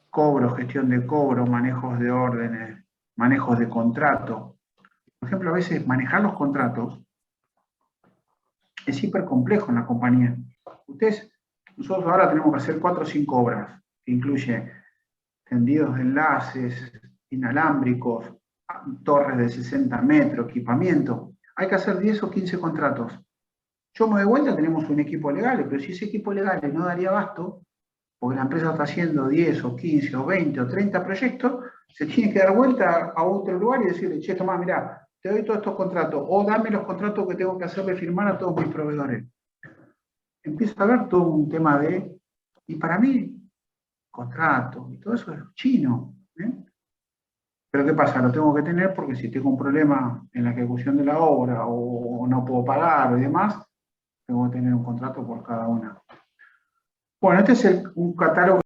A: cobro, gestión de cobro, manejos de órdenes, manejos de contrato. Por ejemplo, a veces manejar los contratos es hiper complejo en la compañía. Nosotros ahora tenemos que hacer 4 o 5 obras, que incluye tendidos de enlaces, inalámbricos, torres de 60 metros, equipamiento. Hay que hacer 10 o 15 contratos. Yo me doy vuelta, tenemos un equipo legal, pero si ese equipo legal no daría abasto, porque la empresa está haciendo 10 o 15 o 20 o 30 proyectos, se tiene que dar vuelta a otro lugar y decirle, che, Tomás, mirá, te doy todos estos contratos, o dame los contratos que tengo que hacerle firmar a todos mis proveedores. empieza a haber todo un tema de, y para mí, contrato, y todo eso es chino. Pero ¿qué pasa? Lo tengo que tener porque si tengo un problema en la ejecución de la obra o no puedo pagar y demás, tengo que tener un contrato por cada una. Bueno, este es un catálogo